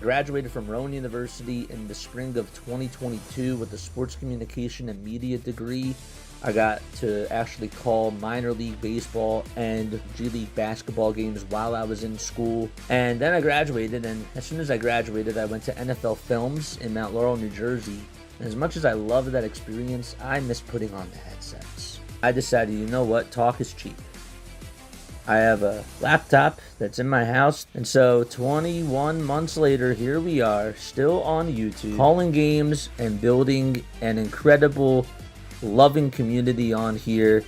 graduated from Rowan University in the spring of 2022 with a sports communication and media degree. I got to actually call minor league baseball and G League basketball games while I was in school. And then I graduated, and as soon as I graduated, I went to NFL Films in Mount Laurel, New Jersey. And as much as I loved that experience, I miss putting on the headsets. I decided, you know what, talk is cheap. I have a laptop that's in my house, and so 21 months later, here we are, still on YouTube, calling games and building an incredible, loving community on here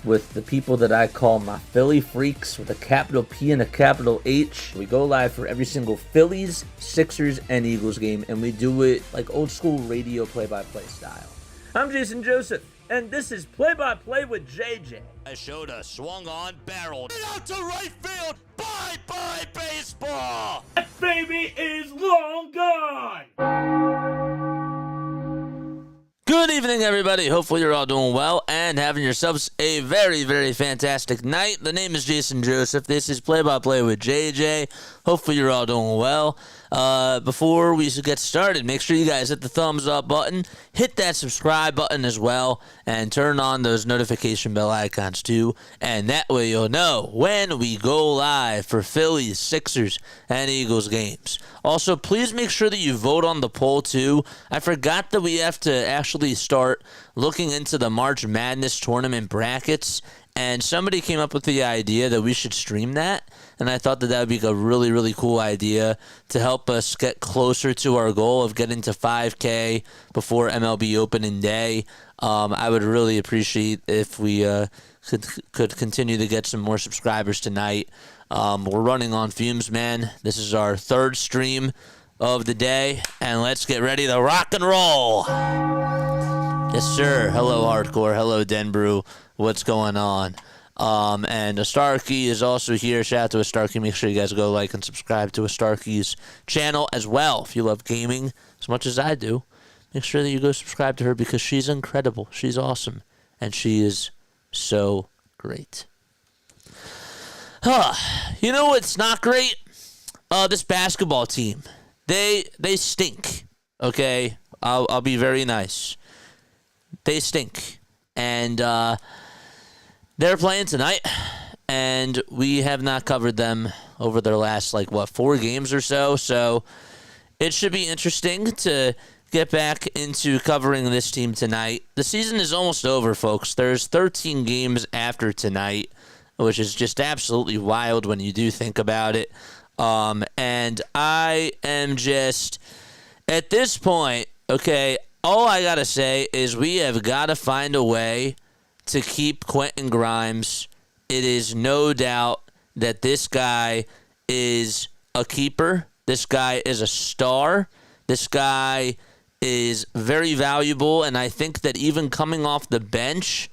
with the people that I call my Philly freaks with a capital P and a capital H. We go live for every single Phillies, Sixers, and Eagles game, and we do it like old school radio play-by-play style. I'm Jason Joseph, and this is Play-by-Play with JJ. I showed a swung on barrel out to right field. Bye-bye baseball. That baby is long gone. Good evening, everybody. Hopefully you're all doing well and having yourselves a very, very fantastic night. The name is Jason Joseph. This is Play-by-Play with JJ. Hopefully you're all doing well. Before we get started, make sure you guys hit the thumbs up button, hit that subscribe button as well, and turn on those notification bell icons too, and that way you'll know when we go live for Phillies, Sixers, and Eagles games. Also, please make sure that you vote on the poll too. I forgot that we have to actually start looking into the March Madness tournament brackets, and somebody came up with the idea that we should stream that. And I thought that that would be a really, really cool idea to help us get closer to our goal of getting to 5K before MLB opening day. I would really appreciate if we could continue to get some more subscribers tonight. We're running on fumes, man. This is our third stream of the day, and let's get ready to rock and roll. Yes, sir. Hello, Hardcore. Hello, Denbrew. What's going on? And Astarkey is also here. Shout out to Astarkey. Make sure you guys go like and subscribe to Astarkey's channel as well. If you love gaming as much as I do, make sure that you go subscribe to her because she's incredible. She's awesome. And she is so great. You know what's not great? This basketball team. They stink. Okay? I'll be very nice. They stink. And they're playing tonight, and we have not covered them over their last, 4 games or so. So it should be interesting to get back into covering this team tonight. The season is almost over, folks. There's 13 games after tonight, which is just absolutely wild when you do think about it. And I am just, at this point, okay, all I got to say is we have got to find a way to keep Quentin Grimes. It is no doubt that this guy is a keeper. This guy is a star. This guy is very valuable, and I think that even coming off the bench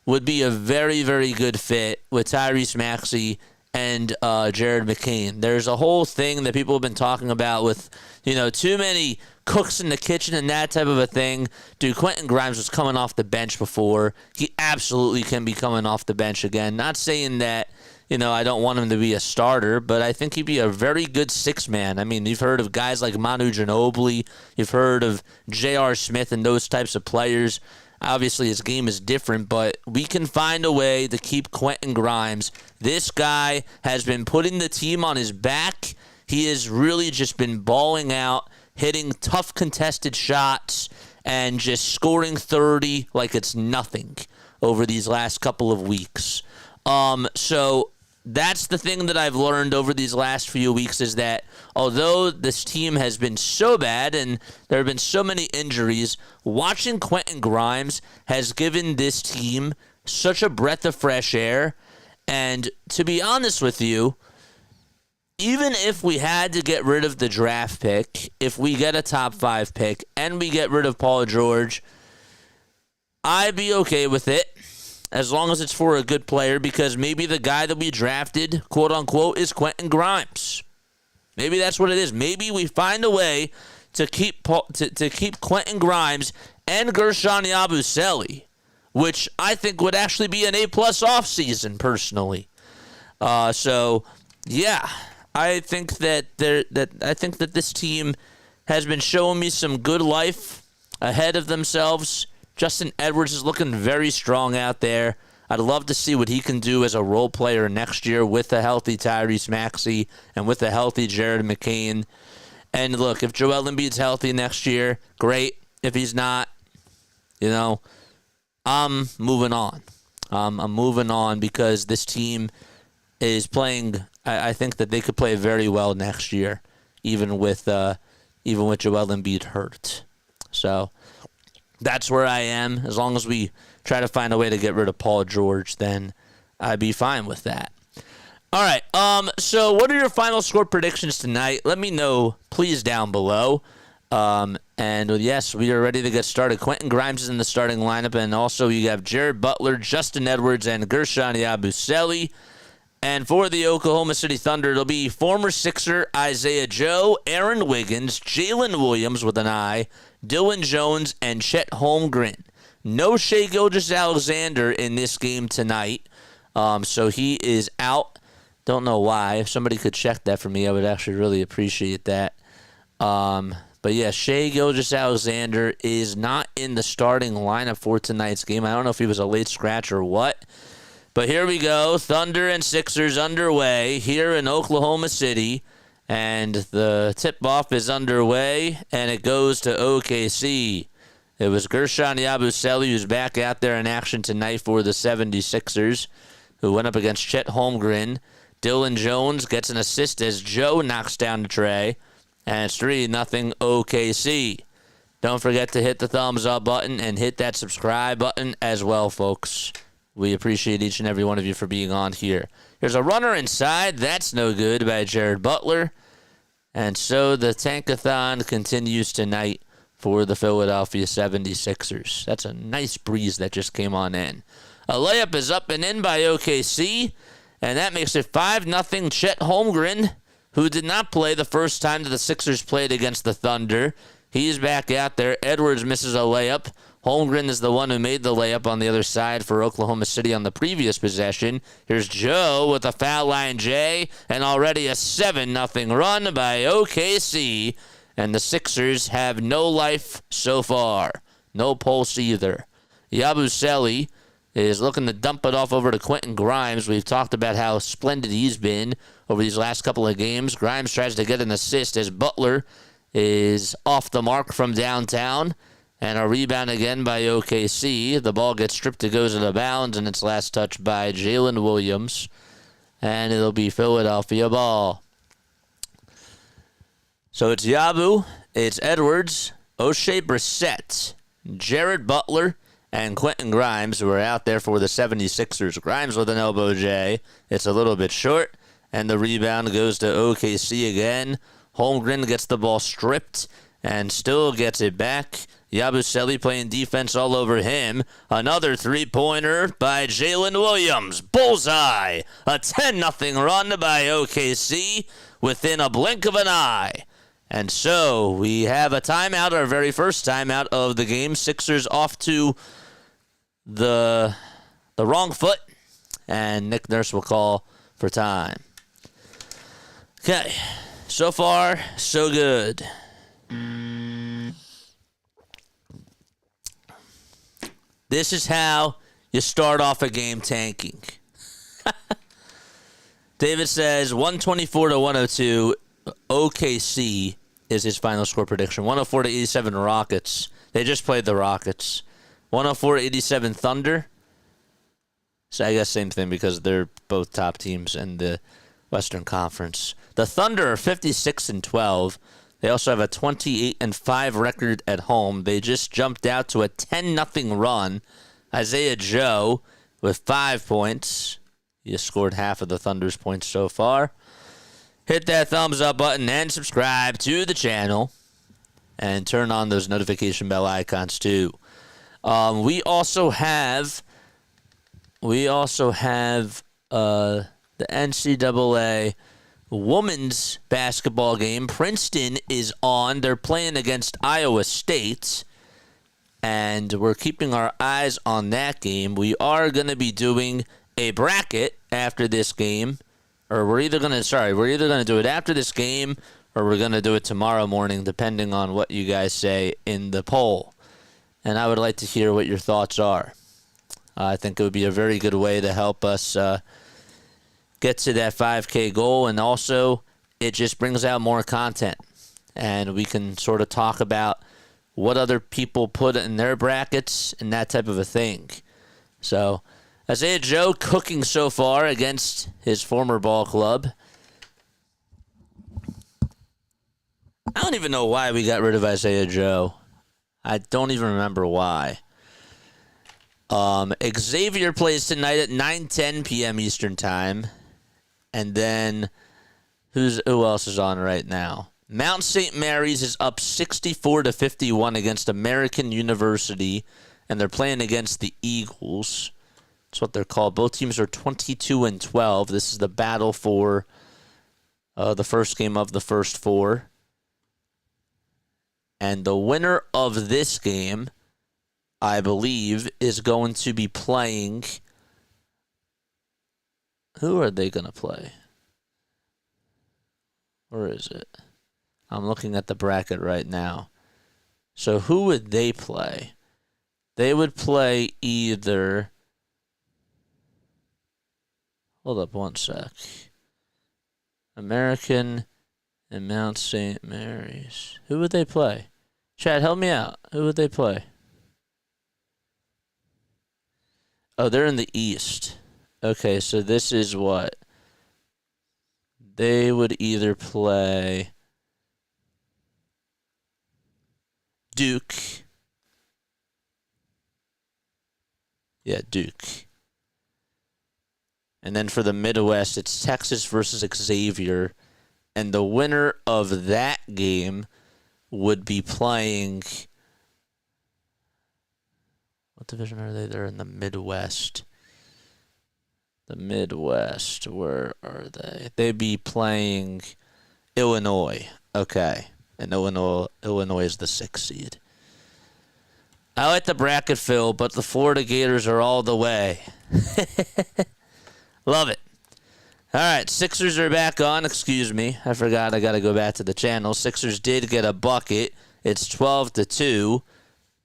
would be a very, very good fit with Tyrese Maxey and Jared McCain. There's a whole thing that people have been talking about with, too many cooks in the kitchen and that type of a thing. Dude, Quentin Grimes was coming off the bench before. He absolutely can be coming off the bench again. Not saying that, I don't want him to be a starter, but I think he'd be a very good six-man. I mean, you've heard of guys like Manu Ginobili. You've heard of J.R. Smith and those types of players. Obviously, his game is different, but we can find a way to keep Quentin Grimes. This guy has been putting the team on his back. He has really just been balling out, hitting tough contested shots, and just scoring 30 like it's nothing over these last couple of weeks. So that's the thing that I've learned over these last few weeks is that although this team has been so bad and there have been so many injuries, watching Quentin Grimes has given this team such a breath of fresh air. And to be honest with you, even if we had to get rid of the draft pick, if we get a top 5 pick and we get rid of Paul George, I'd be okay with it as long as it's for a good player, because maybe the guy that we drafted, quote unquote, is Quentin Grimes. Maybe that's what it is. Maybe we find a way to keep keep Quentin Grimes and Gershon Yabusele, which I think would actually be an A+ offseason personally. So yeah. I think that this team has been showing me some good life ahead of themselves. Justin Edwards is looking very strong out there. I'd love to see what he can do as a role player next year with a healthy Tyrese Maxey and with a healthy Jared McCain. And look, if Joel Embiid's healthy next year, great. If he's not, I'm moving on. I'm moving on because this team is playing. I think that they could play very well next year, even with Joel Embiid hurt. So that's where I am. As long as we try to find a way to get rid of Paul George, then I'd be fine with that. All right. So what are your final score predictions tonight? Let me know, please, down below. And yes, we are ready to get started. Quentin Grimes is in the starting lineup, and also you have Jared Butler, Justin Edwards, and Gershon Yabusele. And for the Oklahoma City Thunder, it'll be former Sixer Isaiah Joe, Aaron Wiggins, Jalen Williams with an I, Dylan Jones, and Chet Holmgren. No Shai Gilgeous-Alexander in this game tonight, so he is out. Don't know why. If somebody could check that for me, I would actually really appreciate that. But yeah, Shai Gilgeous-Alexander is not in the starting lineup for tonight's game. I don't know if he was a late scratch or what. But here we go. Thunder and Sixers underway here in Oklahoma City. And the tip-off is underway, and it goes to OKC. It was Gershon Yabusele who's back out there in action tonight for the 76ers, who went up against Chet Holmgren. Dylan Jones gets an assist as Joe knocks down the tray. And it's 3-0 OKC. Don't forget to hit the thumbs up button and hit that subscribe button as well, folks. We appreciate each and every one of you for being on here. There's a runner inside. That's no good by Jared Butler. And so the tankathon continues tonight for the Philadelphia 76ers. That's a nice breeze that just came on in. A layup is up and in by OKC. And that makes it 5-0 Chet Holmgren, who did not play the first time that the Sixers played against the Thunder. He's back out there. Edwards misses a layup. Holmgren is the one who made the layup on the other side for Oklahoma City on the previous possession. Here's Joe with a foul line J, and already a 7-0 run by OKC. And the Sixers have no life so far. No pulse either. Yabusele is looking to dump it off over to Quentin Grimes. We've talked about how splendid he's been over these last couple of games. Grimes tries to get an assist as Butler is off the mark from downtown. And a rebound again by OKC. The ball gets stripped, it goes out of bounds, and it's last touched by Jalen Williams. And it'll be Philadelphia ball. So it's Yabu, it's Edwards, O'Shea Brissett, Jared Butler, and Quentin Grimes, who are out there for the 76ers. Grimes with an elbow J. It's a little bit short, and the rebound goes to OKC again. Holmgren gets the ball stripped and still gets it back. Yabusele playing defense all over him. Another three-pointer by Jalen Williams. Bullseye. A 10-0 run by OKC within a blink of an eye. And so we have a timeout, our very first timeout of the game. Sixers off to the wrong foot, and Nick Nurse will call for time. Okay, so far, so good. This is how you start off a game tanking. David says 124-102. OKC is his final score prediction. 104-87 Rockets. They just played the Rockets. 104-87 Thunder. So I guess same thing because they're both top teams in the Western Conference. The Thunder are 56-12. They also have a 28-5 record at home. They just jumped out to a 10-0 run. Isaiah Joe with 5 points. He has scored half of the Thunder's points so far. Hit that thumbs up button and subscribe to the channel. And turn on those notification bell icons too. We also have the NCAA women's basketball game. Princeton is on. They're playing against Iowa State, and we're keeping our eyes on that game. We are going to be doing a bracket after this game, or we're either going to do it after this game, or we're going to do it tomorrow morning, depending on what you guys say in the poll. And I would like to hear what your thoughts are. I think it would be a very good way to help us get to that 5K goal. And also, it just brings out more content. And we can sort of talk about what other people put in their brackets and that type of a thing. So, Isaiah Joe cooking so far against his former ball club. I don't even know why we got rid of Isaiah Joe. I don't even remember why. Xavier plays tonight at 9:10 p.m. Eastern Time. And then, who else is on right now? Mount St. Mary's is up 64-51 against American University, and they're playing against the Eagles. That's what they're called. Both teams are 22-12. This is the battle for the first game of the first four. And the winner of this game, I believe, is going to be playing. Who are they going to play? Where is it? I'm looking at the bracket right now. So who would they play? They would play either. Hold up one sec. American and Mount St. Mary's. Who would they play? Chad, help me out. Who would they play? Oh, they're in the East. Okay, so this is what? They would either play Duke. Yeah, Duke. And then for the Midwest, it's Texas versus Xavier. And the winner of that game would be playing. What division are they? They're in the Midwest. The Midwest. Where are they? They'd be playing Illinois. Okay. And Illinois is the 6th seed. I like the bracket, Phil, but the Florida Gators are all the way. Love it. All right, Sixers are back on. Excuse me. I forgot I got to go back to the channel. Sixers did get a bucket. It's 12-2.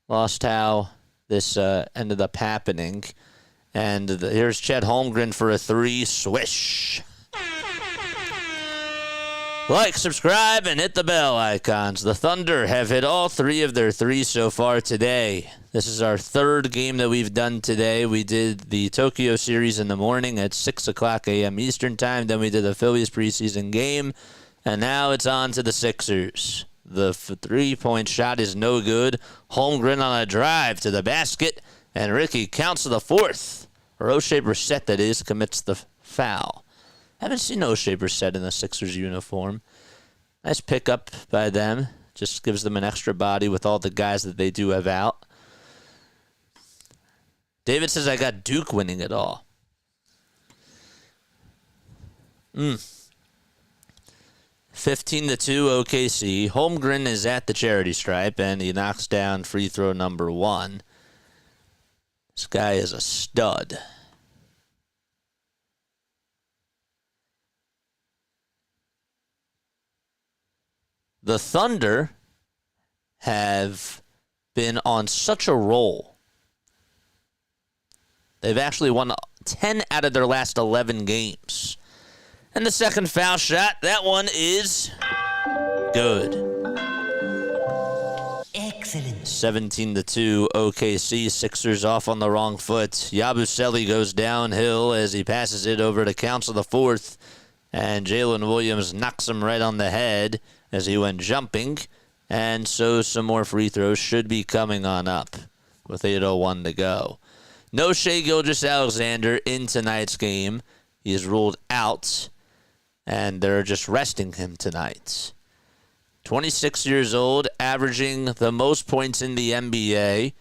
Lost how this ended up happening. And here's Chet Holmgren for a 3. Swish. Like, subscribe, and hit the bell icons. The Thunder have hit all 3 of their 3s so far today. This is our 3rd game that we've done today. We did the Tokyo series in the morning at 6 o'clock a.m. Eastern Time. Then we did the Phillies preseason game. And now it's on to the Sixers. The 3-point shot is no good. Holmgren on a drive to the basket. And Ricky counts to the 4th. Or O'Shea Brissett, that is, commits the foul. Haven't seen O'Shea Brissett in the Sixers uniform. Nice pickup by them. Just gives them an extra body with all the guys that they do have out. David says I got Duke winning it all. 15-2 OKC. Holmgren is at the charity stripe, and he knocks down free throw number 1. This guy is a stud. The Thunder have been on such a roll. They've actually won 10 out of their last 11 games. And the second foul shot, that one is good. Excellent. 17-2 OKC. Sixers off on the wrong foot. Yabusele goes downhill as he passes it over to Council the 4th. And Jalen Williams knocks him right on the head as he went jumping. And so some more free throws should be coming on up with 8:01 to go. No Shai Gilgeous-Alexander in tonight's game. He is ruled out, and they're just resting him tonight. 26 years old, averaging the most points in the NBA,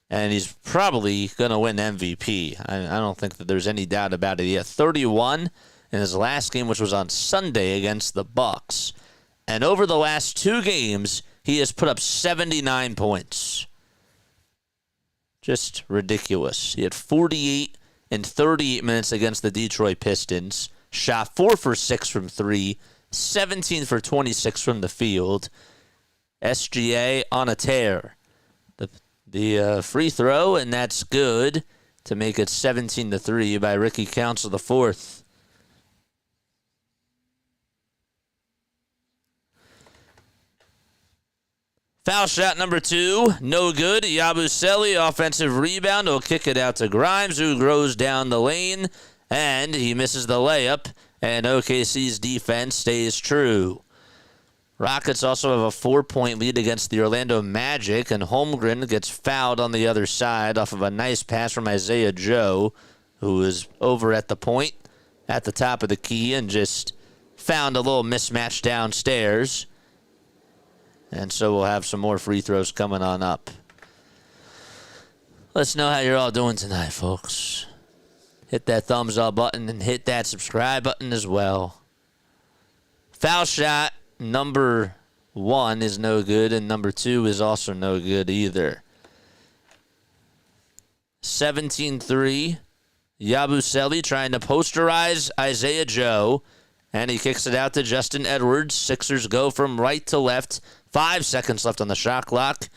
and he's probably going to win MVP. I don't think that there's any doubt about it. He had 31 in his last game, which was on Sunday against the Bucks. And over the last 2 games, he has put up 79 points. Just ridiculous. He had 48 in 38 minutes against the Detroit Pistons. shot 4 for 6 from 3, 17 for 26 from the field. SGA on a tear. The free throw, and that's good to make it 17-3 by Ricky Council IV. Foul shot number 2, no good. Yabusele, offensive rebound, will kick it out to Grimes, who goes down the lane, and he misses the layup, and OKC's defense stays true. Rockets also have a 4-point lead against the Orlando Magic, and Holmgren gets fouled on the other side off of a nice pass from Isaiah Joe, who is over at the point at the top of the key and just found a little mismatch downstairs. And so we'll have some more free throws coming on up. Let's know how you're all doing tonight, folks. Hit that thumbs up button and hit that subscribe button as well. Foul shot number 1 is no good, and number 2 is also no good either. 17-3. Yabusele trying to posterize Isaiah Joe, and he kicks it out to Justin Edwards. Sixers go from right to left. 5 seconds left on the shot clock.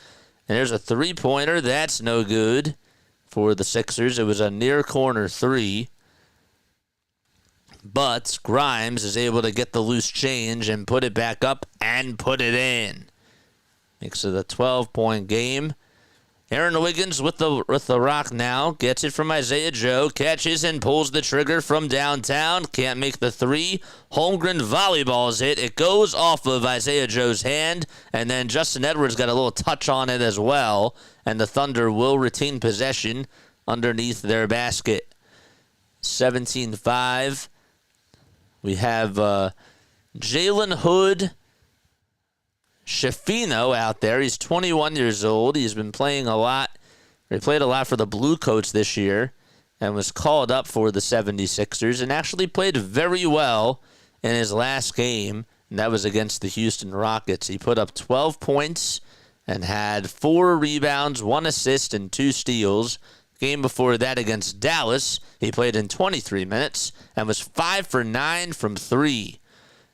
And there's a three-pointer. That's no good for the Sixers. It was a near corner 3. But Grimes is able to get the loose change and put it back up and put it in. Makes it a 12-point game. Aaron Wiggins with the rock now. Gets it from Isaiah Joe. Catches and pulls the trigger from downtown. Can't make the 3. Holmgren volleyballs it. It goes off of Isaiah Joe's hand. And then Justin Edwards got a little touch on it as well. And the Thunder will retain possession underneath their basket. 17-5. We have Jalen Hood Schifino out there. He's 21 years old. He's been playing a lot. He played a lot for the Blue Coats this year and was called up for the 76ers and actually played very well in his last game, and that was against the Houston Rockets. He put up 12 points and had 4 rebounds, 1 assist, and 2 steals. Game before that against Dallas, he played in 23 minutes and was 5 for 9 from 3.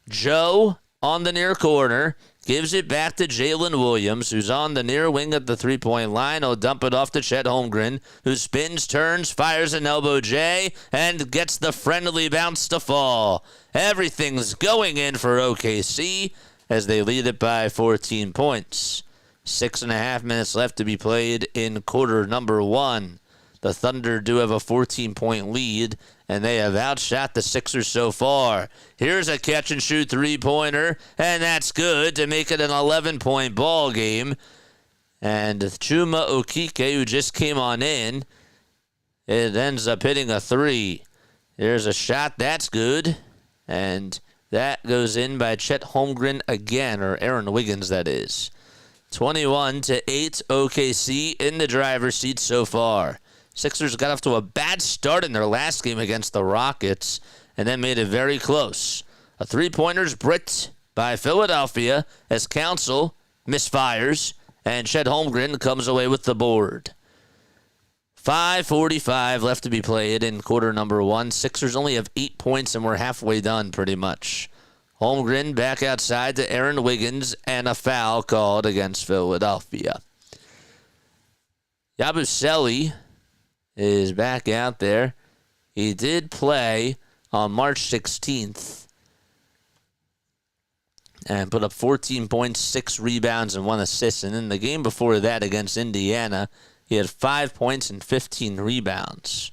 Joe on the near corner. Gives it back to Jalen Williams, who's on the near wing at the three-point line. He'll dump it off to Chet Holmgren, who spins, turns, fires an elbow J, and gets the friendly bounce to fall. Everything's going in for OKC as they lead it by 14 points. 6.5 minutes left to be played in quarter number 1. The Thunder do have a 14-point lead, and they have outshot the Sixers so far. Here's a catch-and-shoot three-pointer, and that's good to make it an 11-point ball game. And Chuma Okike, who just came on in, it ends up hitting a 3. There's a shot, that's good. And that goes in by Chet Holmgren again, or Aaron Wiggins, that is. 21-8, OKC in the driver's seat so far. Sixers got off to a bad start in their last game against the Rockets and then made it very close. A three-pointer's bricked by Philadelphia as Council misfires, and Chet Holmgren comes away with the board. 5:45 left to be played in quarter number 1. Sixers only have 8 points, and we're halfway done pretty much. Holmgren back outside to Aaron Wiggins, and a foul called against Philadelphia. Yabusele is back out there. He did play on March 16th and put up 14 points, 6 rebounds, and 1 assist. And in the game before that against Indiana, he had 5 points and 15 rebounds.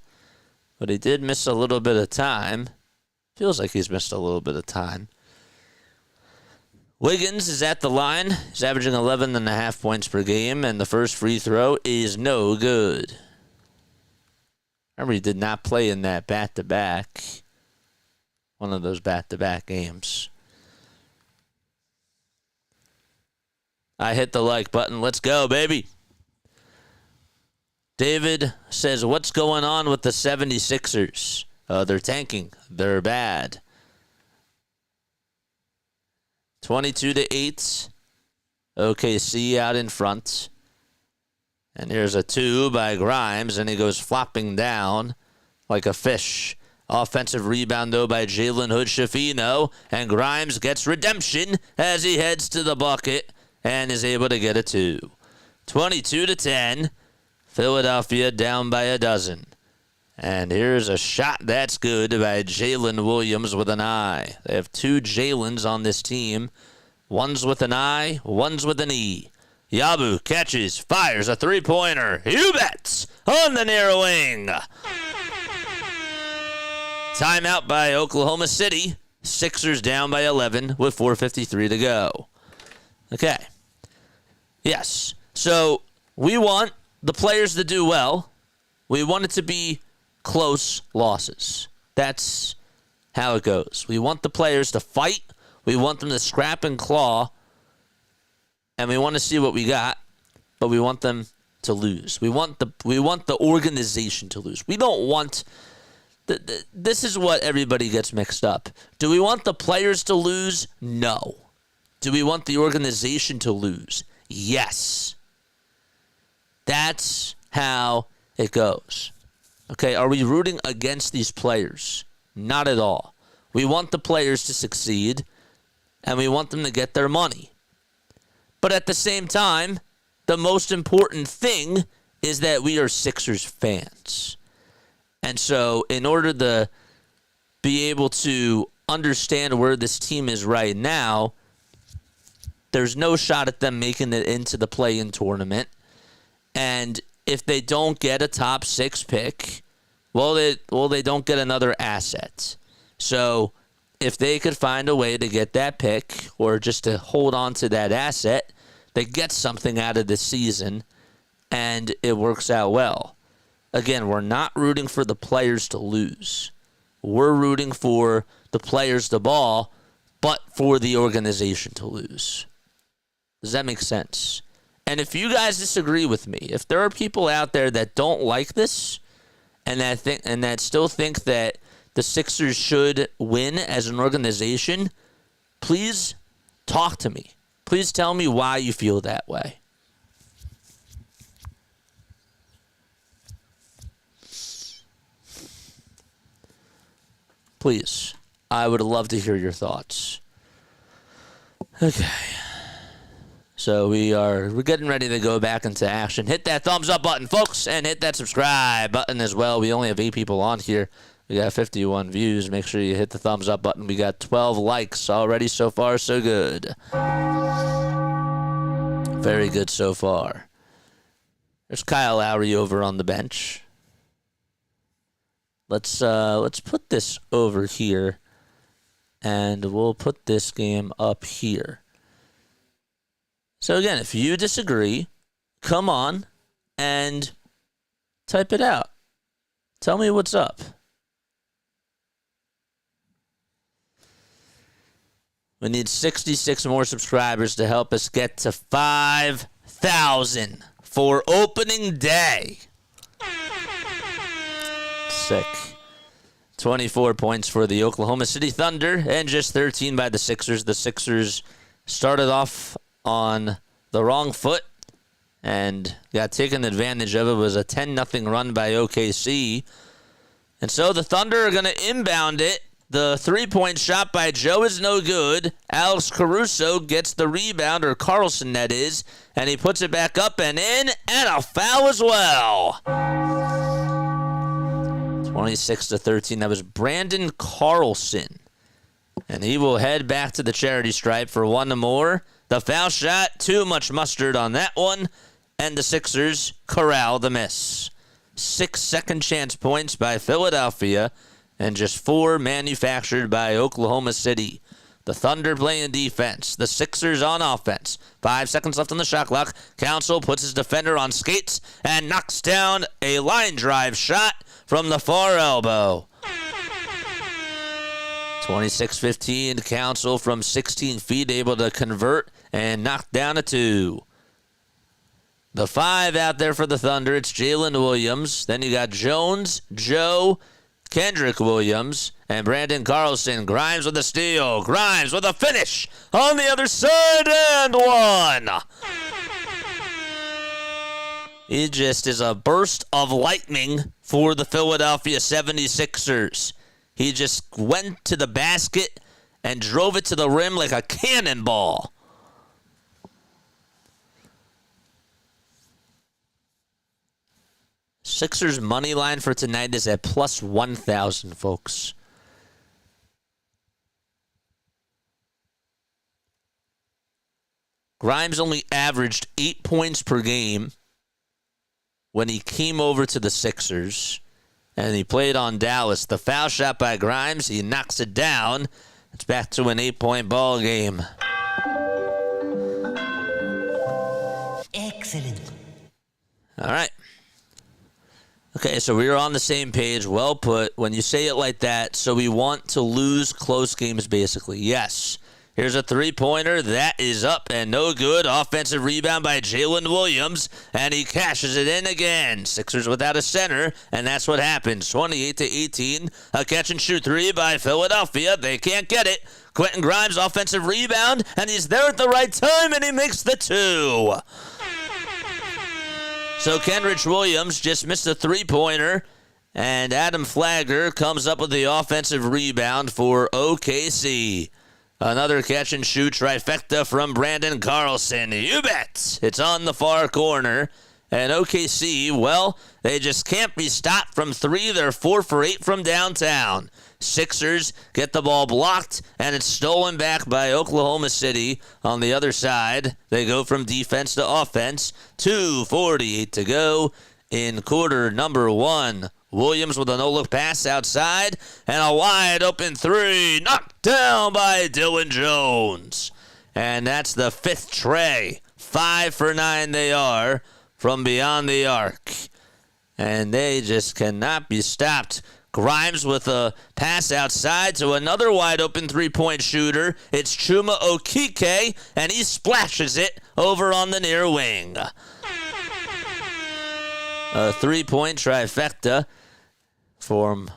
But he did miss a little bit of time. Feels like he's missed a little bit of time. Wiggins is at the line. He's averaging 11.5 points per game, and the first free throw is no good. Remember, he did not play in that back-to-back, one of those back-to-back games. I hit the like button. Let's go, baby. David says, what's going on with the 76ers? They're tanking. They're bad. 22-8. OKC out in front. And here's a 2 by Grimes, and he goes flopping down like a fish Offensive rebound, though, by Jalen Hood-Schifino, and Grimes gets redemption as he heads to the bucket and is able to get a 2. 22-10, Philadelphia down by a dozen. And here's a shot that's good by Jalen Williams with an eye. They have 2 Jalens on this team. One's with an I, one's with an E. Yabu catches, fires a three-pointer. You bet! On the near wing. Timeout by Oklahoma City. Sixers down by 11 with 4:53 to go. Okay. Yes. So we want the players to do well. We want it to be close losses. That's how it goes. We want the players to fight. We want them to scrap and claw. And we want to see what we got, but we want them to lose. We want the organization to lose. We don't want this is what everybody gets mixed up. Do we want the players to lose? No. Do we want the organization to lose? Yes. That's how it goes. Okay, are we rooting against these players? Not at all. We want the players to succeed, and we want them to get their money. But at the same time, the most important thing is that we are Sixers fans. And so in order to be able to understand where this team is right now, there's no shot at them making it into the play-in tournament. And if they don't get a top 6 pick, they don't get another asset. So if they could find a way to get that pick or just to hold on to that asset, they get something out of the season, and it works out well. Again, we're not rooting for the players to lose. We're rooting for the players to ball, but for the organization to lose. Does that make sense? And if you guys disagree with me, if there are people out there that don't like this and that still think that the Sixers should win as an organization, please talk to me. Please tell me why you feel that way. Please. I would love to hear your thoughts. Okay. So we're getting ready to go back into action. Hit that thumbs up button, folks, and hit that subscribe button as well. We only have 8 people on here. We got 51 views. Make sure you hit the thumbs up button. We got 12 likes already. So far, so good. Very good so far. There's Kyle Lowry over on the bench. Let's put this over here, and we'll put this game up here. So again, if you disagree, come on and type it out. Tell me what's up. We need 66 more subscribers to help us get to 5,000 for opening day. Sick. 24 points for the Oklahoma City Thunder and just 13 by the Sixers. The Sixers started off on the wrong foot and got taken advantage of. It was a 10-0 run by OKC. And so the Thunder are going to inbound it. The three-point shot by Joe is no good. Alex Caruso gets the rebound, or Carlson that is, and he puts it back up and in, and a foul as well. 26-13. That was Brandon Carlson. And he will head back to the charity stripe for one more. The foul shot, too much mustard on that one. And the Sixers corral the miss. 6 second chance points by Philadelphia and just 4 manufactured by Oklahoma City. The Thunder playing defense. The Sixers on offense. 5 seconds left on the shot clock. Council puts his defender on skates and knocks down a line drive shot from the far elbow. 26-15. Council from 16 feet able to convert and knock down a 2. The 5 out there for the Thunder. It's Jalen Williams. Then you got Jones, Joe, Kendrick Williams, and Brandon Carlson. Grimes with a steal. Grimes with a finish on the other side, and 1. It just is a burst of lightning for the Philadelphia 76ers. He just went to the basket and drove it to the rim like a cannonball. Sixers money line for tonight is at plus 1,000, folks. Grimes only averaged 8 points per game when he came over to the Sixers, and he played on Dallas. The foul shot by Grimes, he knocks it down. It's back to an 8-point ball game. Excellent. All right. Okay, so we are on the same page. Well put. When you say it like that, so we want to lose close games, basically. Yes. Here's a three-pointer. That is up and no good. Offensive rebound by Jalen Williams, and he cashes it in again. Sixers without a center, and that's what happens. 28-18. A catch-and-shoot three by Philadelphia. They can't get it. Quentin Grimes, offensive rebound, and he's there at the right time, and he makes the two. So Kenrich Williams just missed a three-pointer, and Adam Flagler comes up with the offensive rebound for OKC. Another catch-and-shoot trifecta from Brandon Carlson. You bet! It's on the far corner. And OKC, well, they just can't be stopped from three. They're 4 for 8 from downtown. Sixers get the ball blocked, and it's stolen back by Oklahoma City on the other side. They go from defense to offense. 2:48 to go in quarter number one. Williams with a no-look pass outside, and a wide-open three knocked down by Dylan Jones. And that's the fifth tray. 5 for 9 they are from beyond the arc. And they just cannot be stopped. Grimes with a pass outside to another wide-open three-point shooter. It's Chuma Okeke, and he splashes it over on the near wing. A three-point trifecta from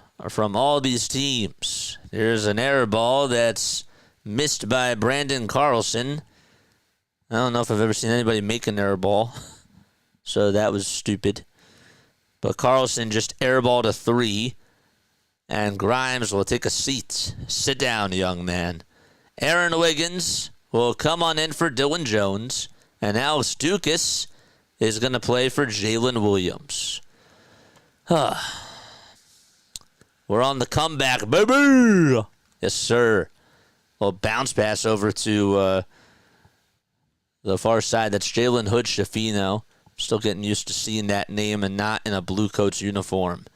all these teams. There's an air ball that's missed by Brandon Carlson. I don't know if I've ever seen anybody make an air ball, so that was stupid. But Carlson just airballed a three. And Grimes will take a seat. Sit down, young man. Aaron Wiggins will come on in for Dylan Jones. And Alex Dukas is going to play for Jalen Williams. We're on the comeback, baby! Yes, sir. Well, bounce pass over to the far side. That's Jalen Hood-Schifino. Still getting used to seeing that name and not in a Blue Coats uniform.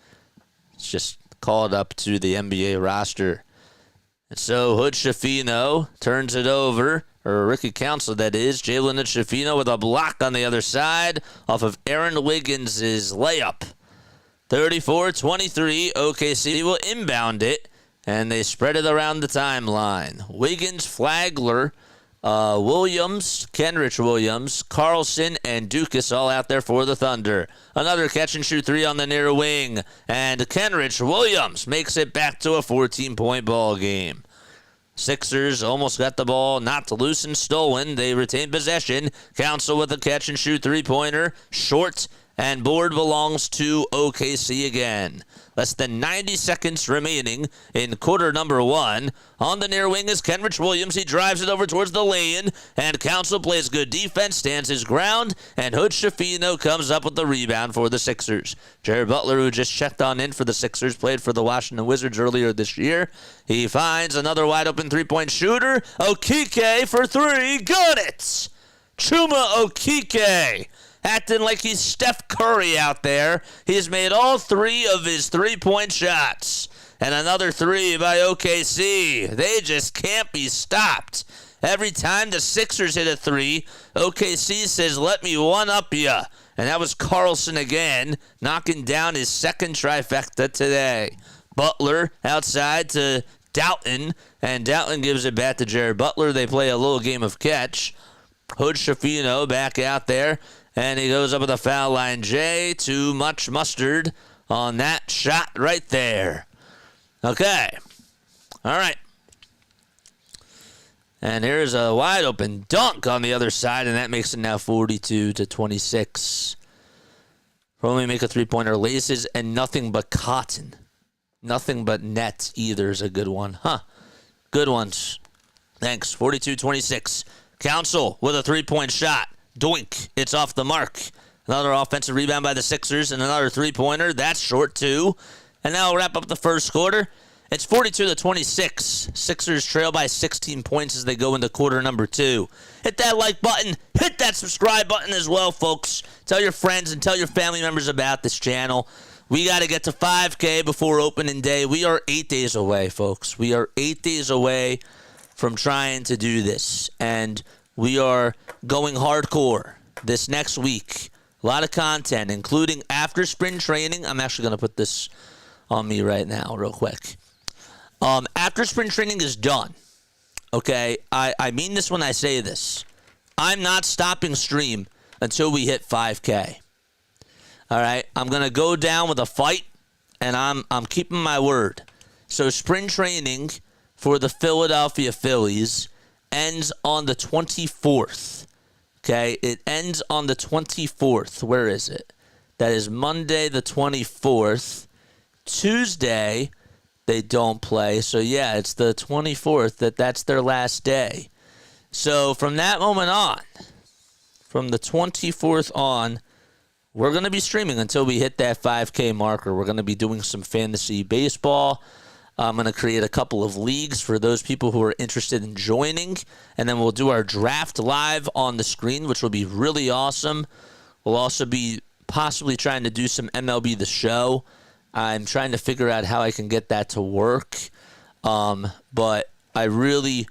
It's just called up to the NBA roster. And so Hood-Schifino turns it over, or Ricky Council, that is. Jalen Hood-Schifino with a block on the other side off of Aaron Wiggins' layup. 34-23, OKC will inbound it, and they spread it around the timeline. Wiggins, Flagler, Williams, Kenrich Williams, Carlson, and Dukas all out there for the Thunder. Another catch-and-shoot three on the near wing, and Kenrich Williams makes it back to a 14-point ball game. Sixers almost got the ball knocked loose and stolen. They retain possession. Council with a catch-and-shoot three-pointer, short, and board belongs to OKC again. Less than 90 seconds remaining in quarter number one. On the near wing is Kenrich Williams. He drives it over towards the lane, and Council plays good defense, stands his ground, and Hood-Schifino comes up with the rebound for the Sixers. Jared Butler, who just checked on in for the Sixers, played for the Washington Wizards earlier this year. He finds another wide-open three-point shooter. Okeke for three. Got it! Chuma Okeke, acting like he's Steph Curry out there. He's made all three of his three-point shots. And another three by OKC. They just can't be stopped. Every time the Sixers hit a three, OKC says, let me one-up ya. And that was Carlson again, knocking down his second trifecta today. Butler outside to Doughton, and Doughton gives it back to Jared Butler. They play a little game of catch. Hood-Schifino back out there. And he goes up with a foul line. Jay, too much mustard on that shot right there. Okay. All right. And here's a wide open dunk on the other side, and that makes it now 42-26. Probably make a three-pointer. Laces and nothing but cotton. Nothing but net either is a good one. Huh. Good ones. Thanks. 42-26. Council with a three-point shot. Doink. It's off the mark. Another offensive rebound by the Sixers and another three-pointer. That's short, too. And now we'll wrap up the first quarter. It's 42-26. Sixers trail by 16 points as they go into quarter number 2. Hit that like button. Hit that subscribe button as well, folks. Tell your friends and tell your family members about this channel. We got to get to 5K before opening day. We are 8 days away, folks. We are 8 days away from trying to do this. And we are going hardcore this next week. A lot of content, including after spring training. I'm actually going to put this on me right now real quick. After spring training is done, okay, I mean this when I say this. I'm not stopping stream until we hit 5K. All right, I'm going to go down with a fight, and I'm keeping my word. So spring training for the Philadelphia Phillies ends on the 24th. Okay, it ends on the 24th. Where is it? That is Monday the 24th. Tuesday, they don't play. So, yeah, it's the 24th. That's their last day. So, from that moment on, from the 24th on, we're going to be streaming until we hit that 5K marker. We're going to be doing some fantasy baseball. I'm going to create a couple of leagues for those people who are interested in joining. And then we'll do our draft live on the screen, which will be really awesome. We'll also be possibly trying to do some MLB The Show. I'm trying to figure out how I can get that to work. But I really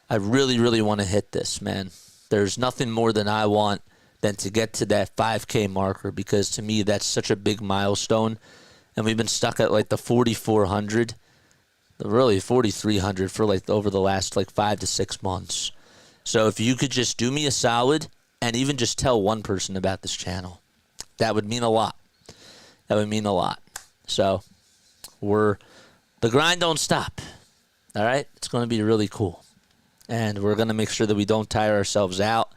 want to hit this, man. There's nothing more than I want than to get to that 5K marker, because to me that's such a big milestone. And we've been stuck at like the 4,400. Really 4,300 for like over the last like 5 to 6 months. So if you could just do me a solid and even just tell one person about this channel, that would mean a lot. That would mean a lot. So the grind don't stop. All right? It's going to be really cool. And we're going to make sure that we don't tire ourselves out.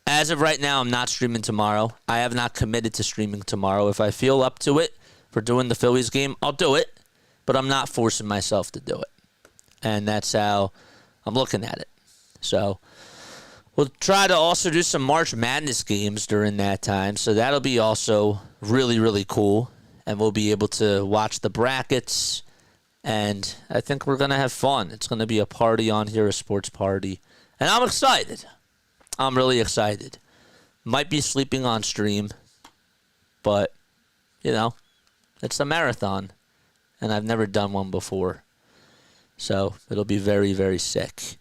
As of right now, I'm not streaming tomorrow. I have not committed to streaming tomorrow. If I feel up to it for doing the Phillies game, I'll do it. But I'm not forcing myself to do it. And that's how I'm looking at it. So we'll try to also do some March Madness games during that time. So that'll be also really, really cool. And we'll be able to watch the brackets. And I think we're going to have fun. It's going to be a party on here, a sports party. And I'm excited. I'm really excited. Might be sleeping on stream. But, you know, it's a marathon. And I've never done one before. So it'll be very, very sick.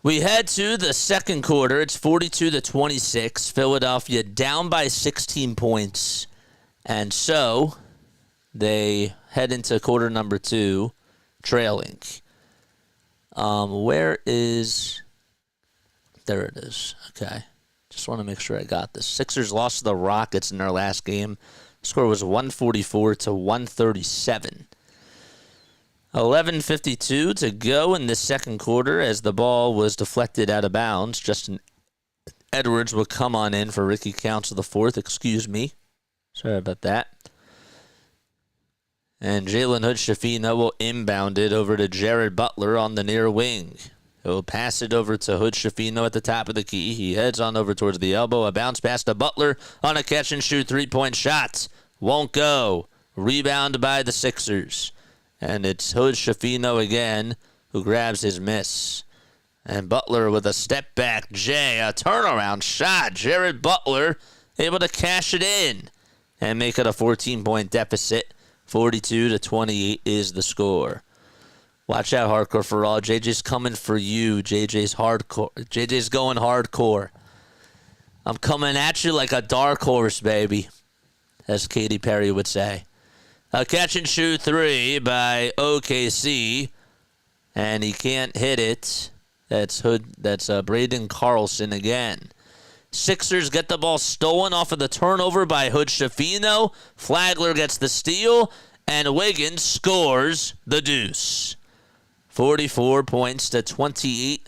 We head to the second quarter. It's 42-26. Philadelphia down by 16 points. And so they head into quarter number 2 trailing. Where is... There it is. Okay. Just want to make sure I got this. Sixers lost to the Rockets in their last game. Score was 144-137. 11:52 to go in the second quarter as the ball was deflected out of bounds. Justin Edwards will come on in for Ricky Council the fourth. Excuse me. Sorry about that. And Jalen Hood-Schifino will inbound it over to Jared Butler on the near wing. He'll pass it over to Hood-Schifino at the top of the key. He heads on over towards the elbow. A bounce pass to Butler on a catch-and-shoot three-point shot. Won't go. Rebound by the Sixers. And it's Hood-Schifino again who grabs his miss. And Butler with a step-back J. A turnaround shot. Jared Butler able to cash it in and make it a 14-point deficit. 42-28 is the score. Watch out, Hardcore for All. JJ's coming for you. JJ's hardcore. JJ's going hardcore. I'm coming at you like a dark horse, baby, as Katy Perry would say. A catch-and-shoot three by OKC, and he can't hit it. That's Braden Carlson again. Sixers get the ball stolen off of the turnover by Hood-Schifino. Flagler gets the steal, and Wiggins scores the deuce. 44-28.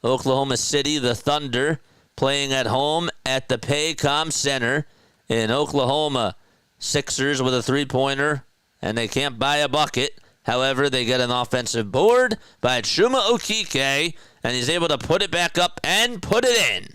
Oklahoma City, the Thunder, playing at home at the Paycom Center in Oklahoma. Sixers with a three-pointer and they can't buy a bucket. However, they get an offensive board by Chuma Okike, and he's able to put it back up and put it in.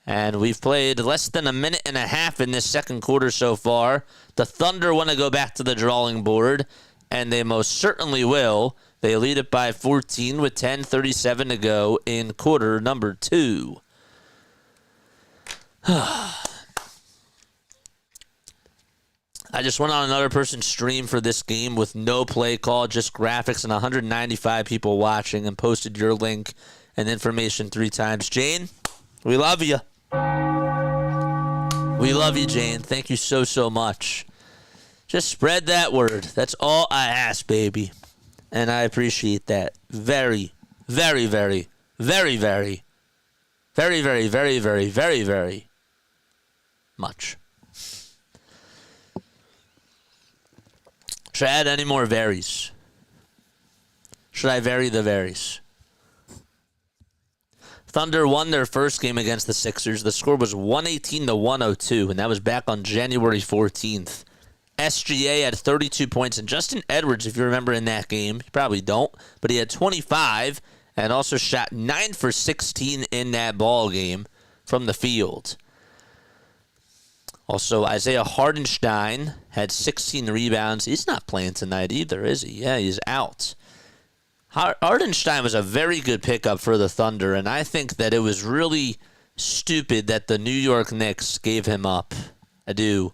And we've played less than a minute and a half in this second quarter so far. The Thunder want to go back to the drawing board, and they most certainly will. They lead it by 14 with 10:37 to go in quarter number 2. I just went on another person's stream for this game with no play call, just graphics and 195 people watching, and posted your link and information 3 times. Jane, we love you. We love you, Jane. Thank you so, so much. Just spread that word. That's all I ask, baby. And I appreciate that very, very, very, very, very, very, very, very, very, very, very much. Should I add any more varies? Should I vary the varies? Thunder won their first game against the Sixers. The score was 118-102, and that was back on January 14th. SGA had 32 points, and Justin Edwards, if you remember in that game, you probably don't, but he had 25 and also shot 9 for 16 in that ball game from the field. Also, Isaiah Hardenstein had 16 rebounds. He's not playing tonight either, is he? Yeah, he's out. Hardenstein was a very good pickup for the Thunder, and I think that it was really stupid that the New York Knicks gave him up. I do.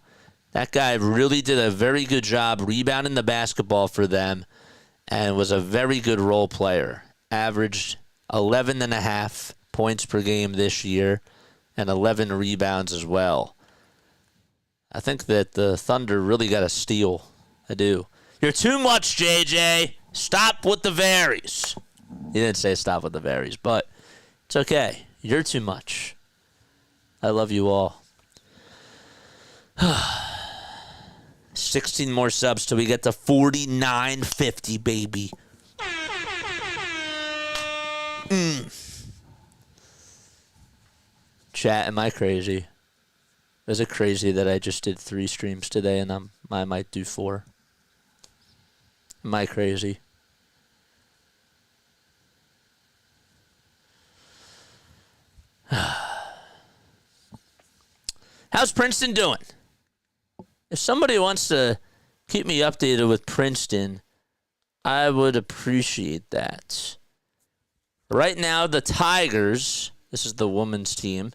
That guy really did a very good job rebounding the basketball for them and was a very good role player. Averaged 11.5 points per game this year and 11 rebounds as well. I think that the Thunder really got a steal. I do. You're too much, JJ. Stop with the varies. He didn't say stop with the varies, but it's okay. You're too much. I love you all. 16 more subs till we get to 49.50, baby. Chat, am I crazy? Is it crazy that I just did 3 streams today and I might do 4? Am I crazy? How's Princeton doing? If somebody wants to keep me updated with Princeton, I would appreciate that. Right now, the Tigers, this is the women's team,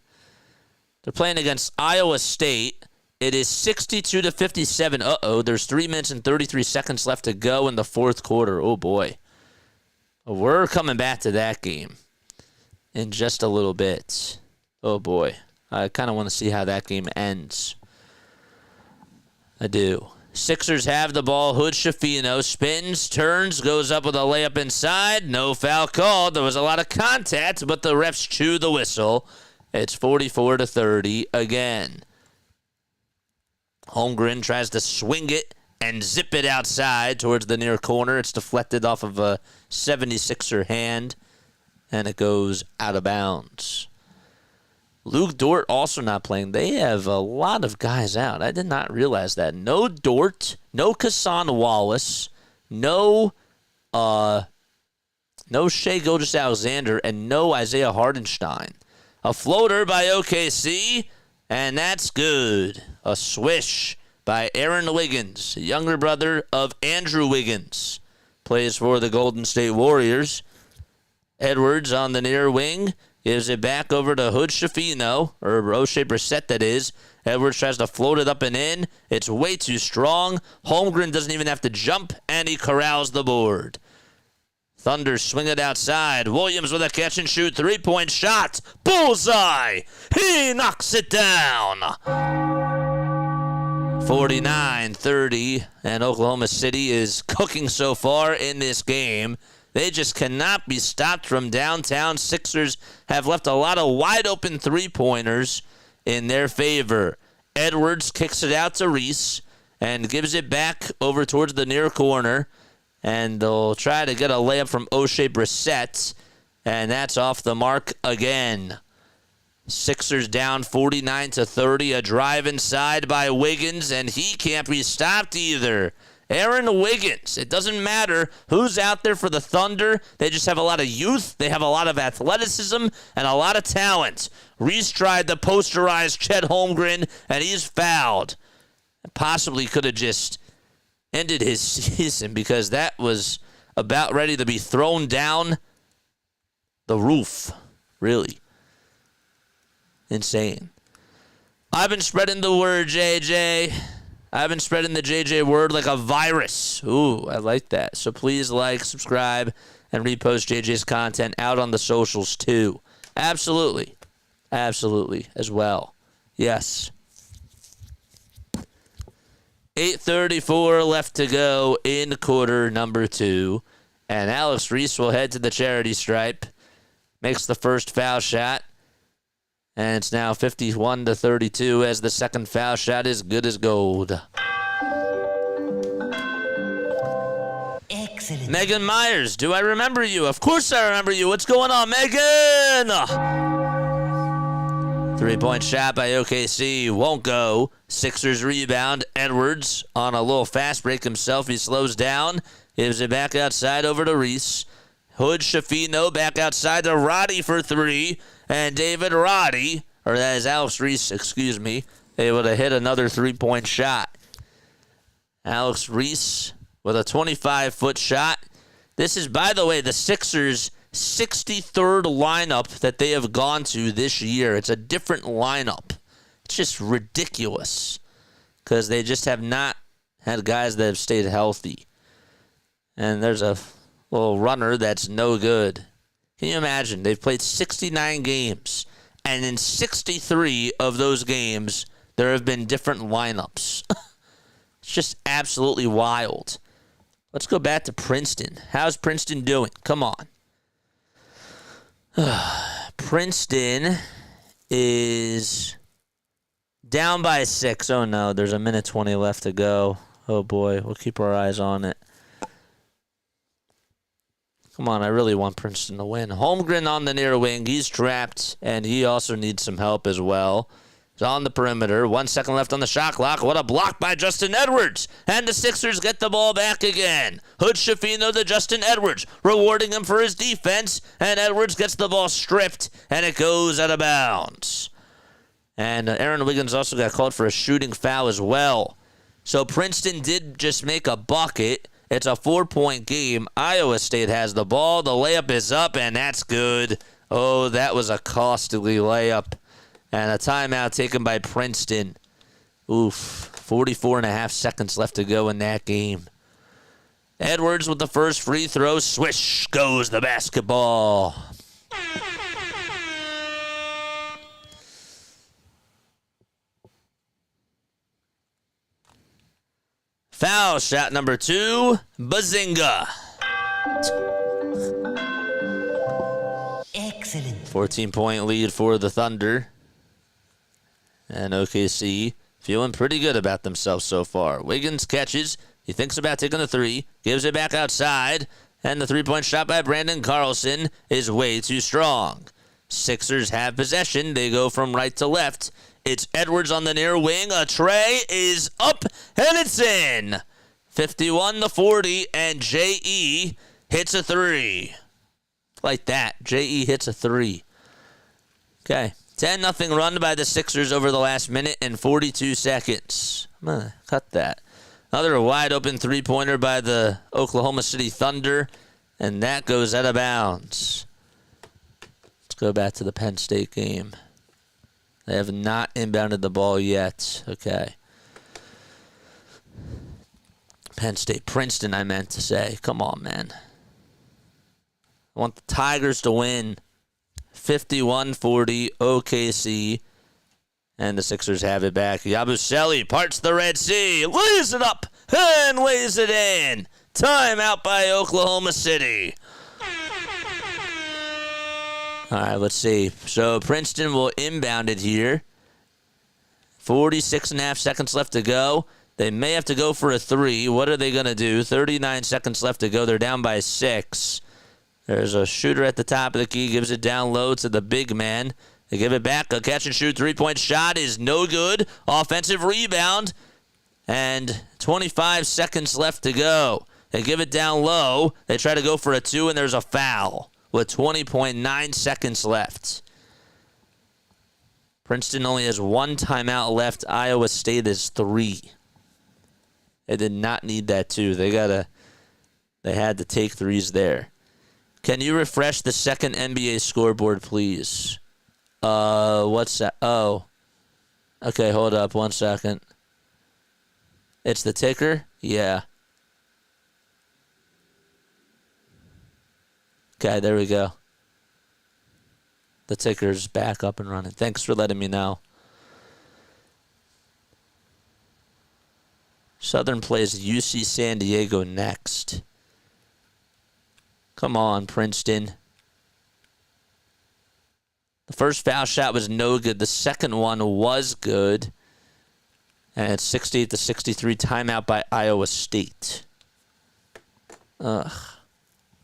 they're playing against Iowa State. It is 62-57. Uh-oh, there's 3 minutes and 33 seconds left to go in the fourth quarter. Oh, boy. We're coming back to that game in just a little bit. Oh, boy. I kind of want to see how that game ends. I do. Sixers have the ball. Hood Schifino spins, turns, goes up with a layup inside. No foul called. There was a lot of contact, but the refs chew the whistle. It's 44-30 again. Holmgren tries to swing it and zip it outside towards the near corner. It's deflected off of a 76er hand, and it goes out of bounds. Luke Dort also not playing. They have a lot of guys out. I did not realize that. No Dort, no Kassan Wallace, no Shai Gilgeous-Alexander, and no Isaiah Hardenstein. A floater by OKC, and that's good. A swish by Aaron Wiggins, younger brother of Andrew Wiggins. Plays for the Golden State Warriors. Edwards on the near wing. Gives it back over to Hood Schifino, or O'Shea Brissett, that is. Edwards tries to float it up and in. It's way too strong. Holmgren doesn't even have to jump, and he corrals the board. Thunder swing it outside. Williams with a catch and shoot. 3-point shot. Bullseye. He knocks it down. 49-30, and Oklahoma City is cooking so far in this game. They just cannot be stopped from downtown. Sixers have left a lot of wide-open three-pointers in their favor. Edwards kicks it out to Reese and gives it back over towards the near corner. And they'll try to get a layup from O'Shea Brissett, and that's off the mark again. Sixers down 49-30. A drive inside by Wiggins, and he can't be stopped either. Aaron Wiggins. It doesn't matter who's out there for the Thunder. They just have a lot of youth. They have a lot of athleticism and a lot of talent. Reese tried to posterize Chet Holmgren, and he's fouled. Possibly could have just ended his season because that was about ready to be thrown down the roof. Really. Insane. I've been spreading the word, JJ. I've been spreading the JJ word like a virus. Ooh, I like that. So please like, subscribe, and repost JJ's content out on the socials too. Absolutely. Absolutely as well. Yes. 8:34 left to go in quarter number 2. And Alex Reese will head to the charity stripe. Makes the first foul shot. And it's now 51-32 as the second foul shot is good as gold. Excellent. Megan Myers, do I remember you? Of course I remember you. What's going on, Megan? 3-point shot by OKC. Won't go. Sixers rebound. Edwards on a little fast break himself. He slows down. Gives it back outside over to Reese. Hood Shafino back outside to Roddy for 3. And David Roddy, or that is Alex Reese, excuse me, able to hit another 3-point shot. Alex Reese with a 25-foot shot. This is, by the way, the Sixers' 63rd lineup that they have gone to this year. It's a different lineup. It's just ridiculous because they just have not had guys that have stayed healthy. And there's a little runner that's no good. Can you imagine? They've played 69 games, and in 63 of those games, there have been different lineups. It's just absolutely wild. Let's go back to Princeton. How's Princeton doing? Come on. Princeton is down by 6. Oh, no. There's 1:20 left to go. Oh, boy. We'll keep our eyes on it. Come on, I really want Princeton to win. Holmgren on the near wing. He's trapped, and he also needs some help as well. He's on the perimeter. 1 second left on the shot clock. What a block by Justin Edwards. And the Sixers get the ball back again. Hood Shafino to Justin Edwards, rewarding him for his defense. And Edwards gets the ball stripped, and it goes out of bounds. And Aaron Wiggins also got called for a shooting foul as well. So Princeton did just make a bucket. It's a 4-point game. Iowa State has the ball. The layup is up, and that's good. Oh, that was a costly layup. And a timeout taken by Princeton. Oof, 44 and a half seconds left to go in that game. Edwards with the first free throw. Swish goes the basketball. Foul shot number 2, Bazinga. Excellent. 14-point lead for the Thunder. And OKC feeling pretty good about themselves so far. Wiggins catches. He thinks about taking the 3. Gives it back outside. And the 3-point shot by Brandon Carlson is way too strong. Sixers have possession. They go from right to left. It's Edwards on the near wing. A tray is up, and it's in. 51-40, and J.E. hits a 3. Like that. J.E. hits a 3. Okay. 10-0 run by the Sixers over the last minute and 42 seconds. I'm going to cut that. Another wide-open three-pointer by the Oklahoma City Thunder, and that goes out of bounds. Let's go back to the Penn State game. They have not inbounded the ball yet. Okay. Penn State. Princeton, I meant to say. Come on, man. I want the Tigers to win. 51-40 OKC. And the Sixers have it back. Yabusele parts the Red Sea. Lays it up and lays it in. Timeout by Oklahoma City. All right, let's see. So Princeton will inbound it here. 46 and a half seconds left to go. They may have to go for a 3. What are they going to do? 39 seconds left to go. They're down by 6. There's a shooter at the top of the key. Gives it down low to the big man. They give it back. A catch-and-shoot three-point shot is no good. Offensive rebound. And 25 seconds left to go. They give it down low. They try to go for a 2, and there's a foul with 20.9 seconds left. Princeton only has 1 timeout left. Iowa State is 3. They did not need that 2. They had to take 3s there. Can you refresh the second NBA scoreboard, please? What's that? Oh. Okay, hold up 1 second. It's the ticker? Yeah. Okay, there we go. The ticker's back up and running. Thanks for letting me know. Southern plays UC San Diego next. Come on, Princeton. The first foul shot was no good. The second one was good. And it's 68-63 timeout by Iowa State. Ugh.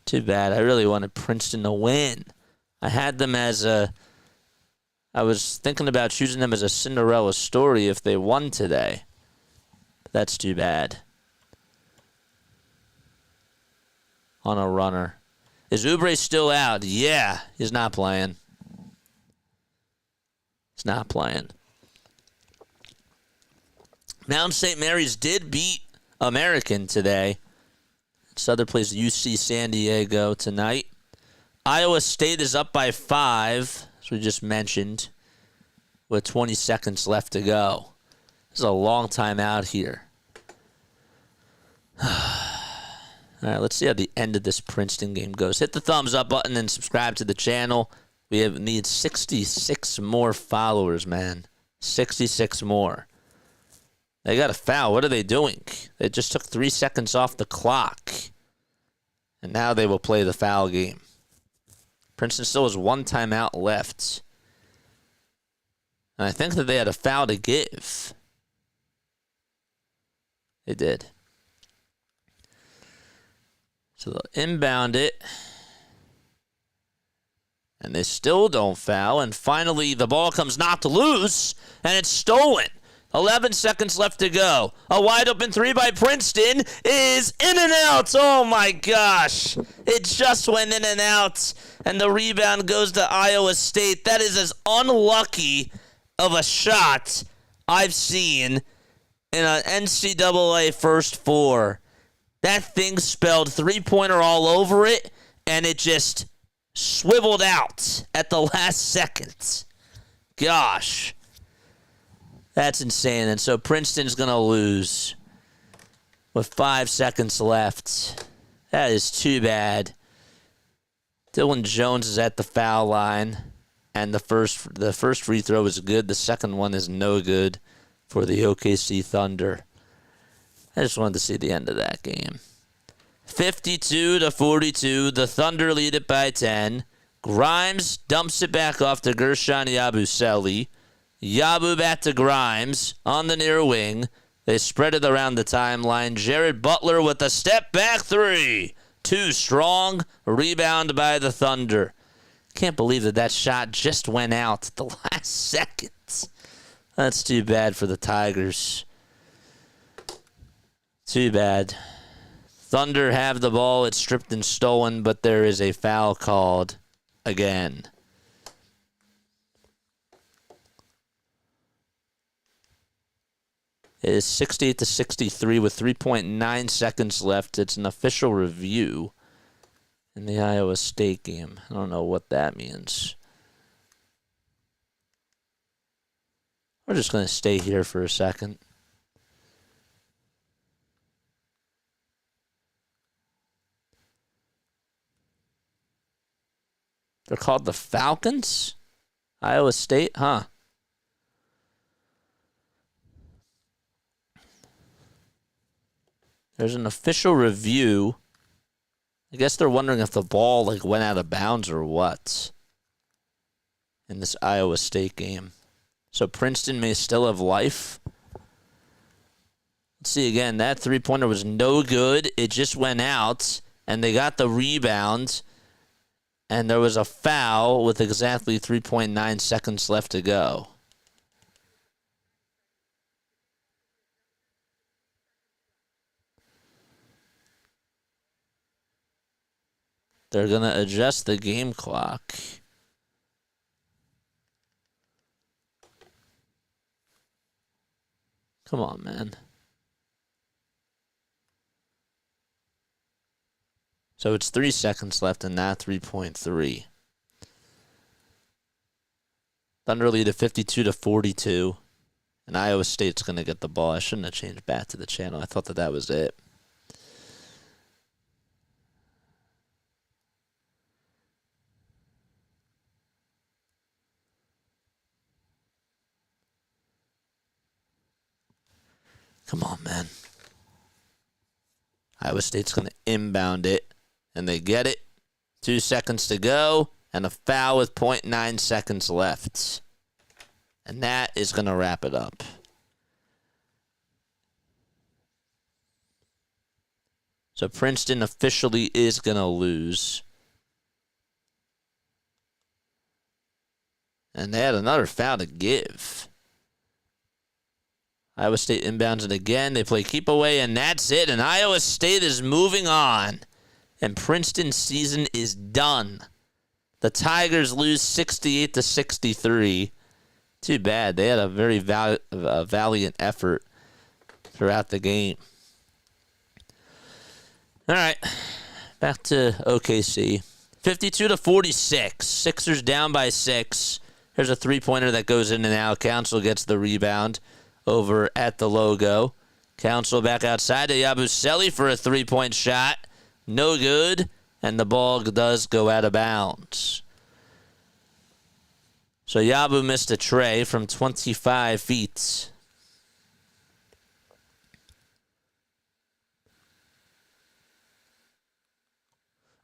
Too bad. I really wanted Princeton to win. I had them as I was thinking about choosing them as a Cinderella story if they won today. But that's too bad. On a runner. Is Oubre still out? Yeah, he's not playing. He's not playing. Mount St. Mary's did beat American today. Southern plays UC San Diego tonight. Iowa State is up by 5, as we just mentioned, with 20 seconds left to go. This is a long time out here. All right, let's see how the end of this Princeton game goes. Hit the thumbs up button and subscribe to the channel. We need 66 more followers, man. 66 more. They got a foul. What are they doing? They just took 3 seconds off the clock. And now they will play the foul game. Princeton still has 1 timeout left. And I think that they had a foul to give. They did. So they'll inbound it. And they still don't foul. And finally, the ball comes knocked loose. And it's stolen. 11 seconds left to go. A wide open 3 by Princeton is in and out. Oh my gosh. It just went in and out. And the rebound goes to Iowa State. That is as unlucky of a shot I've seen in an NCAA first 4. That thing spelled 3-pointer all over it. And it just swiveled out at the last second. Gosh. That's insane. And so Princeton's going to lose with 5 seconds left. That is too bad. Dylan Jones is at the foul line. And the first free throw is good. The second one is no good for the OKC Thunder. I just wanted to see the end of that game. 52-42. The Thunder lead it by 10. Grimes dumps it back off to Gershon Yabusele. Yabu back to Grimes on the near wing. They spread it around the timeline. Jared Butler with a step back 3. Too strong. Rebound by the Thunder. Can't believe that shot just went out at the last second. That's too bad for the Tigers. Too bad. Thunder have the ball. It's stripped and stolen, but there is a foul called again. It is 68-63 with 3.9 seconds left. It's an official review in the Iowa State game. I don't know what that means. We're just going to stay here for a second. They're called the Falcons? Iowa State? Huh. There's an official review. I guess they're wondering if the ball went out of bounds or what in this Iowa State game. So Princeton may still have life. Let's see again. That 3-pointer was no good. It just went out, and they got the rebound, and there was a foul with exactly 3.9 seconds left to go. they're going to adjust the game clock. Come on, man. So it's 3 seconds left and not 3.3. Thunder lead at 52-42. And Iowa State's going to get the ball. I shouldn't have changed back to the channel. I thought that was it. Come on, man. Iowa State's going to inbound it, and they get it. 2 seconds to go, and a foul with 0.9 seconds left. And that is going to wrap it up. So Princeton officially is going to lose. And they had another foul to give. Iowa State inbounds it again. They play keep away, and that's it. And Iowa State is moving on. And Princeton's season is done. The Tigers lose 68-63. Too bad. They had a very valiant effort throughout the game. All right. Back to OKC. 52-46. Sixers down by 6. Here's a three-pointer that goes in and out. Council gets the rebound over at the logo. Council back outside to Yabusele for a three-point shot. No good. And the ball does go out of bounds. So Yabu missed a tray from 25 feet.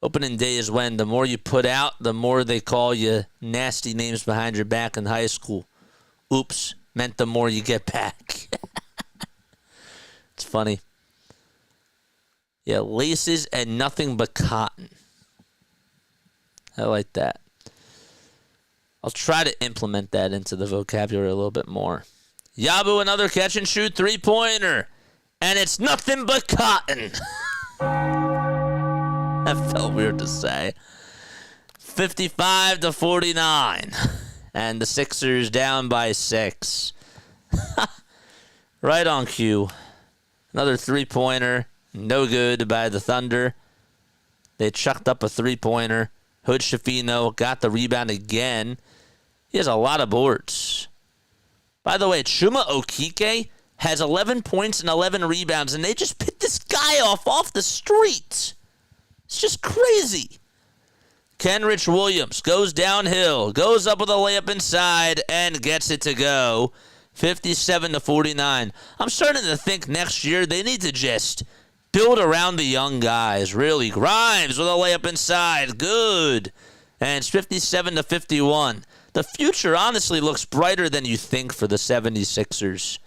Opening day is when the more you put out, the more they call you nasty names behind your back in high school. Oops, meant the more you get back. It's funny. Yeah, laces and nothing but cotton. I like that. I'll try to implement that into the vocabulary a little bit more. Yabu, another catch and shoot three-pointer. And it's nothing but cotton. That felt weird to say. 55-49. And the Sixers down by 6. Right on cue. Another three-pointer. No good by the Thunder. They chucked up a three-pointer. Hood Schifino got the rebound again. He has a lot of boards. By the way, Chuma Okike has 11 points and 11 rebounds, and they just picked this guy off the street. It's just crazy. Kenrich Williams goes downhill, goes up with a layup inside, and gets it to go. 57-49. I'm starting to think next year they need to just build around the young guys, really. Grimes with a layup inside. Good. And it's 57-51. The future honestly looks brighter than you think for the 76ers.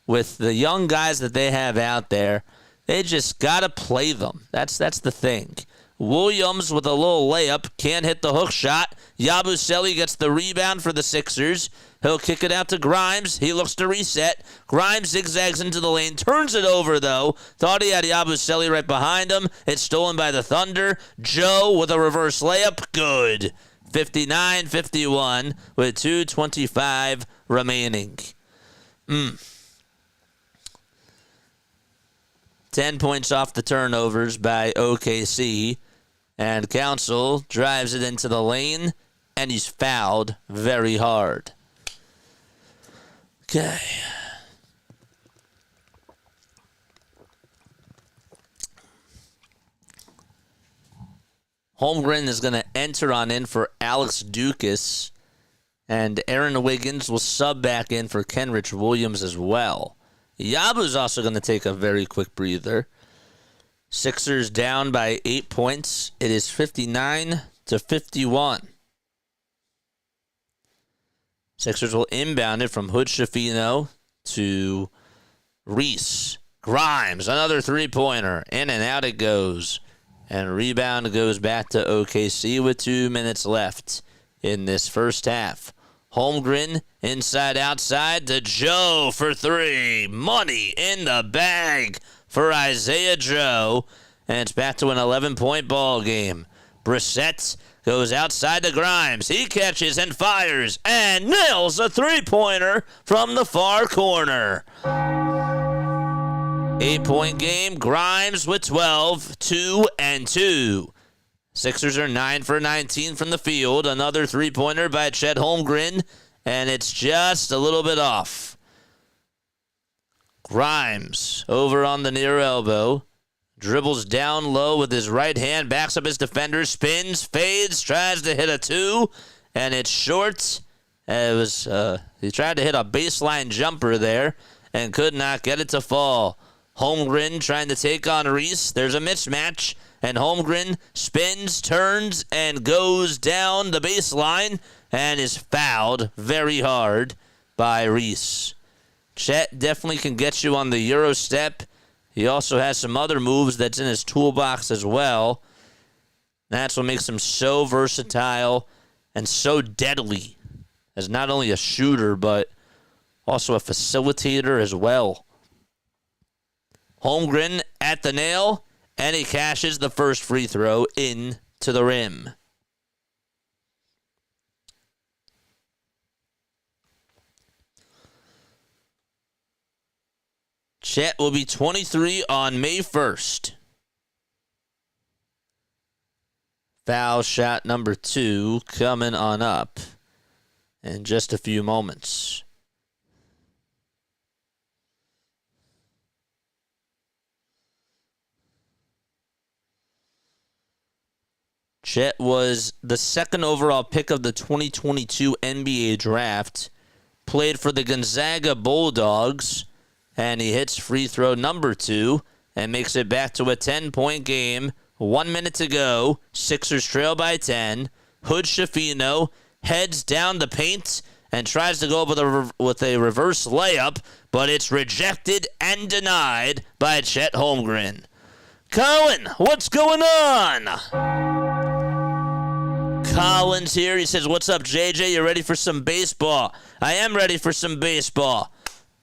With the young guys that they have out there, they just got to play them. That's the thing. Williams with a little layup, can't hit the hook shot. Yabusele gets the rebound for the Sixers. He'll kick it out to Grimes. He looks to reset. Grimes zigzags into the lane, turns it over, though. Thought he had Yabusele right behind him. It's stolen by the Thunder. Joe with a reverse layup. Good. 59-51 with 2:25 remaining. 10 points off the turnovers by OKC. And Council drives it into the lane, and he's fouled very hard. Okay. Holmgren is going to enter on in for Alex Dukas, and Aaron Wiggins will sub back in for Kenrich Williams as well. Yabu's also going to take a very quick breather. Sixers down by 8 points. It is 59-51. Sixers will inbound it from Hood Schifino to Reese. Grimes, another three-pointer. In and out it goes. And rebound goes back to OKC with 2 minutes left in this first half. Holmgren, inside-outside to Joe for three. Money in the bag for Isaiah Joe. And it's back to an 11-point ball game. Brissett goes outside to Grimes. He catches and fires and nails a three-pointer from the far corner. 8-point game. Grimes with 12, 2 and 2. Sixers are 9 for 19 from the field. Another three-pointer by Chet Holmgren, and it's just a little bit off. Grimes over on the near elbow. Dribbles down low with his right hand, backs up his defender, spins, fades, tries to hit a two, and it's short. He tried to hit a baseline jumper there and could not get it to fall. Holmgren trying to take on Reese. There's a mismatch, and Holmgren spins, turns, and goes down the baseline and is fouled very hard by Reese. Chet definitely can get you on the Euro step. He also has some other moves that's in his toolbox as well. That's what makes him so versatile and so deadly as not only a shooter, but also a facilitator as well. Holmgren at the nail, and he cashes the first free throw in to the rim. Chet will be 23 on May 1st. Foul shot number 2 coming on up in just a few moments. Chet was the second overall pick of the 2022 NBA draft, played for the Gonzaga Bulldogs, and he hits free throw number 2 and makes it back to a 10-point game. 1 minute to go. Sixers trail by 10. Hood Schifino heads down the paint and tries to go up with a reverse layup, but it's rejected and denied by Chet Holmgren. Colin, what's going on? Colin's here. He says, what's up, JJ? You ready for some baseball? I am ready for some baseball.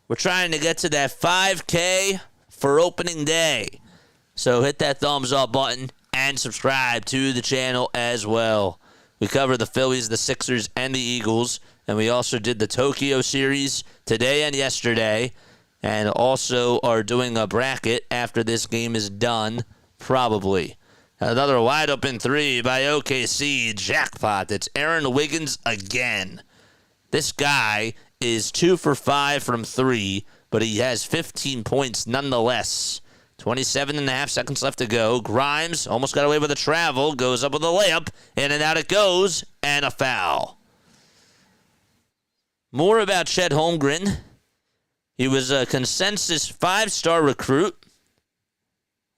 We're trying to get to that 5K for opening day. So hit that thumbs up button and subscribe to the channel as well. We cover the Phillies, the Sixers, and the Eagles. And we also did the Tokyo series today and yesterday. And also are doing a bracket after this game is done, probably. Another wide open three by OKC. Jackpot. It's Aaron Wiggins again. This guy is 2 for 5 from 3, but he has 15 points nonetheless. 27.5 seconds left to go. Grimes almost got away with a travel, goes up with a layup, in and out it goes, and a foul. More about Chet Holmgren. He was a consensus 5-star recruit.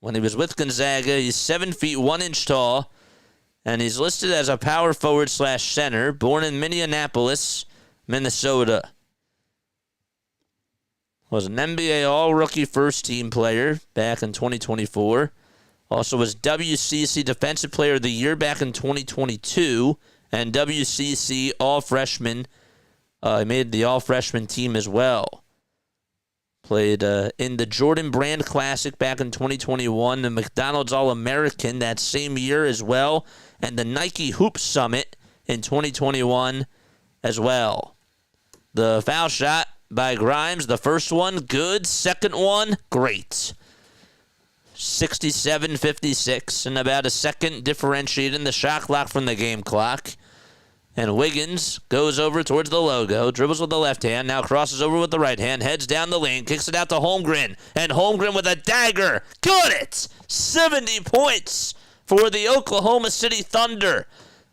When he was with Gonzaga, he's 7 feet 1 inch tall, and he's listed as a power forward / center, born in Minneapolis, Minnesota. Was an NBA All-Rookie First-Team player back in 2024. Also was WCC Defensive Player of the Year back in 2022. And WCC All-Freshman. He made the All-Freshman team as well. Played in the Jordan Brand Classic back in 2021. The McDonald's All-American that same year as well. And the Nike Hoop Summit in 2021 as well. The foul shot by Grimes. The first one, good. Second one, great. 67-56, and about a second differentiating the shot clock from the game clock. And Wiggins goes over towards the logo, dribbles with the left hand, now crosses over with the right hand, heads down the lane, kicks it out to Holmgren. And Holmgren with a dagger. Got it! 70 points for the Oklahoma City Thunder.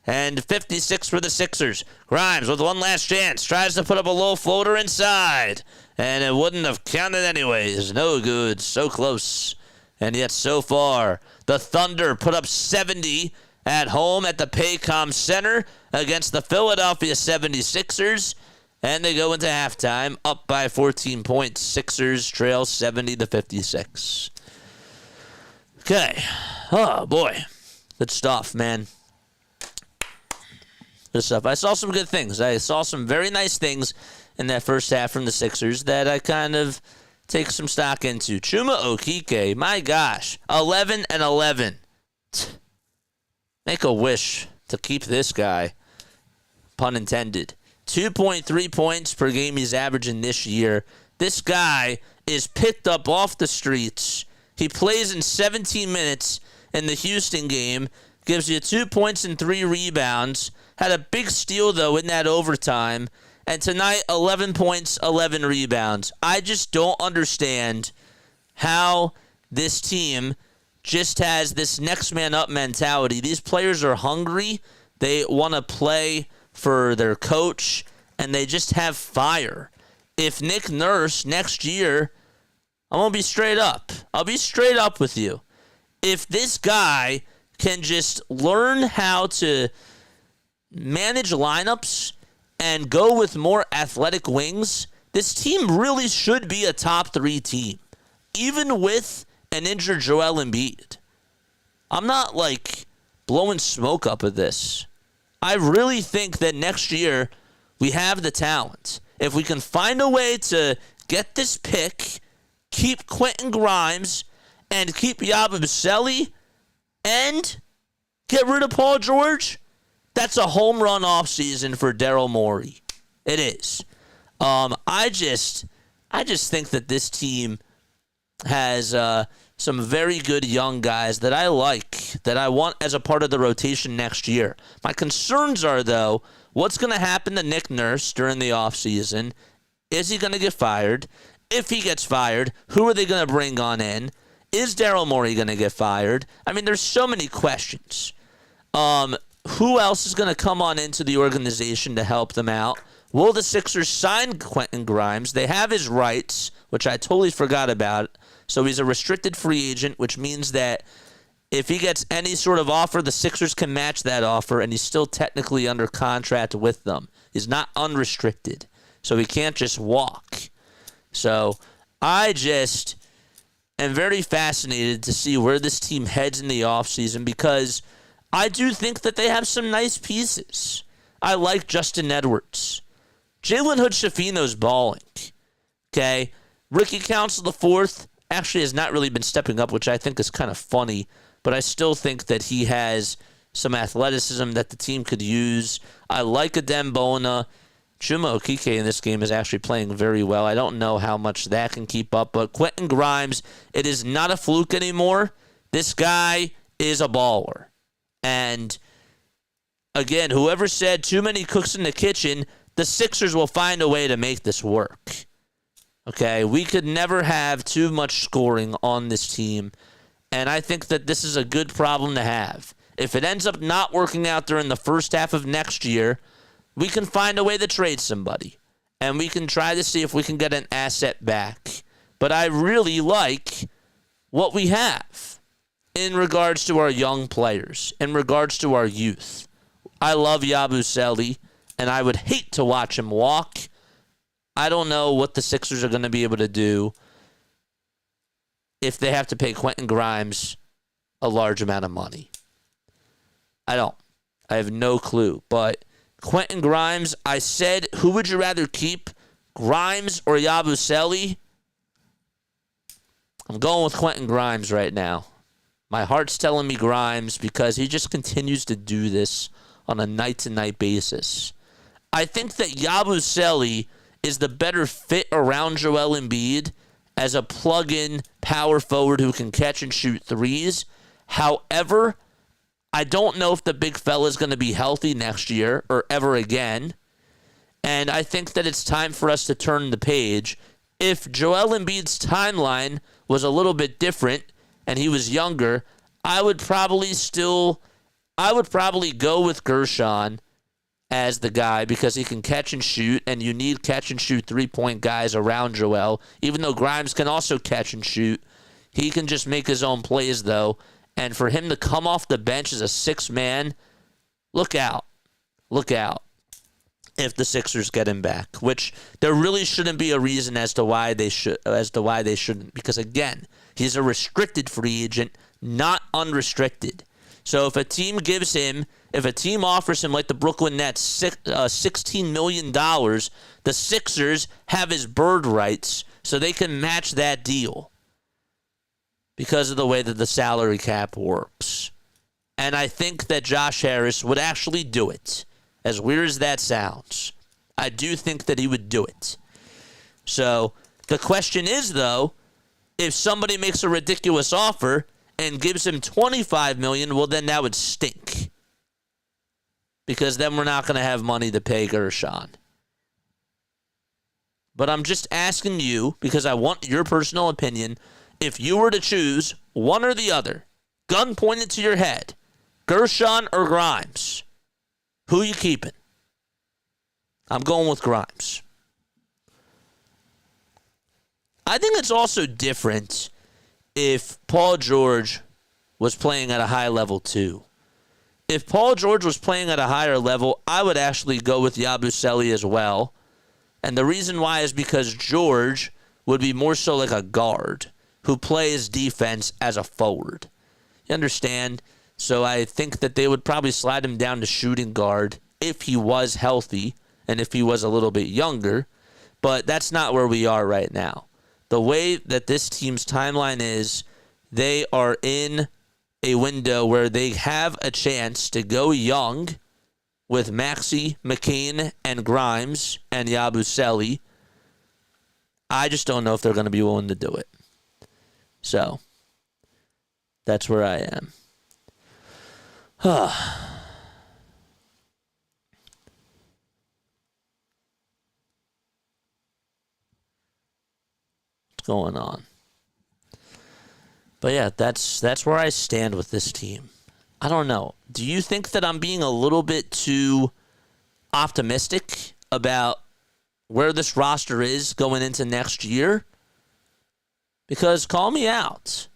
And 56 for the Sixers. Grimes with one last chance. Tries to put up a low floater inside. And it wouldn't have counted anyways. No good. So close. And yet so far, the Thunder put up 70 at home at the Paycom Center against the Philadelphia 76ers. And they go into halftime up by 14 points. Sixers trail 70-56. Okay. Oh, boy. Good stuff, man. Good stuff. I saw some good things. I saw some very nice things in that first half from the Sixers that I kind of take some stock into. Chuma Okeke, my gosh, 11 and 11. Make a wish to keep this guy. Pun intended. 2.3 points per game he's averaging this year. This guy is picked up off the streets. He plays in 17 minutes in the Houston game. Gives you 2 points and 3 rebounds. Had a big steal, though, in that overtime. And tonight, 11 points, 11 rebounds. I just don't understand how this team just has this next man up mentality. These players are hungry. They want to play for their coach, and they just have fire. If Nick Nurse next year, I'm going to be straight up. I'll be straight up with you. If this guy can just learn how to manage lineups and go with more athletic wings, this team really should be a top 3 team, even with an injured Joel Embiid. I'm not blowing smoke up at this. I really think that next year we have the talent. If we can find a way to get this pick, keep Quentin Grimes, and keep Yabusele, and get rid of Paul George, that's a home run offseason for Daryl Morey. It is. I just think that this team has some very good young guys that I like, that I want as a part of the rotation next year. My concerns are, though, what's going to happen to Nick Nurse during the offseason? Is he going to get fired? If he gets fired, who are they going to bring on in? Is Daryl Morey going to get fired? I mean, there's so many questions. Who else is going to come on into the organization to help them out? Will the Sixers sign Quentin Grimes? They have his rights, which I totally forgot about. So he's a restricted free agent, which means that if he gets any sort of offer, the Sixers can match that offer, and he's still technically under contract with them. He's not unrestricted, so he can't just walk. So I just am very fascinated to see where this team heads in the offseason, because I do think that they have some nice pieces. I like Justin Edwards. Jalen Hood-Schifino's balling. Okay? Ricky Council IV actually has not really been stepping up, which I think is kind of funny, but I still think that he has some athleticism that the team could use. I like Adem Bona. Chuma Okeke in this game is actually playing very well. I don't know how much that can keep up, but Quentin Grimes, it is not a fluke anymore. This guy is a baller. And again, whoever said too many cooks in the kitchen, the Sixers will find a way to make this work. Okay, we could never have too much scoring on this team, and I think that this is a good problem to have. If it ends up not working out during the first half of next year, we can find a way to trade somebody, and we can try to see if we can get an asset back. But I really like what we have in regards to our young players, in regards to our youth. I love Yabusele, and I would hate to watch him walk. I don't know what the Sixers are going to be able to do if they have to pay Quentin Grimes a large amount of money. I don't. I have no clue. But Quentin Grimes, I said, who would you rather keep, Grimes or Yabusele? I'm going with Quentin Grimes right now. My heart's telling me Grimes because he just continues to do this on a night-to-night basis. I think that Yabusele is the better fit around Joel Embiid as a plug-in power forward who can catch and shoot threes. However, I don't know if the big fella is going to be healthy next year or ever again. And I think that it's time for us to turn the page. If Joel Embiid's timeline was a little bit different and he was younger, I would probably go with Gershon as the guy because he can catch and shoot, and you need catch and shoot three-point guys around Joel. Even though Grimes can also catch and shoot, he can just make his own plays, though. And for him to come off the bench as a six-man, look out. Look out if the Sixers get him back, which there really shouldn't be a reason as to why they shouldn't. Because, again, he's a restricted free agent, not unrestricted. So if a team offers him, like the Brooklyn Nets, $16 million, the Sixers have his bird rights, so they can match that deal because of the way that the salary cap works. And I think that Josh Harris would actually do it. As weird as that sounds, I do think that he would do it. So the question is, though, if somebody makes a ridiculous offer and gives him $25 million, well, then that would stink. Because then we're not going to have money to pay Gershon. But I'm just asking you, because I want your personal opinion, if you were to choose one or the other, gun pointed to your head, Gershon or Grimes, who you keeping? I'm going with Grimes. I think it's also different if Paul George was playing at a high level too. If Paul George was playing at a higher level, I would actually go with Yabusele as well. And the reason why is because George would be more so like a guard who plays defense as a forward. You understand? So I think that they would probably slide him down to shooting guard if he was healthy and if he was a little bit younger. But that's not where we are right now. The way that this team's timeline is, they are in a window where they have a chance to go young with Maxey, McCain, and Grimes, and Yabusele. I just don't know if they're going to be willing to do it. So, that's where I am. What's going on? But yeah, that's where I stand with this team. I don't know. Do you think that I'm being a little bit too optimistic about where this roster is going into next year? Because call me out.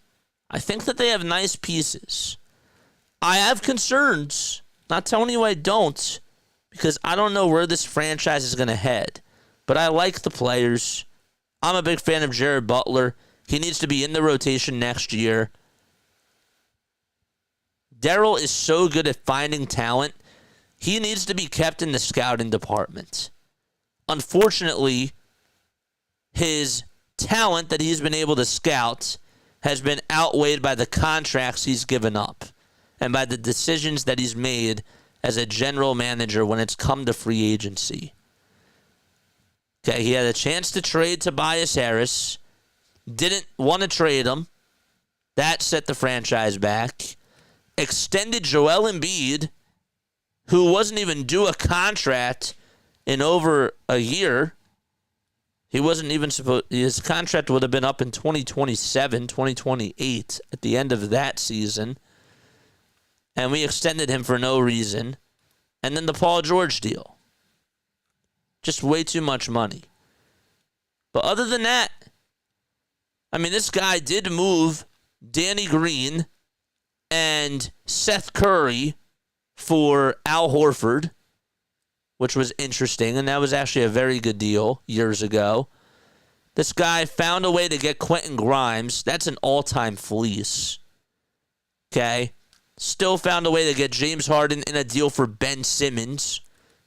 I think that they have nice pieces. I have concerns. Not telling you I don't, because I don't know where this franchise is going to head. But I like the players. I'm a big fan of Jared Butler. He needs to be in the rotation next year. Daryl is so good at finding talent. He needs to be kept in the scouting department. Unfortunately, his talent that he's been able to scout has been outweighed by the contracts he's given up and by the decisions that he's made as a general manager when it's come to free agency. Okay, he had a chance to trade Tobias Harris, didn't want to trade him. That set the franchise back. Extended Joel Embiid, who wasn't even due a contract in over a year. He wasn't even supposed, his contract would have been up in 2027, 2028 at the end of that season. And we extended him for no reason. And then the Paul George deal. Just way too much money. But other than that, I mean, this guy did move Danny Green and Seth Curry for Al Horford, which was interesting, and that was actually a very good deal years ago. This guy found a way to get Quentin Grimes. That's an all-time fleece. Okay? Still found a way to get James Harden in a deal for Ben Simmons,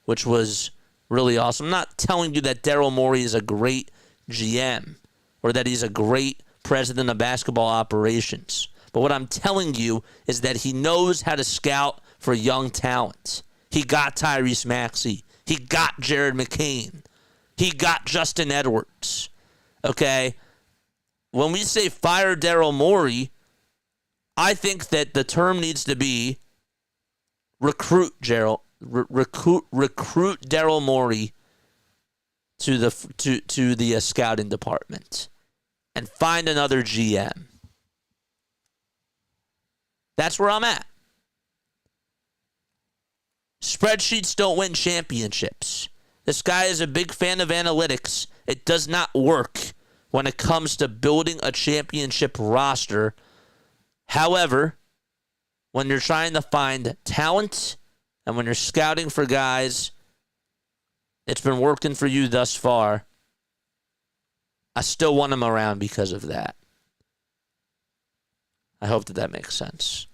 which was really awesome. I'm not telling you that Daryl Morey is a great GM or that he's a great president of basketball operations. But what I'm telling you is that he knows how to scout for young talent. He got Tyrese Maxey. He got Jared McCain. He got Justin Edwards. Okay? When we say fire Daryl Morey, I think that the term needs to be recruit Daryl Morey to the scouting department and find another GM. That's where I'm at. Spreadsheets don't win championships. This guy is a big fan of analytics. It does not work when it comes to building a championship roster. However, when you're trying to find talent and when you're scouting for guys, it's been working for you thus far. I still want him around because of that. I hope that makes sense.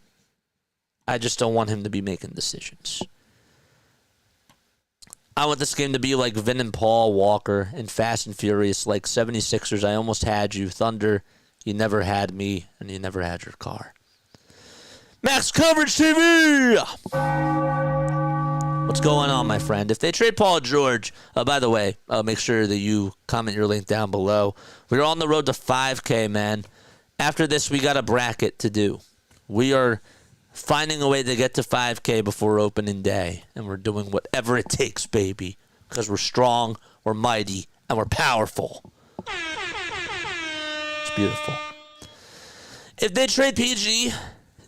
I just don't want him to be making decisions. I want this game to be like Vin and Paul Walker in Fast and Furious, like 76ers, I almost had you. Thunder, you never had me, and you never had your car. Max Coverage TV. What's going on, my friend? If they trade Paul George, by the way, make sure that you comment your link down below. We're on the road to 5K, man. After this, we got a bracket to do. We are finding a way to get to 5K before opening day, and we're doing whatever it takes, baby, because we're strong, we're mighty, and we're powerful. It's beautiful. If they trade PG,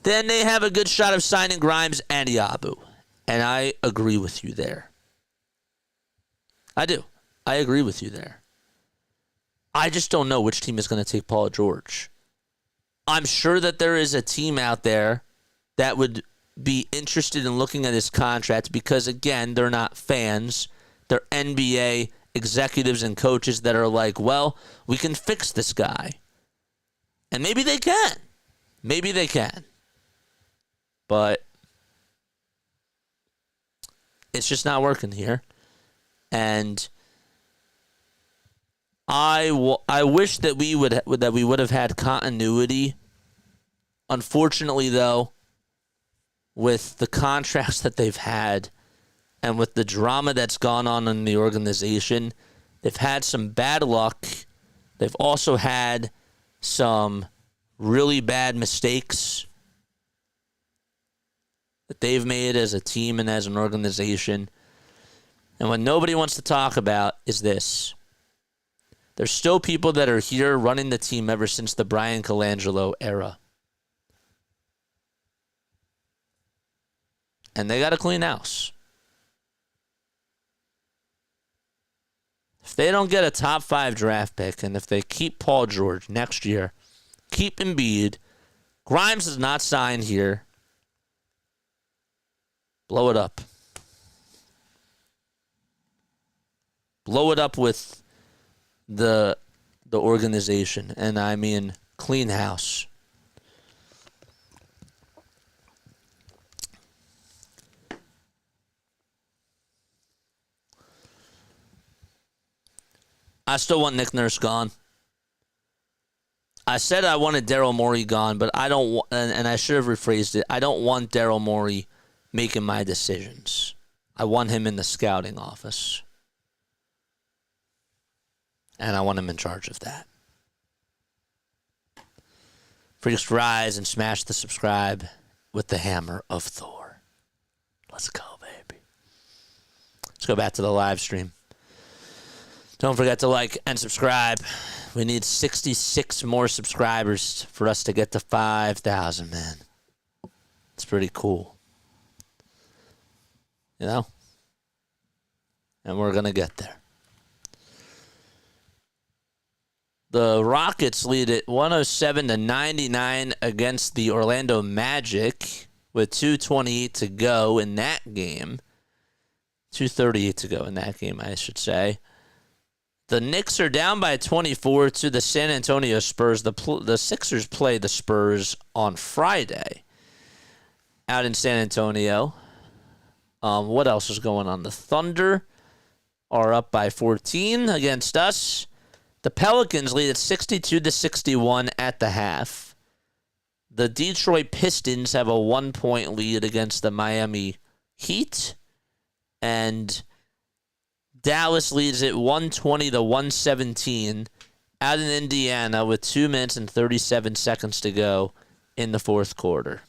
then they have a good shot of signing Grimes and Yabu. And I agree with you there. I do. I agree with you there. I just don't know which team is going to take Paul George. I'm sure that there is a team out there that would be interested in looking at his contract because, again, they're not fans. They're NBA executives and coaches that are like, well, we can fix this guy. And maybe they can. Maybe they can. But it's just not working here. And I wish that we would have had continuity. Unfortunately, though, with the contracts that they've had and with the drama that's gone on in the organization, they've had some bad luck. They've also had some really bad mistakes that they've made as a team and as an organization. And what nobody wants to talk about is this. There's still people that are here running the team ever since the Brian Colangelo era. And they got to clean house. If they don't get a top 5 draft pick, and if they keep Paul George next year, keep Embiid, Grimes is not signed here, blow it up. Blow it up with the organization. And I mean clean house. I still want Nick Nurse gone. I said I wanted Daryl Morey gone, but I don't and I should have rephrased it. I don't want Daryl Morey making my decisions. I want him in the scouting office. And I want him in charge of that. Please rise and smash the subscribe with the hammer of Thor. Let's go, baby. Let's go back to the live stream. Don't forget to like and subscribe. We need 66 more subscribers for us to get to 5,000, man. It's pretty cool. You know? And we're going to get there. The Rockets lead it 107-99 against the Orlando Magic with 2:28 to go in that game. 2:38 to go in that game, I should say. The Knicks are down by 24 to the San Antonio Spurs. The Sixers play the Spurs on Friday out in San Antonio. What else is going on? The Thunder are up by 14 against us. The Pelicans lead at 62-61 at the half. The Detroit Pistons have a 1-point lead against the Miami Heat. And Dallas leads it 120-117 out in Indiana with 2 minutes and 37 seconds to go in the fourth quarter.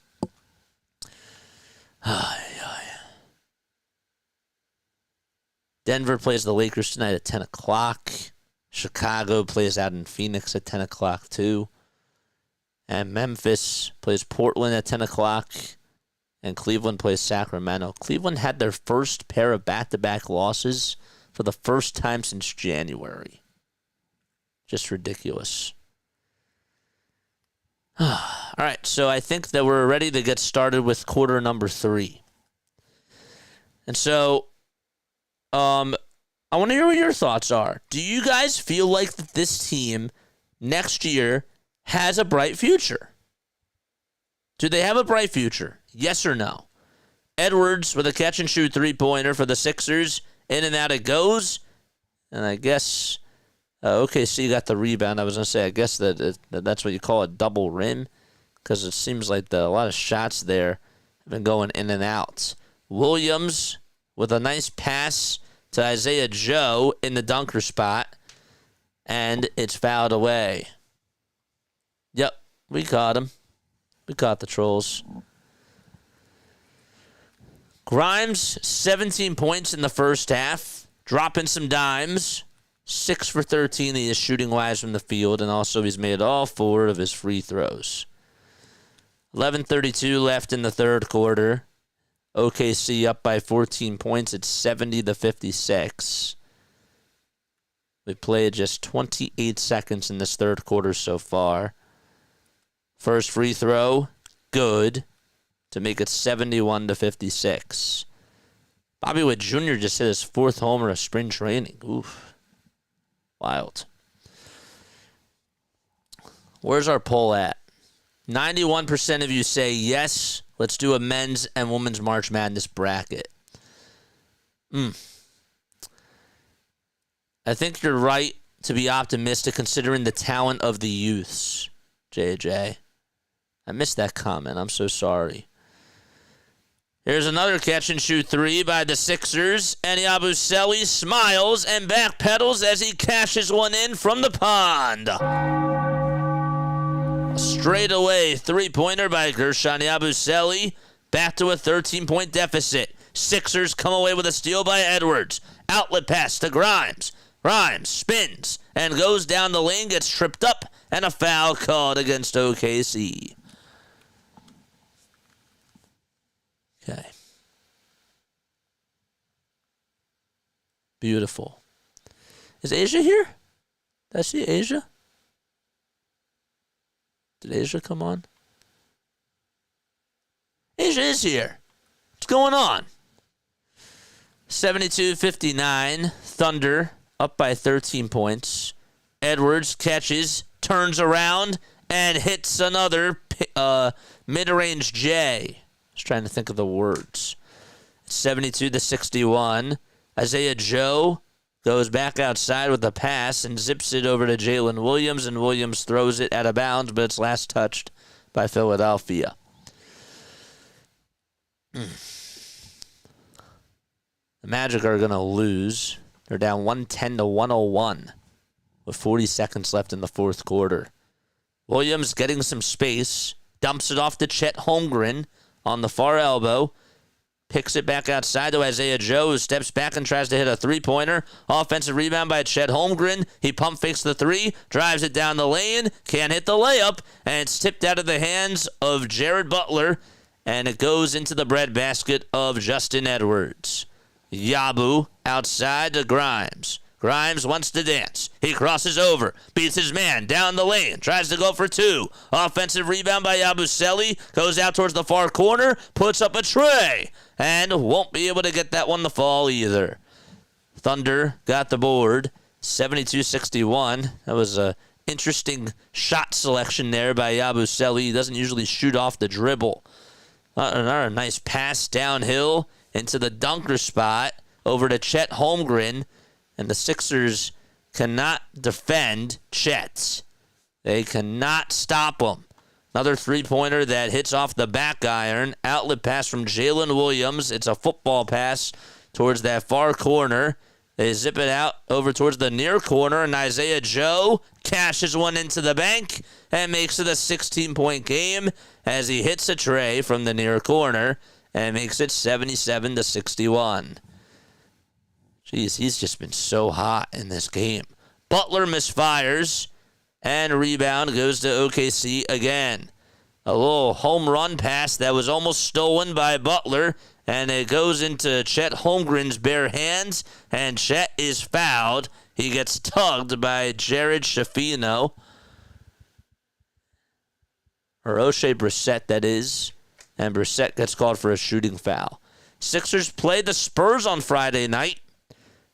Denver plays the Lakers tonight at 10 o'clock. Chicago plays out in Phoenix at 10 o'clock too. And Memphis plays Portland at 10 o'clock. And Cleveland plays Sacramento. Cleveland had their first pair of back-to-back losses for the first time since January. Just ridiculous. All right, so I think that we're ready to get started with quarter number 3. And so, I want to hear what your thoughts are. Do you guys feel like that this team next year has a bright future? Do they have a bright future? Yes or no? Edwards with a catch-and-shoot three-pointer for the Sixers. In and out it goes. And I guess OKC got the rebound. I was going to say, I guess that's what you call a double rim. because it seems like a lot of shots there have been going in and out. Williams with a nice pass to Isaiah Joe in the dunker spot, and it's fouled away. Yep, we caught him. We caught the trolls. Grimes, 17 points in the first half, dropping some dimes. 6 for 13 he is shooting-wise from the field, and also he's made all 4 of his free throws. 11:32 left in the third quarter. OKC up by 14 points. It's 70-56. We played just 28 seconds in this third quarter so far. First free throw, good, to make it 71-56. Bobby Witt Jr. just hit his 4th homer of spring training. Oof. Wild. Where's our poll at? 91% of you say yes, let's do a men's and women's March Madness bracket. I think you're right to be optimistic considering the talent of the youths, JJ. I missed that comment. I'm so sorry. Here's another catch-and-shoot 3 by the Sixers. And Yabusele smiles and backpedals as he cashes one in from the pond. A straightaway 3-pointer by Gershon Yabusele. Back to a 13-point deficit. Sixers come away with a steal by Edwards. Outlet pass to Grimes. Grimes spins and goes down the lane, gets tripped up, and a foul called against OKC. Okay. Beautiful. Is Asia here? Did I see Asia? Did Asia come on? Asia is here. What's going on? 72-59. Thunder up by 13 points. Edwards catches, turns around, and hits another mid-range J. I was trying to think of the words. 72-61. Isaiah Joe goes back outside with a pass and zips it over to Jalen Williams, and Williams throws it out of bounds, but it's last touched by Philadelphia. The Magic are going to lose. They're down 110-101 with 40 seconds left in the fourth quarter. Williams getting some space, dumps it off to Chet Holmgren on the far elbow, picks it back outside to Isaiah Joe, who steps back and tries to hit a three-pointer. Offensive rebound by Chet Holmgren. He pump fakes the three, drives it down the lane, can't hit the layup, and it's tipped out of the hands of Jared Butler, and it goes into the breadbasket of Justin Edwards. Yabu outside to Grimes. Grimes wants to dance. He crosses over, beats his man down the lane, tries to go for two. Offensive rebound by Yabusele, goes out towards the far corner, puts up a tray, and won't be able to get that one to fall either. Thunder got the board, 72-61. That was a interesting shot selection there by Yabusele. He doesn't usually shoot off the dribble. Another nice pass downhill into the dunker spot over to Chet Holmgren. And the Sixers cannot defend Chet. They cannot stop him. Another three-pointer that hits off the back iron. Outlet pass from Jalen Williams. It's a football pass towards that far corner. They zip it out over towards the near corner, and Isaiah Joe cashes one into the bank and makes it a 16-point game as he hits a tray from the near corner and makes it 77-61. Jeez, he's just been so hot in this game. Butler misfires, and rebound goes to OKC again. A little home run pass that was almost stolen by Butler, and it goes into Chet Holmgren's bare hands, and Chet is fouled. He gets tugged by Jared Shafino. Or O'Shea Brissett, that is. And Brissett gets called for a shooting foul. Sixers play the Spurs on Friday night.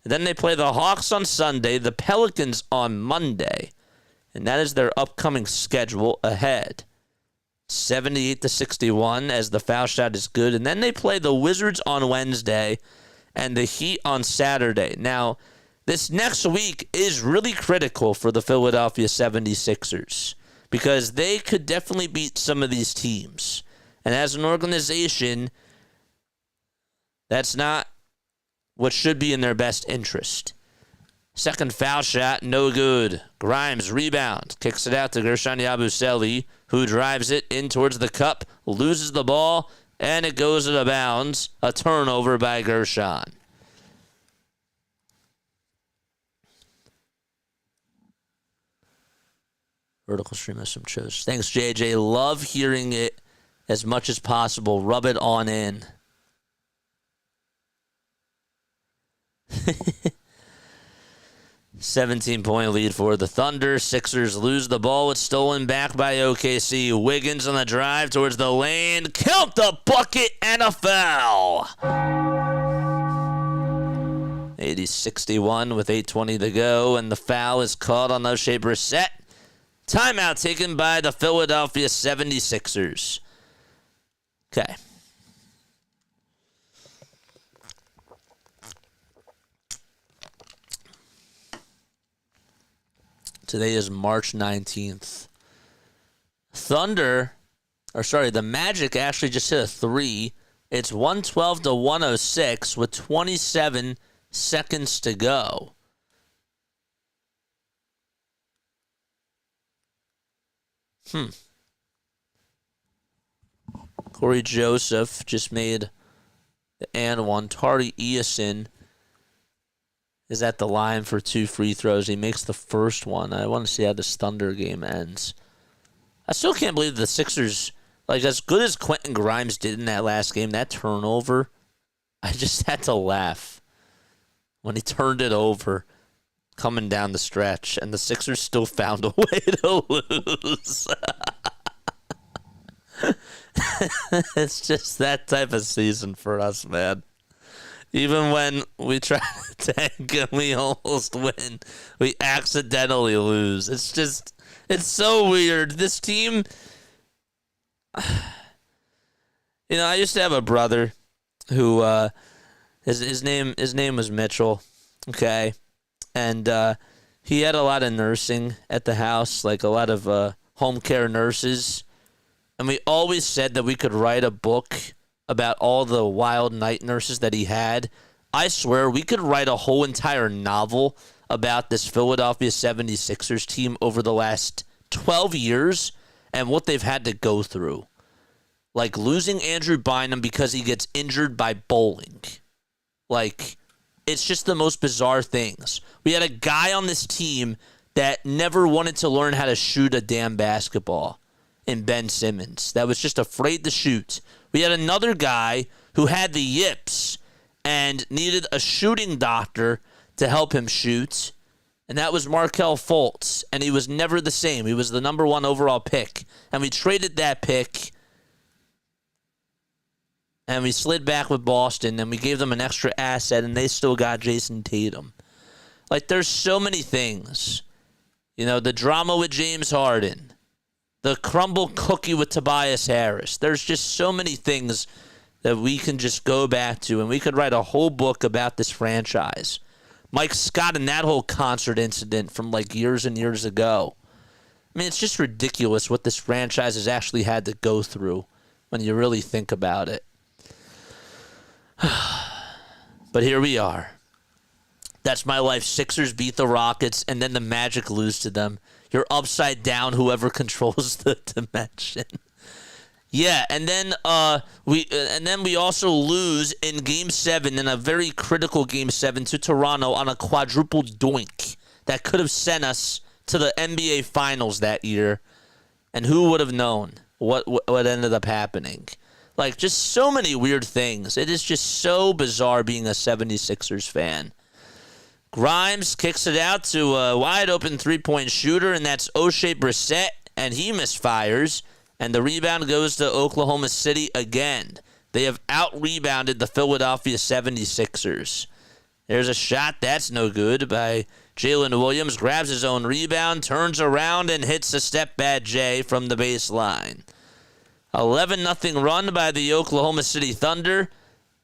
Then they play the Hawks on Sunday, the Pelicans on Monday, and that is their upcoming schedule ahead. 78-61 as the foul shot is good, and then they play the Wizards on Wednesday and the Heat on Saturday. Now, this next week is really critical for the Philadelphia 76ers because they could definitely beat some of these teams. And as an organization, that's not what should be in their best interest. Second foul shot, no good. Grimes rebound, kicks it out to Gershon Yabusele, who drives it in towards the cup, loses the ball, and it goes out of bounds. A turnover by Gershon. Vertical stream of some shows. Thanks, JJ. Love hearing it as much as possible. Rub it on in. 17-point lead for the Thunder. Sixers lose the ball. It's stolen back by OKC. Wiggins on the drive towards the lane. Count the bucket and a foul. 80-61 with 8:20 to go, and the foul is called on Oshae Brissett. Timeout taken by the Philadelphia 76ers. Okay. Today is March 19th. The Magic actually just hit a three. It's 112-106 with 27 seconds to go. Corey Joseph just made the and one. Tari Eason is at the line for 2 free throws. He makes the first one. I want to see how this Thunder game ends. I still can't believe the Sixers, like as good as Quentin Grimes did in that last game, that turnover, I just had to laugh when he turned it over coming down the stretch, and the Sixers still found a way to lose. It's just that type of season for us, man. Even when we try to tank and we almost win, we accidentally lose. It's so weird. This team, I used to have a brother who, his name was Mitchell, okay? And he had a lot of nursing at the house, like a lot of home care nurses. And we always said that we could write a book about all the wild night nurses that he had. I swear, we could write a whole entire novel about this Philadelphia 76ers team over the last 12 years and what they've had to go through. Like losing Andrew Bynum because he gets injured by bowling. Like, it's just the most bizarre things. We had a guy on this team that never wanted to learn how to shoot a damn basketball in Ben Simmons. That was just afraid to shoot. We had another guy who had the yips and needed a shooting doctor to help him shoot, and that was Markelle Fultz, and he was never the same. He was the number 1 overall pick, and we traded that pick, and we slid back with Boston, and we gave them an extra asset, and they still got Jason Tatum. Like, there's so many things. The drama with James Harden, the crumble cookie with Tobias Harris. There's just so many things that we can just go back to, and we could write a whole book about this franchise. Mike Scott and that whole concert incident from like years and years ago. I mean, it's just ridiculous what this franchise has actually had to go through when you really think about it. But here we are. That's my life. Sixers beat the Rockets, and then the Magic lose to them. You're upside down, whoever controls the dimension. Yeah, and then we also lose in Game 7, in a very critical Game 7 to Toronto on a quadruple doink that could have sent us to the NBA Finals that year. And who would have known what ended up happening? Like, just so many weird things. It is just so bizarre being a 76ers fan. Grimes kicks it out to a wide-open three-point shooter, and that's Oshae Brissett, and he misfires. And the rebound goes to Oklahoma City again. They have out-rebounded the Philadelphia 76ers. There's a shot that's no good by Jalen Williams. Grabs his own rebound, turns around, and hits a step-back J from the baseline. 11-0 run by the Oklahoma City Thunder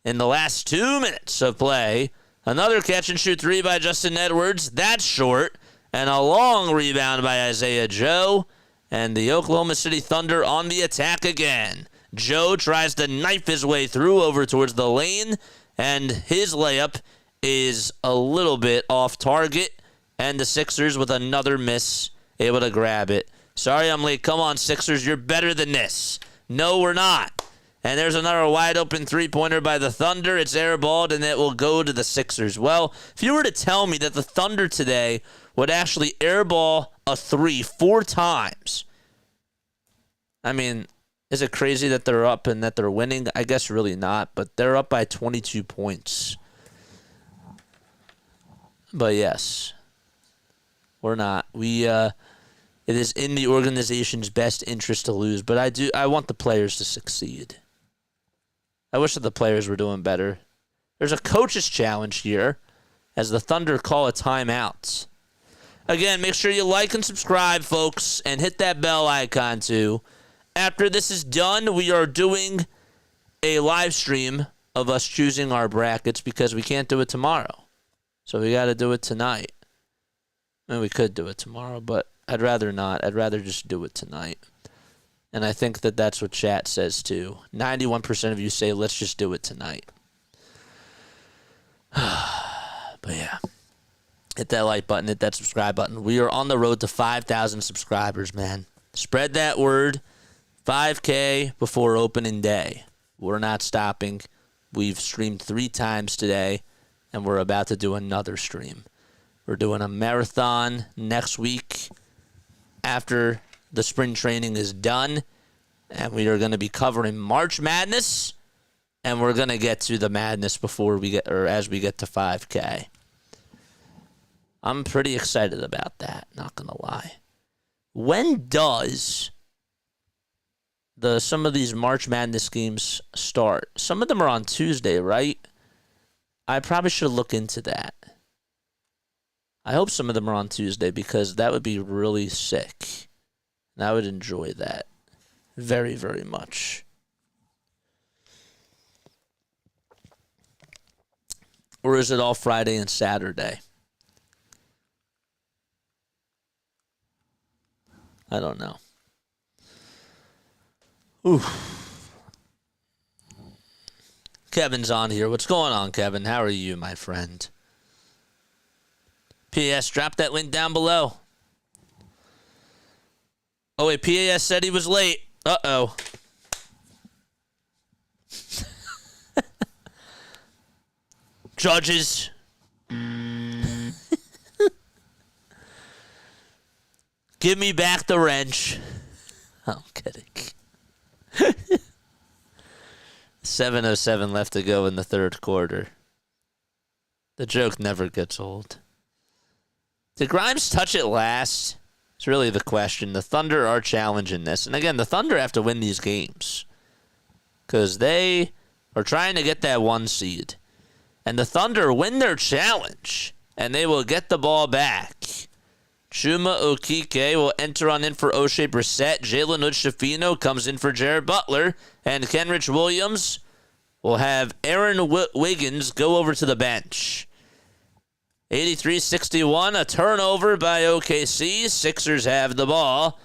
in the last 2 minutes of play. Another catch-and-shoot three by Justin Edwards. That's short. And a long rebound by Isaiah Joe. And the Oklahoma City Thunder on the attack again. Joe tries to knife his way through over towards the lane, and his layup is a little bit off target, and the Sixers with another miss, able to grab it. Sorry I'm late. Come on, Sixers. You're better than this. No, we're not. And there's another wide open three-pointer by the Thunder. It's airballed, and it will go to the Sixers. Well, if you were to tell me that the Thunder today would actually airball a three 4 times, I mean, is it crazy that they're up and that they're winning? I guess really not, but they're up by 22 points. But yes, we're not. It is in the organization's best interest to lose, but I want the players to succeed. I wish that the players were doing better. There's a coach's challenge here as the Thunder call a timeout. Again, make sure you like and subscribe, folks, and hit that bell icon too. After this is done, we are doing a live stream of us choosing our brackets because we can't do it tomorrow. So we got to do it tonight. I mean, we could do it tomorrow, but I'd rather not. I'd rather just do it tonight. And I think that that's what chat says too. 91% of you say, let's just do it tonight. But yeah. Hit that like button. Hit that subscribe button. We are on the road to 5,000 subscribers, man. Spread that word. 5K before opening day. We're not stopping. We've streamed 3 times today, and we're about to do another stream. We're doing a marathon next week after the spring training is done, and we are going to be covering March Madness, and we're going to get to the madness before we get, or as we get to 5K. I'm pretty excited about that, not going to lie. When does some of these March Madness games start? Some of them are on Tuesday, right? I probably should look into that. I hope some of them are on Tuesday because that would be really sick. And I would enjoy that very, very much. Or is it all Friday and Saturday? I don't know. Ooh. Kevin's on here. What's going on, Kevin? How are you, my friend? P.S. Drop that link down below. Oh, wait. P.S. said he was late. Uh-oh. Judges. Give me back the wrench. I'm kidding. 7:07 left to go in the third quarter. The joke never gets old. Did Grimes touch it last? It's really the question. The Thunder are challenging this. And again, the Thunder have to win these games because they are trying to get that 1 seed. And the Thunder win their challenge, and they will get the ball back. Chuma Okike will enter on in for O'Shea Brissett. Jalen Hood-Schifino comes in for Jared Butler. And Kenrich Williams will have Aaron Wiggins go over to the bench. 83-61, a turnover by OKC. Sixers have the ball.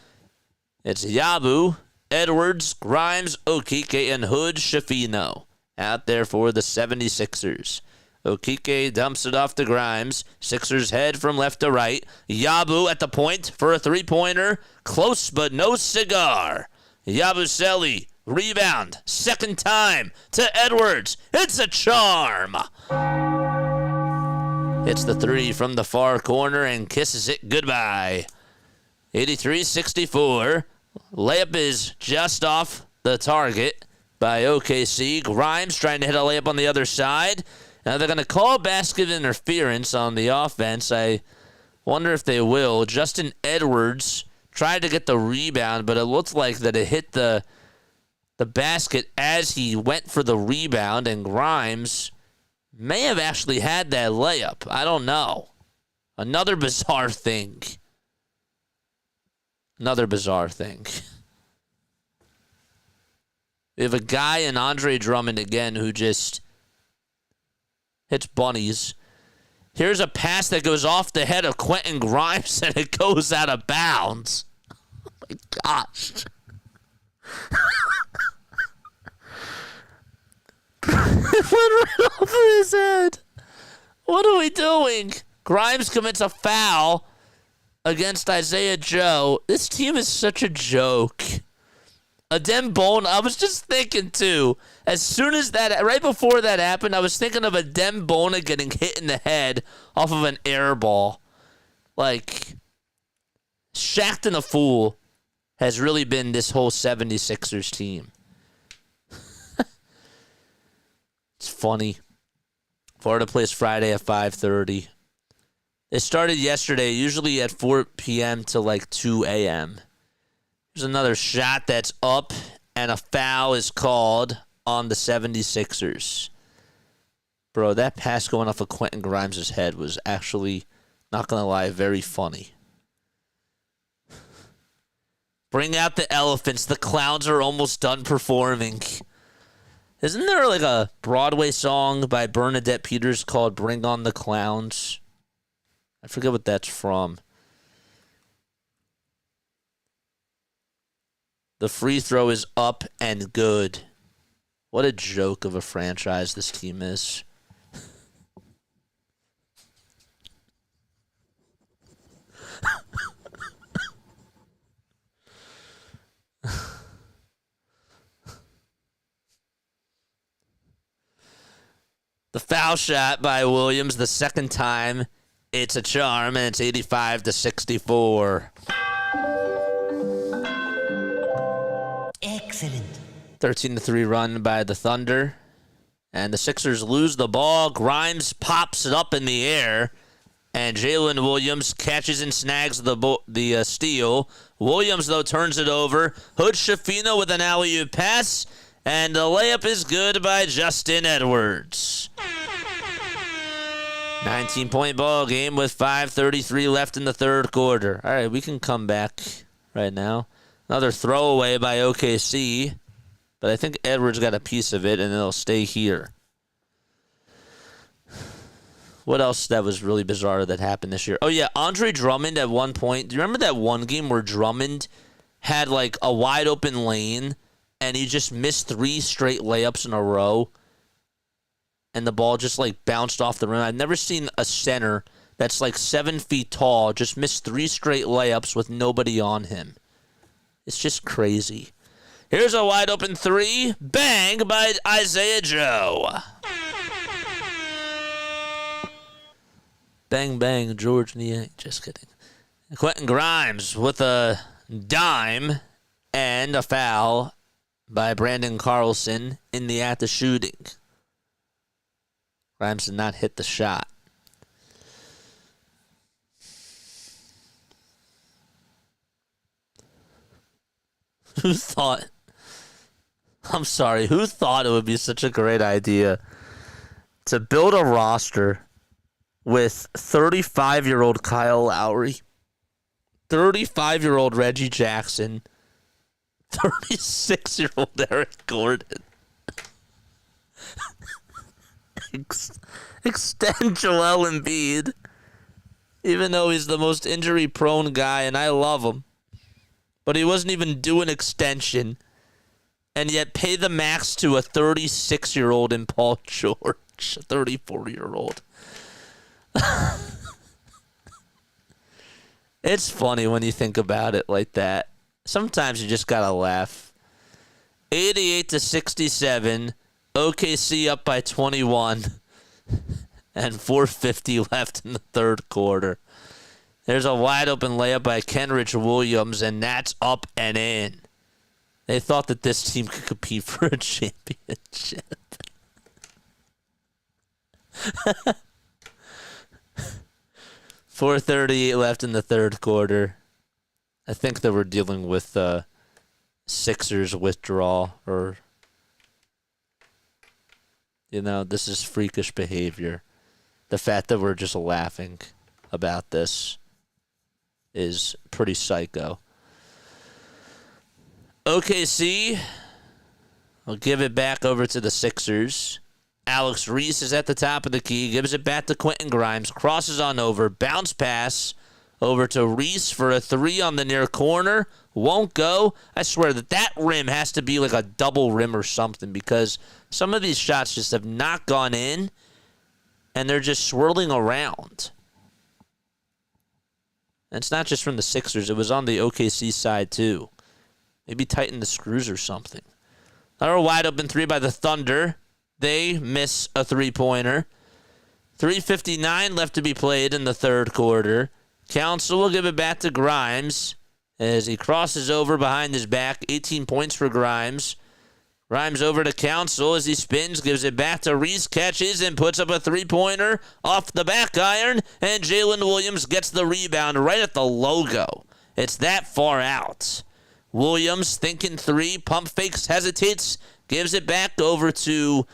It's Yabu, Edwards, Grimes, Okike, and Hood-Schifino out there for the 76ers. Okike dumps it off to Grimes. Sixers head from left to right. Yabu at the point for a three-pointer. Close but no cigar. Yabusele, rebound. Second time to Edwards. It's a charm. Hits the 3 from the far corner and kisses it goodbye. 83-64. Layup is just off the target by OKC. Grimes trying to hit a layup on the other side. Now they're going to call basket interference on the offense. I wonder if they will. Justin Edwards tried to get the rebound, but it looked like that it hit the basket as he went for the rebound, and Grimes may have actually had that layup. I don't know. Another bizarre thing. Another bizarre thing. We have a guy in Andre Drummond again who just hits bunnies. Here's a pass that goes off the head of Quentin Grimes, and it goes out of bounds. Oh, my gosh. It went right over his head. What are we doing? Grimes commits a foul against Isaiah Joe. This team is such a joke. Adem Bona, I was just thinking too, as soon as that, right before that happened, I was thinking of Adem Bona getting hit in the head off of an air ball. Like, Shaqtin' a Fool has really been this whole 76ers team. It's funny. Florida plays Friday at 5:30. It started yesterday, usually at 4 p.m. to like 2 a.m. There's another shot that's up, and a foul is called on the 76ers. Bro, that pass going off of Quentin Grimes' head was actually, not going to lie, very funny. Bring out the elephants. The clowns are almost done performing. Isn't there like a Broadway song by Bernadette Peters called Bring on the Clowns? I forget what that's from. The free throw is up and good. What a joke of a franchise this team is. The foul shot by Williams, the second time. It's a charm, and it's 85-64. Excellent. 13-3 run by the Thunder. And the Sixers lose the ball. Grimes pops it up in the air. And Jalen Williams catches and snags the steal. Williams, though, turns it over. Hood Schifino with an alley-oop pass. And the layup is good by Justin Edwards. 19-point ball game with 5:33 left in the third quarter. All right, we can come back right now. Another throwaway by OKC. But I think Edwards got a piece of it, and it'll stay here. What else that was really bizarre that happened this year? Oh, yeah, Andre Drummond at one point. Do you remember that one game where Drummond had, like, a wide-open lane, and he just missed 3 straight layups in a row, and the ball just, like, bounced off the rim? I've never seen a center that's, like, 7 feet tall just miss 3 straight layups with nobody on him. It's just crazy. Here's a wide-open 3. Bang by Isaiah Joe. Bang, bang, George Niang. Just kidding. Quentin Grimes with a dime and a foul by Brandon Carlson in the act of shooting. Grimes did not hit the shot. Who thought it would be such a great idea to build a roster with 35-year-old Kyle Lowry, 35-year-old Reggie Jackson, 36-year-old Eric Gordon, extend Joel Embiid, even though he's the most injury-prone guy, and I love him, but he wasn't even due an extension, and yet pay the max to a 36-year-old in Paul George, a 34-year-old. It's funny when you think about it like that. Sometimes you just gotta laugh. 88-67. OKC up by 21. And 4:50 left in the third quarter. There's a wide open layup by Kenrich Williams, and that's up and in. They thought that this team could compete for a championship. 4:38 left in the third quarter. I think that we're dealing with Sixers withdrawal, or, this is freakish behavior. The fact that we're just laughing about this is pretty psycho. OKC, I'll give it back over to the Sixers. Alex Reese is at the top of the key, gives it back to Quentin Grimes, crosses on over, bounce pass Over to Reese for a three on the near corner. Won't go. I swear that rim has to be like a double rim or something, because some of these shots just have not gone in, and they're just swirling around. And it's not just from the Sixers. It was on the OKC side, too. Maybe tighten the screws or something. Another wide open three by the Thunder. They miss a three-pointer. 3:59 left to be played in the third quarter. Council will give it back to Grimes as he crosses over behind his back. 18 points for Grimes. Grimes over to Council as he spins, gives it back to Reese, catches and puts up a three-pointer off the back iron, and Jalen Williams gets the rebound right at the logo. It's that far out. Williams thinking three, pump fakes, hesitates, gives it back over to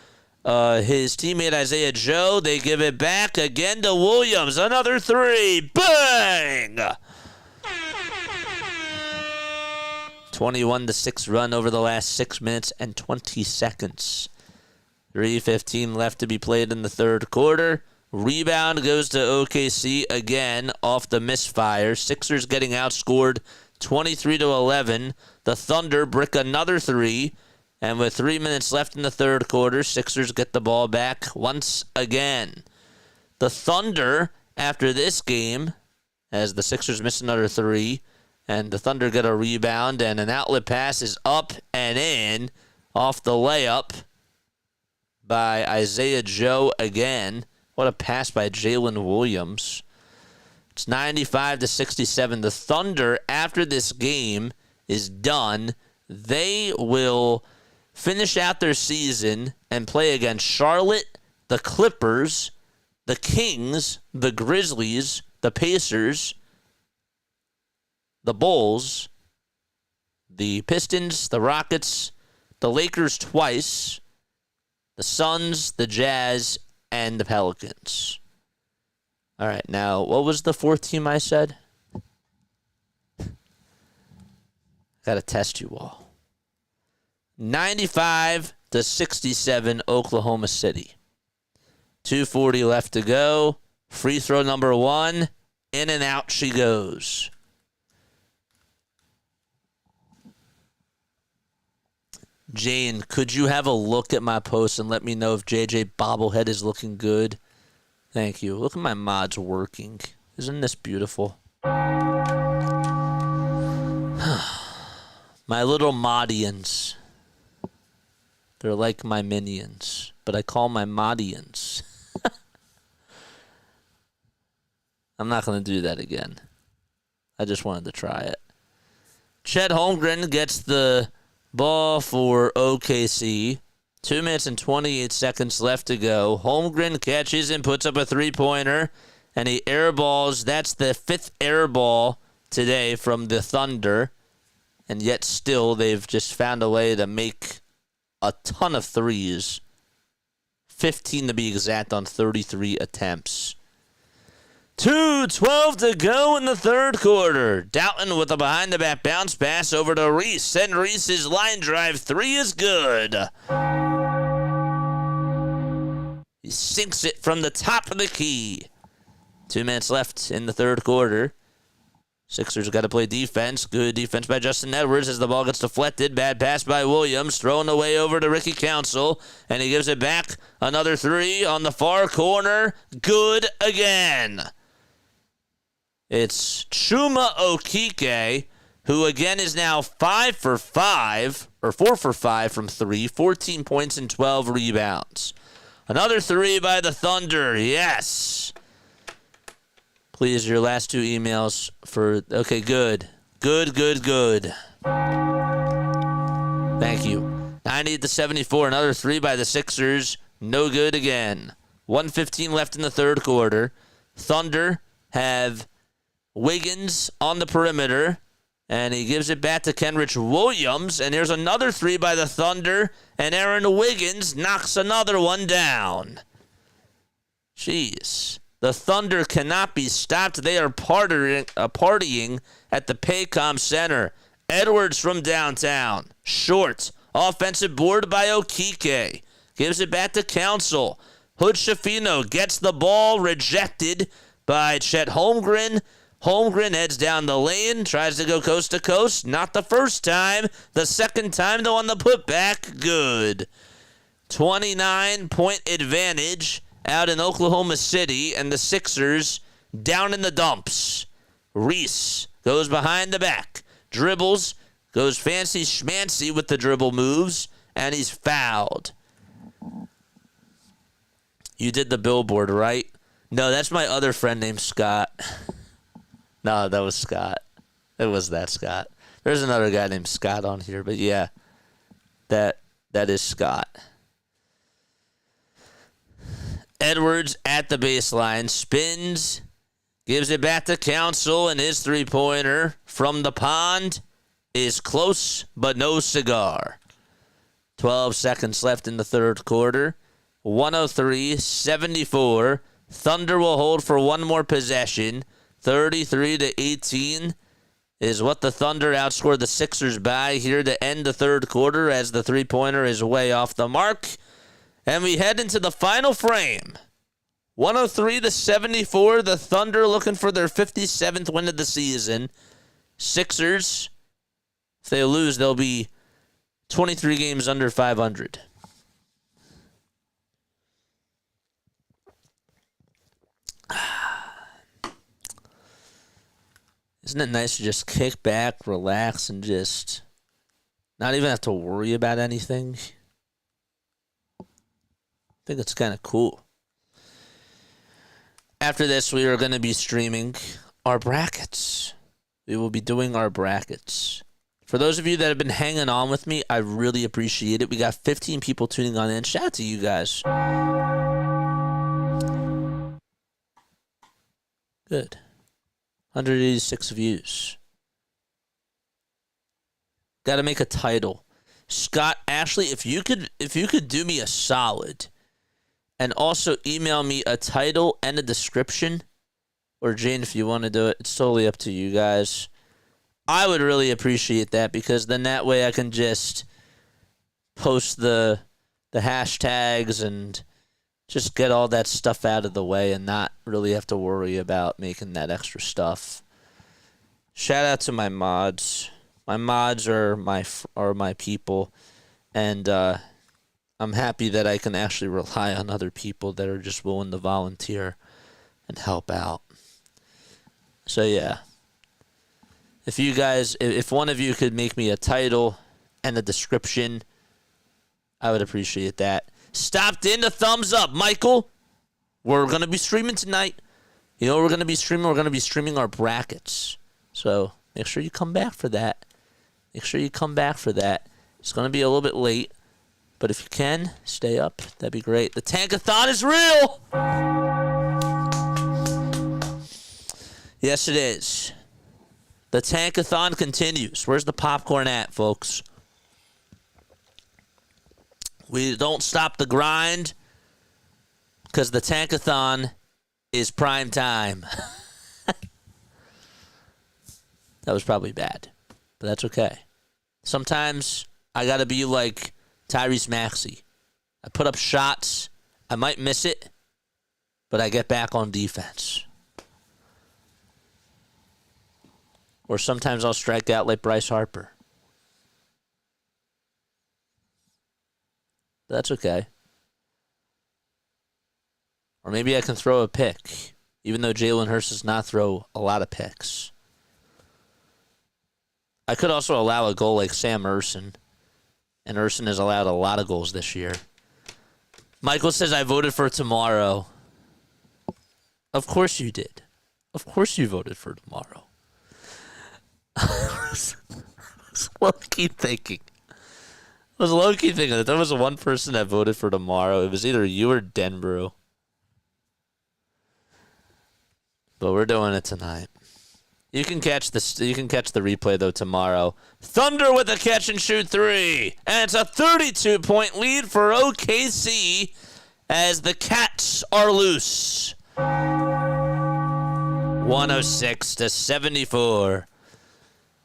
his teammate Isaiah Joe. They give it back again to Williams. Another three. Bang! 21-6 run over the last 6 minutes and 20 seconds. 3:15 left to be played in the third quarter. Rebound goes to OKC again off the misfire. Sixers getting outscored 23-11. The Thunder brick another three. And with 3 minutes left in the third quarter, Sixers get the ball back once again. The Thunder, after this game, as the Sixers miss another three, and the Thunder get a rebound, and an outlet pass is up and in off the layup by Isaiah Joe again. What a pass by Jalen Williams. It's 95-67. The Thunder, after this game is done, they will finish out their season and play against Charlotte, the Clippers, the Kings, the Grizzlies, the Pacers, the Bulls, the Pistons, the Rockets, the Lakers twice, the Suns, the Jazz, and the Pelicans. All right, now, what was the fourth team I said? Got to test you all. 95-67, Oklahoma City. 2:40 left to go. Free throw number one. In and out she goes. Jane, could you have a look at my post and let me know if JJ bobblehead is looking good? Thank you. Look at my mods working. Isn't this beautiful? My little modians. They're like my minions, but I call my modians. I'm not going to do that again. I just wanted to try it. Chet Holmgren gets the ball for OKC. 2 minutes and 28 seconds left to go. Holmgren catches and puts up a three-pointer, and he airballs. That's the fifth airball today from the Thunder, and yet still they've just found a way to make a ton of threes. 15 to be exact on 33 attempts. 2:12 to go in the third quarter. Doughton with a behind-the-back bounce pass over to Reese, and Reese's line drive three is good. He sinks it from the top of the key. 2 minutes left in the third quarter. Sixers got to play defense. Good defense by Justin Edwards as the ball gets deflected. Bad pass by Williams. Thrown away over to Ricky Council. And he gives it back. Another three on the far corner. Good again. It's Chuma Okeke, who again is now 5 for 5, or 4 for 5 from three. 14 points and 12 rebounds. Another three by the Thunder. Yes. Please, your last two emails for... Okay, good. Good. Thank you. 98-74. Another three by the Sixers. No good again. 1:15 left in the third quarter. Thunder have Wiggins on the perimeter. And he gives it back to Kenrich Williams. And here's another three by the Thunder. And Aaron Wiggins knocks another one down. Jeez. The Thunder cannot be stopped. They are partying at the Paycom Center. Edwards from downtown. Short. Offensive board by Okeke. Gives it back to Council. Hood Schifino gets the ball rejected by Chet Holmgren. Holmgren heads down the lane, tries to go coast to coast. Not the first time. The second time, though, on the putback. Good. 29-point advantage out in Oklahoma City, and the Sixers down in the dumps. Reese goes behind the back, dribbles, goes fancy schmancy with the dribble moves, and he's fouled. You did the billboard, right? No, that's my other friend named Scott. No, that was Scott. It was that Scott. There's another guy named Scott on here, but yeah, that is Scott. Edwards at the baseline, spins, gives it back to Council, and his three-pointer from the pond is close, but no cigar. 12 seconds left in the third quarter. 103-74. Thunder will hold for one more possession. 33-18 is what the Thunder outscored the Sixers by here to end the third quarter as the three-pointer is way off the mark. And we head into the final frame. 103-74, the Thunder looking for their 57th win of the season. Sixers, if they lose, they'll be 23 games under 500. Isn't it nice to just kick back, relax, and just not even have to worry about anything? I think it's kind of cool. After this, we are going to be streaming our brackets. We will be doing our brackets. For those of you that have been hanging on with me, I really appreciate it. We got 15 people tuning on in. Shout out to you guys. Good. 186 views. Got to make a title. Scott, Ashley, if you could do me a solid and also email me a title and a description, or Jane, if you want to do it, it's totally up to you guys. I would really appreciate that, because then that way I can just post the hashtags and just get all that stuff out of the way and not really have to worry about making that extra stuff. Shout out to my mods. My mods are my people, and I'm happy that I can actually rely on other people that are just willing to volunteer and help out. So yeah, if one of you could make me a title and a description, I would appreciate that. Stopped in, a thumbs up, Michael. We're going to be streaming tonight. You know what we're going to be streaming? We're going to be streaming our brackets. So make sure you come back for that. It's going to be a little bit late, but if you can, stay up. That'd be great. The Tankathon is real! Yes, it is. The Tankathon continues. Where's the popcorn at, folks? We don't stop the grind because the Tankathon is prime time. That was probably bad, but that's okay. Sometimes I got to be like Tyrese Maxey. I put up shots. I might miss it, but I get back on defense. Or sometimes I'll strike out like Bryce Harper. That's okay. Or maybe I can throw a pick, even though Jalen Hurst does not throw a lot of picks. I could also allow a goal like Sam Urson, and Urson has allowed a lot of goals this year. Michael says, I voted for tomorrow. Of course you did. Of course you voted for tomorrow. I was low-key thinking that there was one person that voted for tomorrow. It was either you or Denbrew. But we're doing it tonight. You can catch the replay though tomorrow. Thunder with a catch and shoot three, and it's a 32-point lead for OKC as the Cats are loose. 106-74.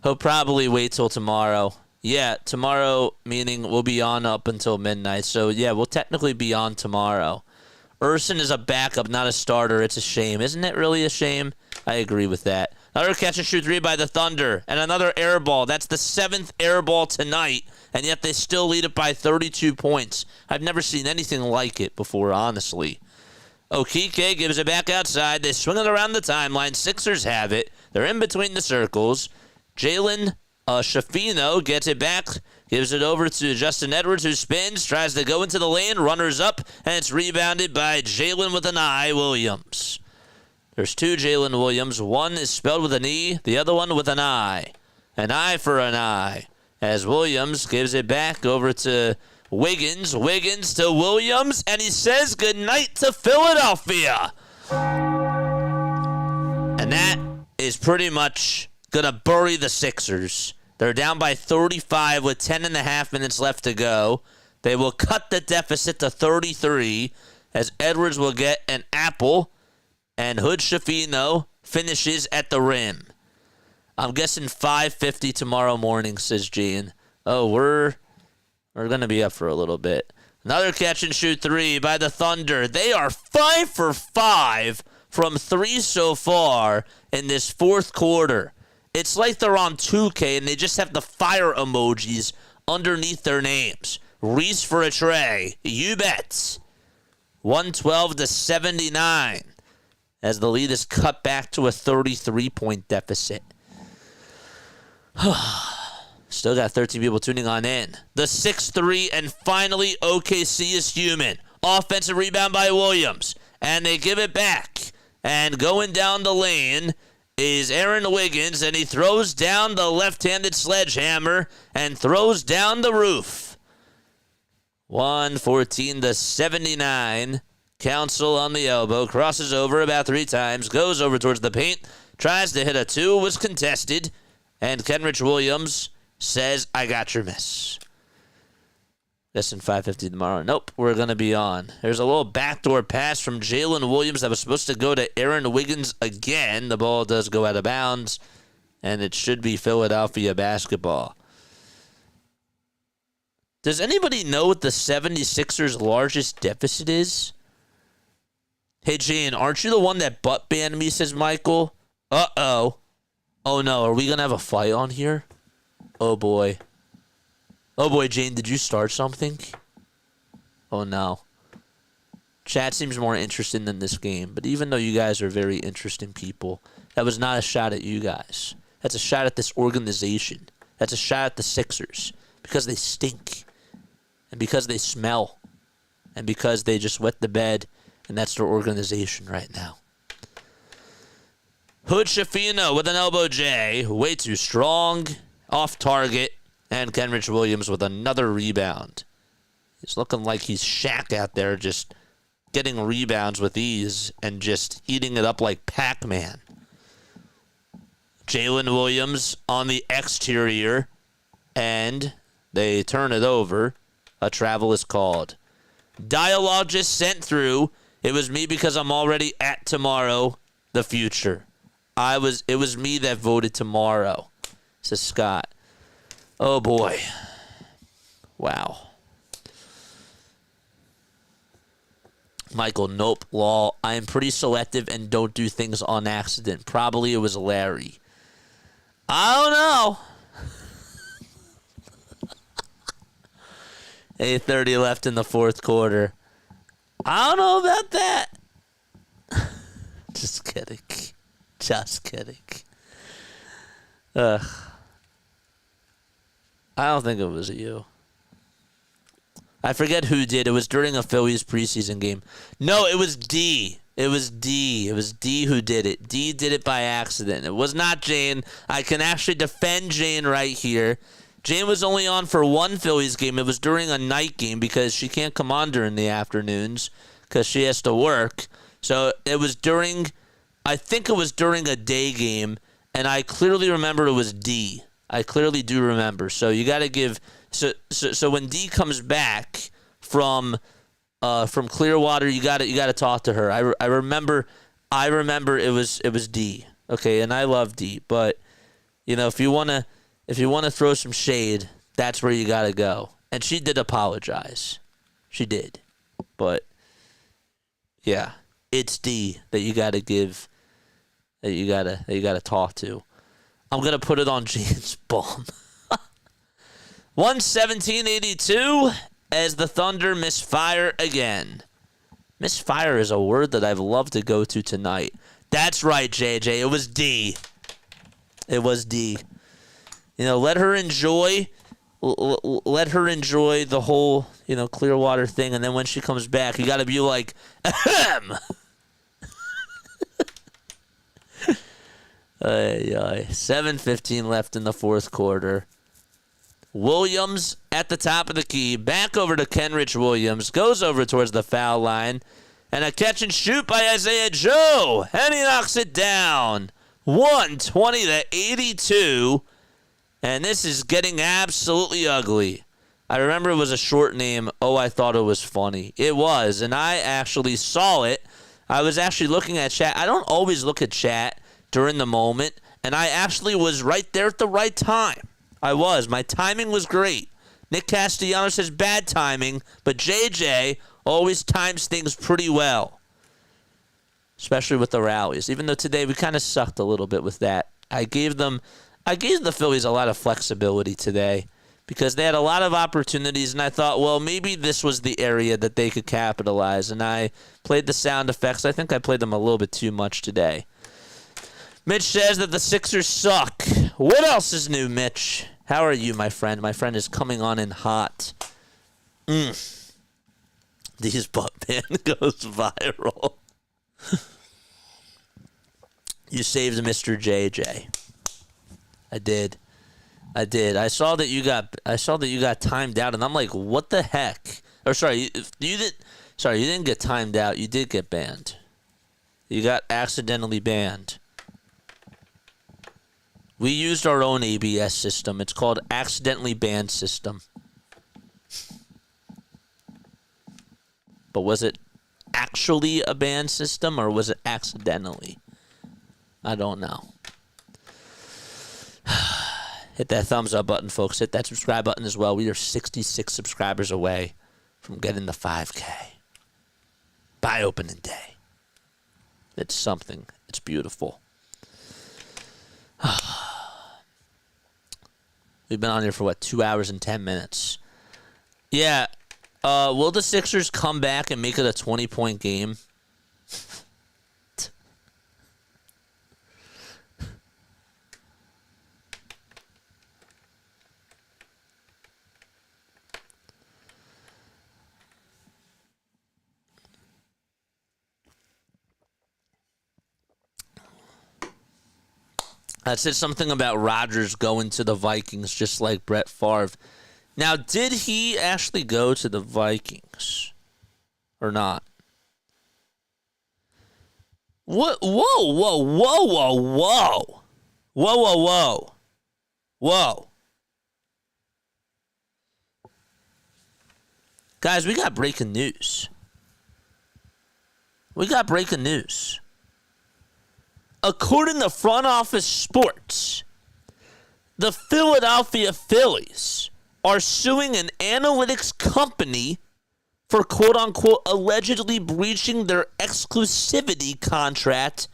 He'll probably wait till tomorrow. Yeah, tomorrow, meaning we'll be on up until midnight. So, yeah, we'll technically be on tomorrow. Urson is a backup, not a starter. It's a shame. Isn't it really a shame? I agree with that. Another catch-and-shoot three by the Thunder, and another air ball. That's the 7th air ball tonight, and yet they still lead it by 32 points. I've never seen anything like it before, honestly. Okike gives it back outside. They swing it around the timeline. Sixers have it. They're in between the circles. Jalen Shafino gets it back, gives it over to Justin Edwards, who spins, tries to go into the lane, runners up, and it's rebounded by Jalen with an I, Williams. There's 2 Jalen Williams. One is spelled with an E, the other one with an I. An eye for an eye. As Williams gives it back over to Wiggins. Wiggins to Williams, and he says goodnight to Philadelphia. And that is pretty much going to bury the Sixers. They're down by 35 with 10.5 minutes left to go. They will cut the deficit to 33 as Edwards will get an apple, and Hood Shafino finishes at the rim. I'm guessing 5:50 tomorrow morning, says Gene. Oh, we're going to be up for a little bit. Another catch-and-shoot three by the Thunder. They are 5 for 5 from 3 so far in this fourth quarter. It's like they're on 2K and they just have the fire emojis underneath their names. Reese for a tray. You bet. 112-79 as the lead is cut back to a 33-point deficit. Still got 13 people tuning on in. The 6-3, and finally OKC is human. Offensive rebound by Williams, and they give it back. And going down the lane is Aaron Wiggins, and he throws down the left-handed sledgehammer and throws down the roof. 114-79. Council on the elbow, crosses over about 3 times, goes over towards the paint, tries to hit a 2, was contested, and Kenrich Williams says, I got your miss. Listen, 5:50 tomorrow. Nope, we're going to be on. There's a little backdoor pass from Jalen Williams that was supposed to go to Aaron Wiggins again. The ball does go out of bounds, and it should be Philadelphia basketball. Does anybody know what the 76ers' largest deficit is? Hey, Jane, aren't you the one that butt banned me, says Michael? Uh-oh. Oh, no, are we going to have a fight on here? Oh, boy. Oh, boy, Jane, did you start something? Oh, no. Chat seems more interesting than this game, but even though you guys are very interesting people, that was not a shot at you guys. That's a shot at this organization. That's a shot at the Sixers because they stink and because they smell and because they just wet the bed, and that's their organization right now. Hood Shafino with an elbow J. Way too strong. Off target. And Kenrich Williams with another rebound. He's looking like he's Shaq out there just getting rebounds with ease and just eating it up like Pac-Man. Jalen Williams on the exterior. And they turn it over. A travel is called. Dialogue just sent through. It was me because I'm already at tomorrow, the future. It was me that voted tomorrow, says Scott. Oh, boy. Wow. Michael, nope, lol. I am pretty selective and don't do things on accident. Probably it was Larry. I don't know. 8:30 left in the fourth quarter. I don't know about that. Just kidding. Just kidding. I don't think it was you. I forget who did. It was during a Phillies preseason game. No, it was D. It was D. It was D who did it. D did it by accident. It was not Jane. I can actually defend Jane right here. Jane was only on for one Phillies game. It was during a night game because she can't come on during the afternoons because she has to work. So it was during, I think it was during a day game, and I clearly remember it was D. I clearly do remember. So you got to give, so when D comes back from Clearwater, you got to talk to her. I remember it was D. Okay, and I love D, but you know, if you want to throw some shade, that's where you got to go. And she did apologize. She did. But yeah, it's D that you got to give that you gotta talk to. I'm gonna put it on James Bum. 117-82 as the Thunder misfire again. Misfire is a word that I've loved to go to tonight. That's right, JJ. It was D. It was D. You know, let her enjoy the whole, Clearwater thing, and then when she comes back, you got to be like, ahem. 7:15 left in the fourth quarter. Williams at the top of the key. Back over to Kenrich Williams. Goes over towards the foul line. And a catch and shoot by Isaiah Joe. And he knocks it down. 120-82. And this is getting absolutely ugly. I remember it was a short name. Oh, I thought it was funny. It was. And I actually saw it. I was actually looking at chat. I don't always look at chat during the moment. And I actually was right there at the right time. I was. My timing was great. Nick Castellanos says bad timing, but JJ always times things pretty well, especially with the rallies. Even though today we kind of sucked a little bit with that. I gave the Phillies a lot of flexibility today because they had a lot of opportunities, and I thought, well, maybe this was the area that they could capitalize, and I played the sound effects. I think I played them a little bit too much today. Mitch says that the Sixers suck. What else is new, Mitch? How are you, my friend? My friend is coming on in hot. These butt band goes viral. You saved Mr. JJ. I did. I saw that you got timed out, and I'm like, what the heck? Or you didn't get timed out. You did get banned. You got accidentally banned. We used our own ABS system. It's called accidentally banned system. But was it actually a banned system or was it accidentally? I don't know. Hit that thumbs up button, folks. Hit that subscribe button as well. We are 66 subscribers away from getting the 5K by opening day. It's something. It's beautiful. We've been on here for 2 hours and 10 minutes. Yeah. Will the Sixers come back and make it a 20-point game? I said something about Rodgers going to the Vikings just like Brett Favre. Now, did he actually go to the Vikings or not? What? Whoa, whoa, whoa, whoa, whoa. Whoa, whoa, whoa. Whoa. Guys, we got breaking news. According to Front Office Sports, the Philadelphia Phillies are suing an analytics company for quote-unquote allegedly breaching their exclusivity contract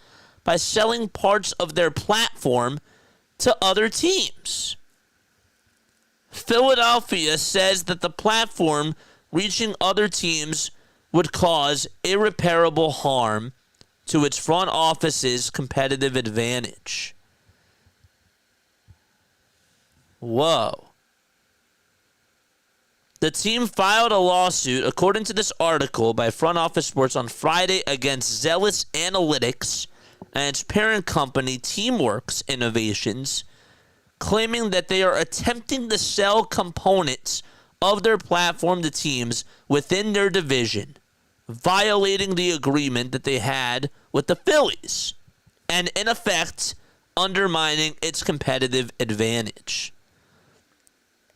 by selling parts of their platform to other teams. Philadelphia says that the platform reaching other teams would cause irreparable harm to its front office's competitive advantage. Whoa. The team filed a lawsuit, according to this article by Front Office Sports on Friday, against Zealous Analytics and its parent company, Teamworks Innovations, claiming that they are attempting to sell components of their platform to teams within their division, violating the agreement that they had with the Phillies, and in effect, undermining its competitive advantage.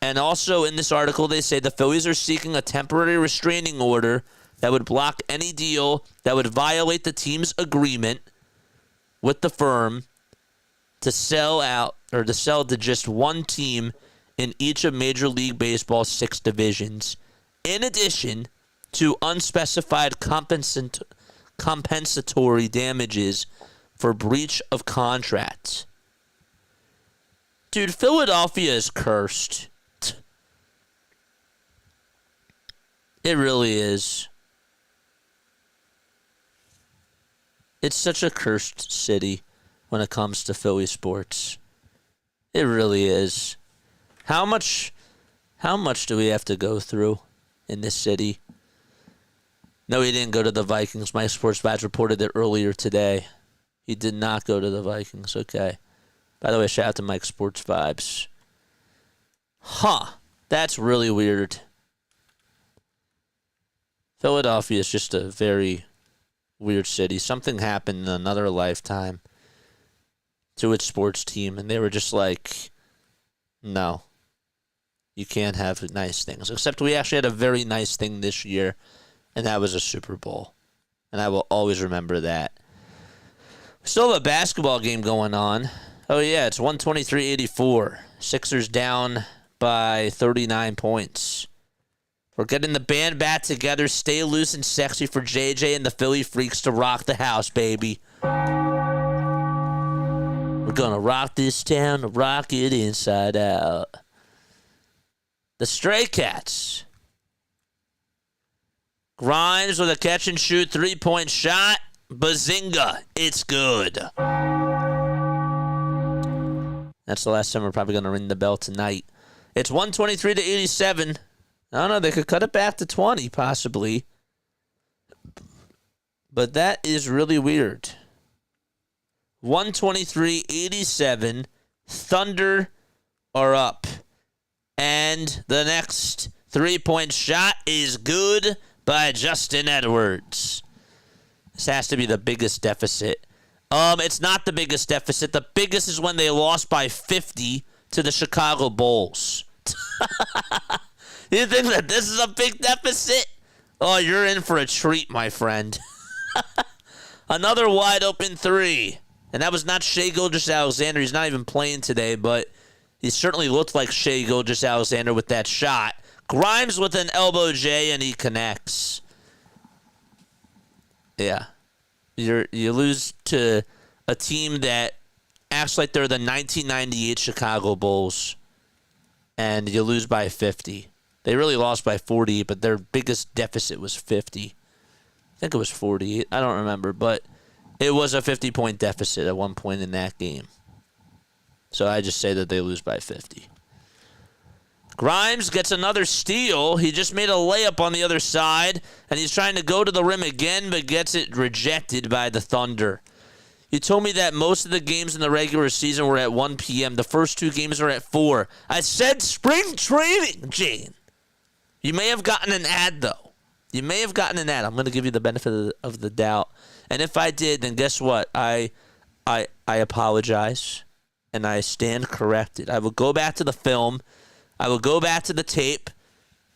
And also in this article, they say the Phillies are seeking a temporary restraining order that would block any deal that would violate the team's agreement with the firm to sell out or to sell to just one team in each of Major League Baseball's 6 divisions, in addition to unspecified compensatory damages for breach of contract. Dude, Philadelphia is cursed. It really is. It's such a cursed city when it comes to Philly sports. It really is. How much do we have to go through in this city? No, he didn't go to the Vikings. My sports badge reported it earlier today. He did not go to the Vikings. Okay. By the way, shout out to Mike Sports Vibes. Huh. That's really weird. Philadelphia is just a very weird city. Something happened in another lifetime to its sports team, and they were just like, no, you can't have nice things. Except we actually had a very nice thing this year, and that was a Super Bowl. And I will always remember that. We still have a basketball game going on. Oh, yeah, it's 123-84. Sixers down by 39 points. We're getting the band back together. Stay loose and sexy for JJ and the Philly Freaks to rock the house, baby. We're going to rock this town, rock it inside out. The Stray Cats. Grimes with a catch-and-shoot three-point shot. Bazinga. It's good. That's the last time we're probably going to ring the bell tonight. It's 123-87. I don't know. They could cut it back to 20, possibly. But that is really weird. 123-87. Thunder are up. And the next three-point shot is good by Justin Edwards. This has to be the biggest deficit. It's not the biggest deficit. The biggest is when they lost by 50 to the Chicago Bulls. You think that this is a big deficit? Oh, you're in for a treat, my friend. Another wide open three. And that was not Shai Gilgeous-Alexander. He's not even playing today, but he certainly looked like Shai Gilgeous-Alexander with that shot. Grimes with an elbow J, and he connects. Yeah. You lose to a team that acts like they're the 1998 Chicago Bulls, and you lose by 50. They really lost by 40, but their biggest deficit was 50. I think it was 40. I don't remember, but it was a 50-point deficit at one point in that game. So I just say that they lose by 50. Grimes gets another steal. He just made a layup on the other side, and he's trying to go to the rim again, but gets it rejected by the Thunder. You told me that most of the games in the regular season were at 1 p.m. The first two games are at 4. I said spring training, Jane. You may have gotten an ad, though. You may have gotten an ad. I'm going to give you the benefit of the doubt. And if I did, then guess what? I apologize, and I stand corrected. I will go back to the film. I will go back to the tape.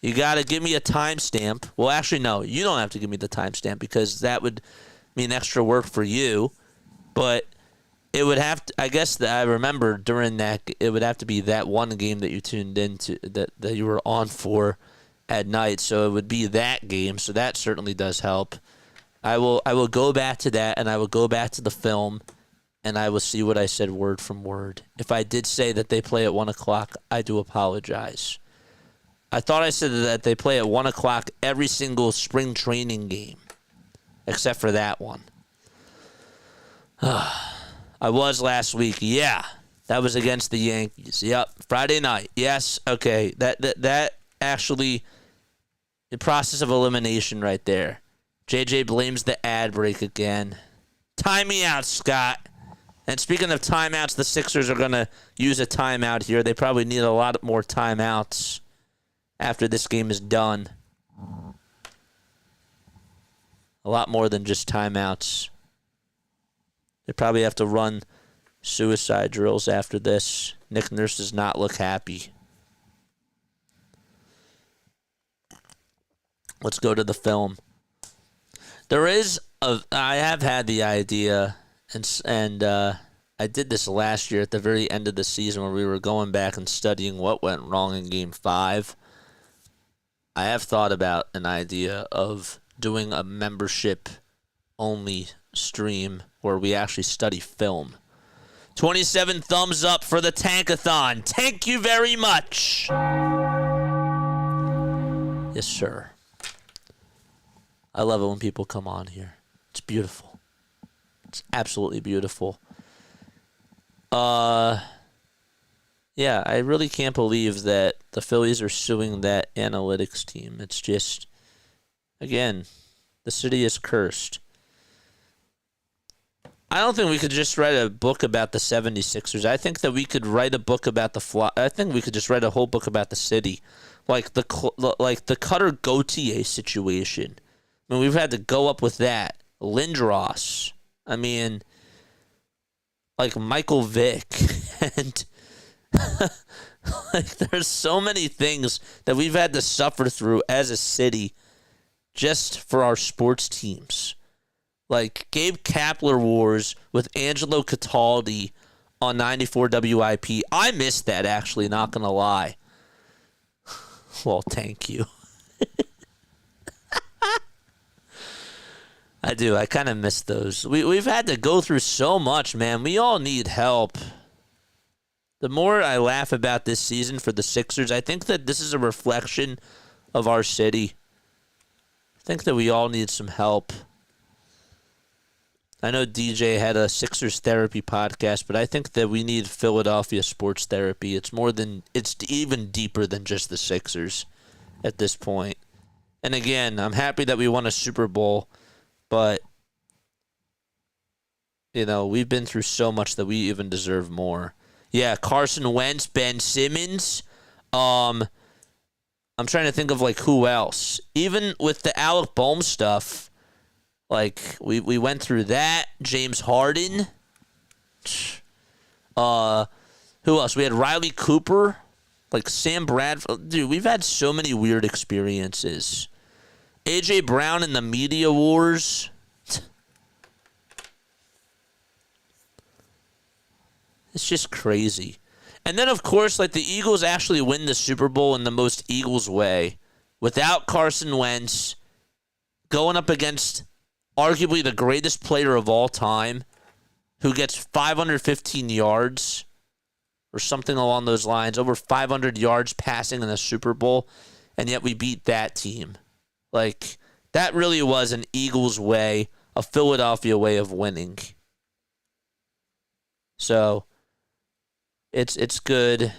You got to give me a timestamp. Well, actually, no. You don't have to give me the timestamp because that would mean extra work for you. But it would have to, I guess that I remember during that, it would have to be that one game that you tuned into, that you were on for at night. So it would be that game. So that certainly does help. I will go back to that, and I will go back to the film, and I will see what I said word from word. If I did say that they play at 1 o'clock, I do apologize. I thought I said that they play at 1 o'clock every single spring training game, except for that one. I was last week. Yeah, that was against the Yankees. Yep, Friday night. Yes, okay. That actually, the process of elimination right there. JJ blames the ad break again. Time me out, Scott. And speaking of timeouts, the Sixers are going to use a timeout here. They probably need a lot more timeouts after this game is done. A lot more than just timeouts. They probably have to run suicide drills after this. Nick Nurse does not look happy. Let's go to the film. I have had the idea, and I did this last year at the very end of the season where we were going back and studying what went wrong in Game 5. I have thought about an idea of doing a membership-only stream where we actually study film. 27 thumbs up for the Tankathon. Thank you very much. Yes, sir. I love it when people come on here. It's beautiful. It's absolutely beautiful. Yeah, I really can't believe that the Phillies are suing that analytics team. It's just, again, the city is cursed. I don't think we could just write a book about the 76ers. I think that we could write a book about I think we could just write a whole book about the city. Like the Cutter Gauthier situation. I mean, we've had to go up with that. Lindros. I mean, like Michael Vick. And like, there's so many things that we've had to suffer through as a city just for our sports teams. Like Gabe Kapler wars with Angelo Cataldi on 94 WIP. I missed that, actually, not going to lie. Well, thank you. I do. I kind of miss those. We've had to go through so much, man. We all need help. The more I laugh about this season for the Sixers, I think that this is a reflection of our city. I think that we all need some help. I know DJ had a Sixers therapy podcast, but I think that we need Philadelphia sports therapy. It's even deeper than just the Sixers at this point. And again, I'm happy that we won a Super Bowl, but we've been through so much that we even deserve more. Yeah, Carson Wentz, Ben Simmons. I'm trying to think of who else. Even with the Alec Bohm stuff, we went through that. James Harden. Who else? We had Riley Cooper, Sam Bradford. Dude, we've had so many weird experiences. AJ Brown in the media wars. It's just crazy. And then, of course, the Eagles actually win the Super Bowl in the most Eagles way. Without Carson Wentz, going up against arguably the greatest player of all time, who gets 515 yards or something along those lines, over 500 yards passing in the Super Bowl, and yet we beat that team. That really was an Eagles way, a Philadelphia way of winning. So it's good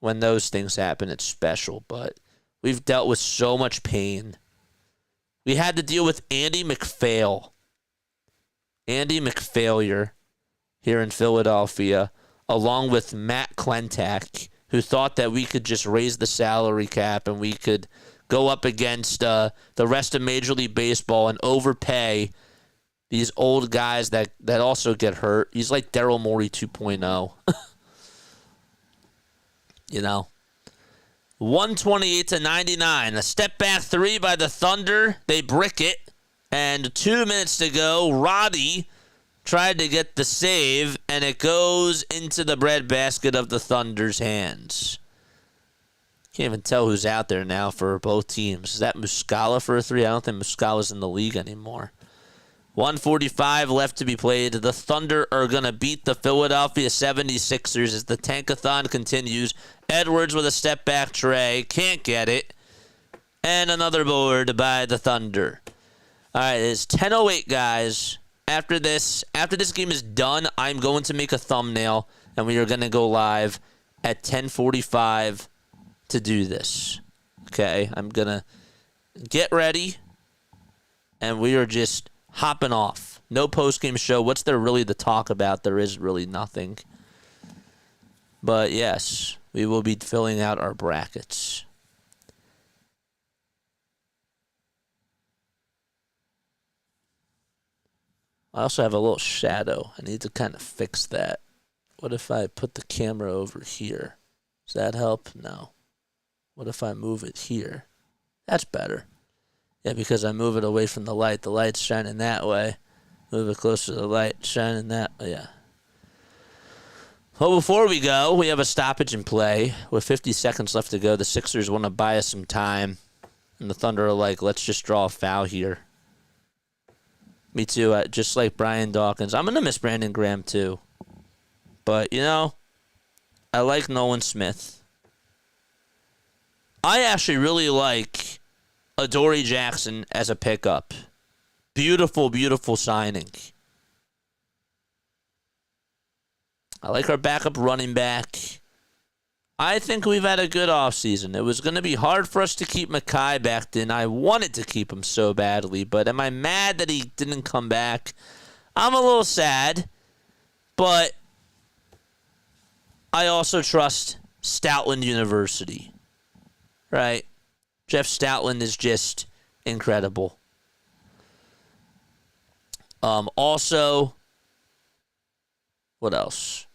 when those things happen. It's special, but we've dealt with so much pain. We had to deal with Andy McPhail. Andy McPhailure here in Philadelphia, along with Matt Klentak, who thought that we could just raise the salary cap and we could go up against the rest of Major League Baseball and overpay these old guys that also get hurt. He's like Daryl Morey 2.0. 128-99. A step back three by the Thunder. They brick it. And 2 minutes to go. Roddy tried to get the save, and it goes into the breadbasket of the Thunder's hands. Can't even tell who's out there now for both teams. Is that Muscala for a three? I don't think Muscala's in the league anymore. 1:45 left to be played. The Thunder are going to beat the Philadelphia 76ers as the Tankathon continues. Edwards with a step-back tray. Can't get it. And another board by the Thunder. All right, it's 10:08, guys. After this game is done, I'm going to make a thumbnail, and we are going to go live at 10:45 to do this. Okay, I'm going to get ready, and we are just hopping off. No post-game show. What's there really to talk about? There is really nothing. But yes, we will be filling out our brackets. I also have a little shadow. I need to kind of fix that. What if I put the camera over here? Does that help? No. What if I move it here? That's better. Yeah, because I move it away from the light. The light's shining that way. Move it closer to the light, shining that way. Yeah. Well, before we go, we have a stoppage in play. With 50 seconds left to go, the Sixers want to buy us some time. And the Thunder are like, let's just draw a foul here. Me too. Just like Brian Dawkins. I'm going to miss Brandon Graham too. But, I like Nolan Smith. I actually really like Adoree Jackson as a pickup. Beautiful, beautiful signing. I like our backup running back. I think we've had a good offseason. It was going to be hard for us to keep Mekhi back then. I wanted to keep him so badly, but am I mad that he didn't come back? I'm a little sad, but I also trust Stoutland University, right? Jeff Stoutland is just incredible. Also, what else?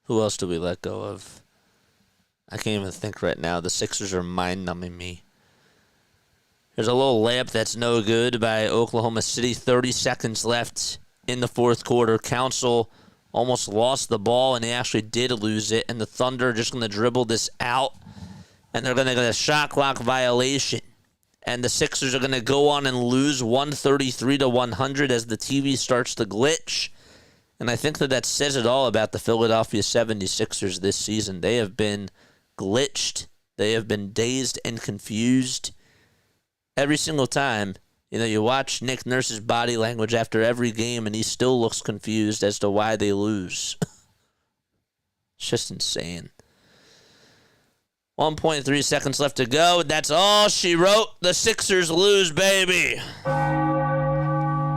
Who else do we let go of? I can't even think right now. The Sixers are mind-numbing me. There's a little layup that's no good by Oklahoma City. 30 seconds left in the fourth quarter. Council almost lost the ball, and they actually did lose it. And the Thunder are just going to dribble this out, and they're going to get a shot clock violation. And the Sixers are going to go on and lose 133-100 as the TV starts to glitch. And I think that says it all about the Philadelphia 76ers this season. They have been glitched. They have been dazed and confused. Every single time, you watch Nick Nurse's body language after every game, and he still looks confused as to why they lose. It's just insane. 1.3 seconds left to go. That's all she wrote. The Sixers lose, baby.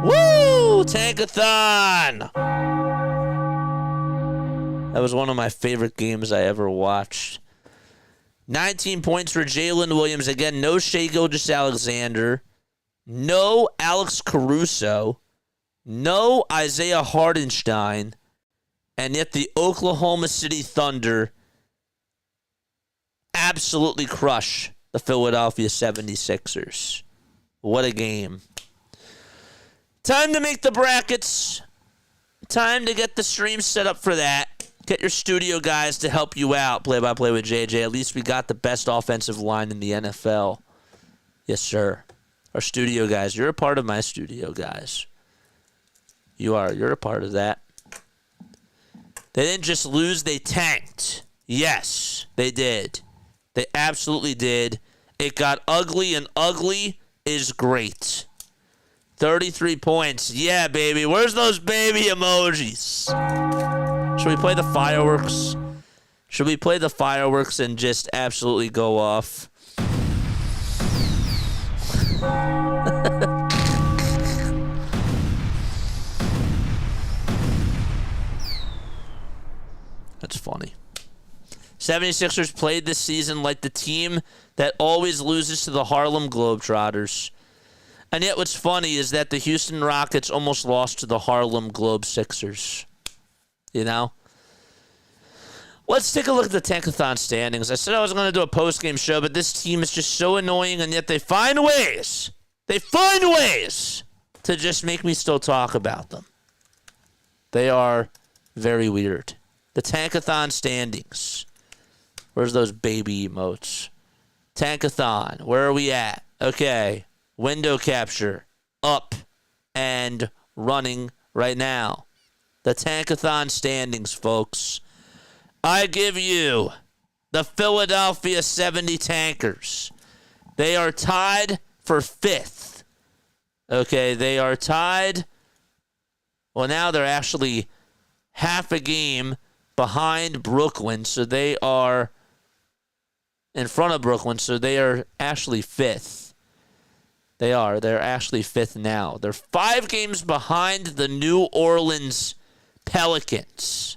Woo! Tankathon! That was one of my favorite games I ever watched. 19 points for Jalen Williams. Again, no Shai Gilgeous-Alexander. No Alex Caruso. No Isaiah Hardenstein. And yet the Oklahoma City Thunder absolutely crush the Philadelphia 76ers. What a game. Time to make the brackets. Time to get the stream set up for that. Get your studio guys to help you out. Play-by-play with JJ. At least we got the best offensive line in the NFL. Yes, sir. Our studio guys. You're a part of my studio, guys. You are. You're a part of that. They didn't just lose. They tanked. Yes, they did. They absolutely did. It got ugly, and ugly is great. 33 points. Yeah, baby. Where's those baby emojis? Should we play the fireworks? Should we play the fireworks and just absolutely go off? That's funny. 76ers played this season like the team that always loses to the Harlem Globetrotters. And yet what's funny is that the Houston Rockets almost lost to the Harlem Globe Sixers. Let's take a look at the Tankathon standings. I said I was going to do a post-game show, but this team is just so annoying, and yet they find ways. They find ways to just make me still talk about them. They are very weird. The Tankathon standings. Where's those baby emotes? Tankathon. Where are we at? Okay. Window capture. Up and running right now. The Tankathon standings, folks. I give you the Philadelphia 70 Tankers. They are tied for 5th. Okay, they are tied. Well, now they're actually half a game behind Brooklyn, so they are in front of Brooklyn, so they are actually 5th. They're actually 5th now. They're 5 games behind the New Orleans Pelicans.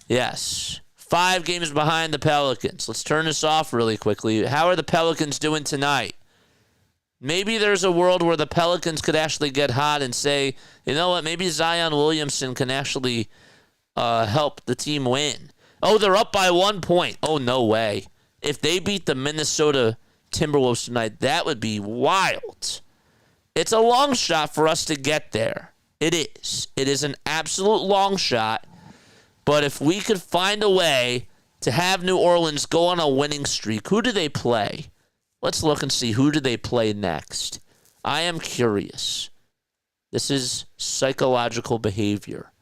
Yes, 5 games behind the Pelicans. Let's turn this off really quickly. How are the Pelicans doing tonight? Maybe there's a world where the Pelicans could actually get hot and say, you know what, maybe Zion Williamson can actually help the team win. Oh, they're up by 1 point. Oh, no way. If they beat the Minnesota Timberwolves tonight, that would be wild. It's a long shot for us to get there. It is. It is an absolute long shot. But if we could find a way to have New Orleans go on a winning streak, who do they play? Let's look and see who do they play next. I am curious. This is psychological behavior.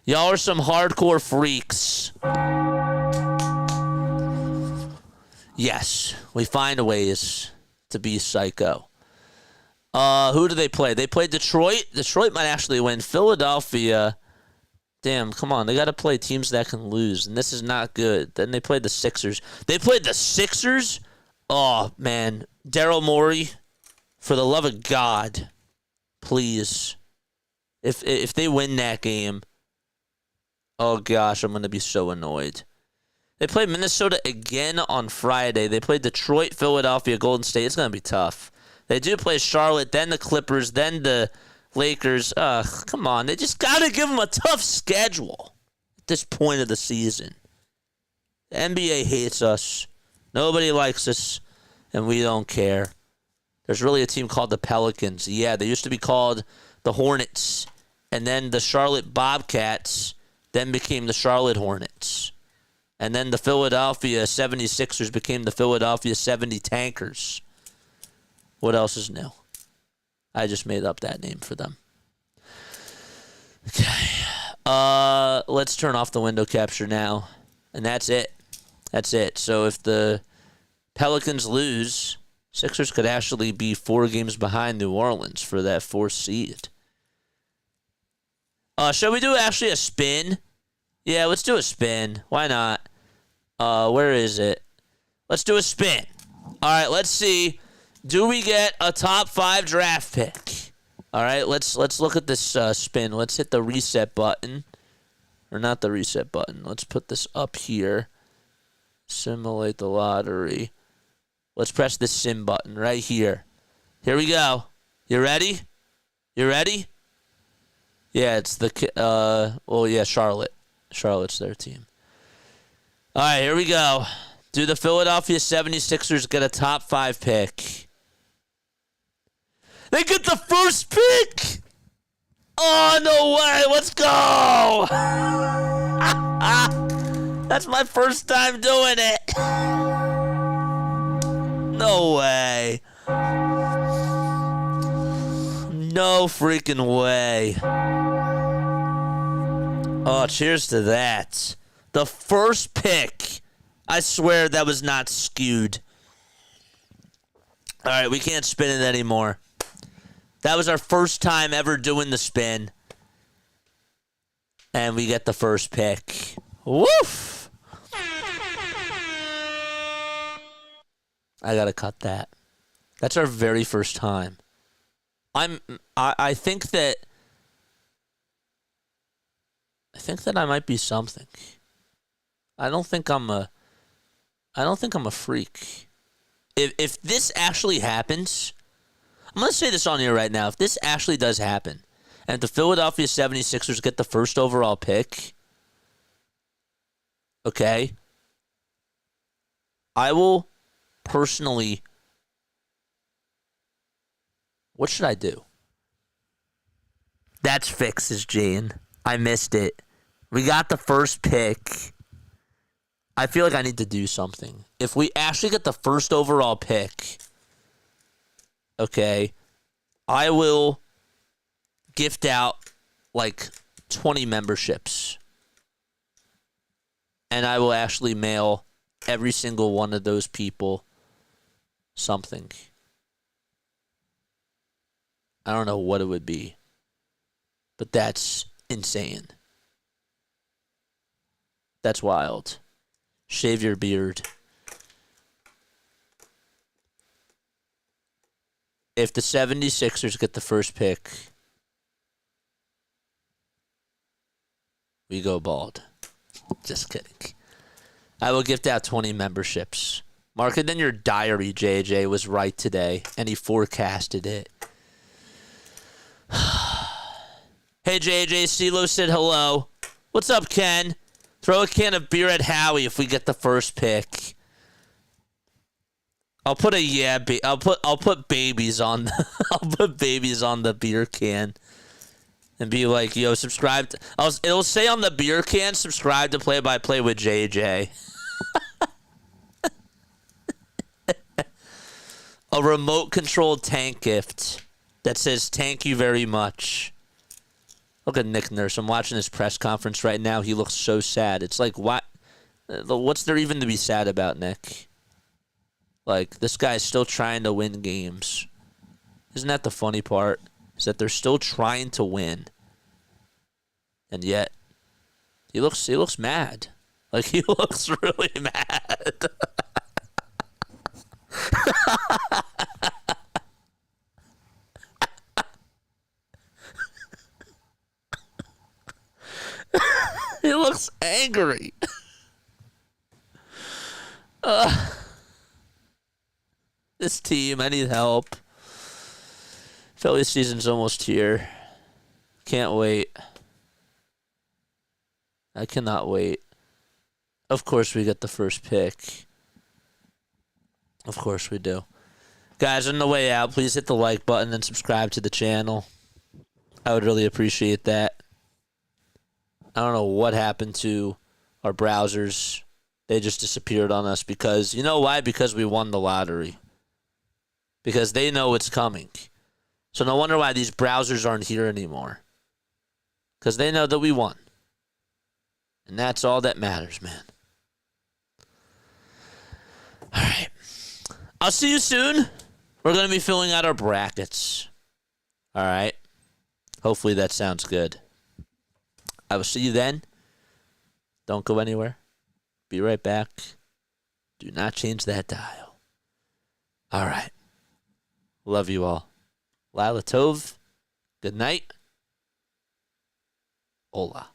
Y'all are some hardcore freaks. Yes, we find ways to be psycho. Who do they play? They play Detroit. Detroit might actually win. Philadelphia. Damn, come on. They got to play teams that can lose, and this is not good. Then they played the Sixers. They played the Sixers? Oh, man. Daryl Morey, for the love of God, please. If they win that game, oh, gosh, I'm going to be so annoyed. They play Minnesota again on Friday. They play Detroit, Philadelphia, Golden State. It's going to be tough. They do play Charlotte, then the Clippers, then the Lakers. Come on. They just got to give them a tough schedule at this point of the season. The NBA hates us. Nobody likes us, and we don't care. There's really a team called the Pelicans. Yeah, they used to be called the Hornets, and then the Charlotte Bobcats then became the Charlotte Hornets. And then the Philadelphia 76ers became the Philadelphia 70 Tankers. What else is new? I just made up that name for them. Okay. Let's turn off the window capture now. And that's it. That's it. So if the Pelicans lose, Sixers could actually be 4 games behind New Orleans for that 4th seed. Shall we do actually a spin? Yeah, let's do a spin. Why not? Where is it? Let's do a spin. All right, let's see. Do we get a top 5 draft pick? All right, let's look at this spin. Let's hit the reset button. Or not the reset button. Let's put this up here. Simulate the lottery. Let's press the sim button right here. Here we go. You ready? You ready? Yeah, it's the Charlotte. Charlotte's their team. All right, here we go. Do the Philadelphia 76ers get a top 5 pick? They get the first pick! Oh, no way. Let's go. That's my first time doing it. No way. No freaking way. Oh, cheers to that. The first pick. I swear that was not skewed. All right, we can't spin it anymore. That was our first time ever doing the spin. And we get the first pick. Woof! I gotta cut that. That's our very first time. I think that I might be something. I don't think I'm a freak. If this actually happens, I'm going to say this on here right now. If this actually does happen, and if the Philadelphia 76ers get the first overall pick, okay, I will personally, what should I do? That's fixes, Jane. I missed it. We got the first pick. I feel like I need to do something. If we actually get the first overall pick, okay, I will gift out like 20 memberships. And I will actually mail every single one of those people something. I don't know what it would be, but that's insane. That's wild. Shave your beard. If the 76ers get the first pick, we go bald. Just kidding. I will gift out 20 memberships. Mark it in your diary. JJ was right today, and he forecasted it. Hey, JJ, CeeLo said hello. What's up, Ken? Throw a can of beer at Howie if we get the first pick. I'll put I'll put babies on I'll put babies on the beer can and be like, yo, subscribe it'll say on the beer can, subscribe to Play by Play with JJ. a remote controlled tank gift that says "Thank you very much." Look at Nick Nurse. I'm watching his press conference right now. He looks so sad. It's like, what? What's there even to be sad about, Nick? Like, this guy's still trying to win games. Isn't that the funny part? Is that they're still trying to win. And yet, he looks mad. Like, he looks really mad. He looks angry. This team, I need help. Philly season's almost here. Can't wait. I cannot wait. Of course we get the first pick. Of course we do. Guys, on the way out, please hit the like button and subscribe to the channel. I would really appreciate that. I don't know what happened to our browsers. They just disappeared on us because, you know why? Because we won the lottery. Because they know it's coming. So no wonder why these browsers aren't here anymore. Because they know that we won. And that's all that matters, man. All right. I'll see you soon. We're going to be filling out our brackets. All right. Hopefully that sounds good. I will see you then. Don't go anywhere. Be right back. Do not change that dial. All right. Love you all. Lila Tov. Good night. Hola.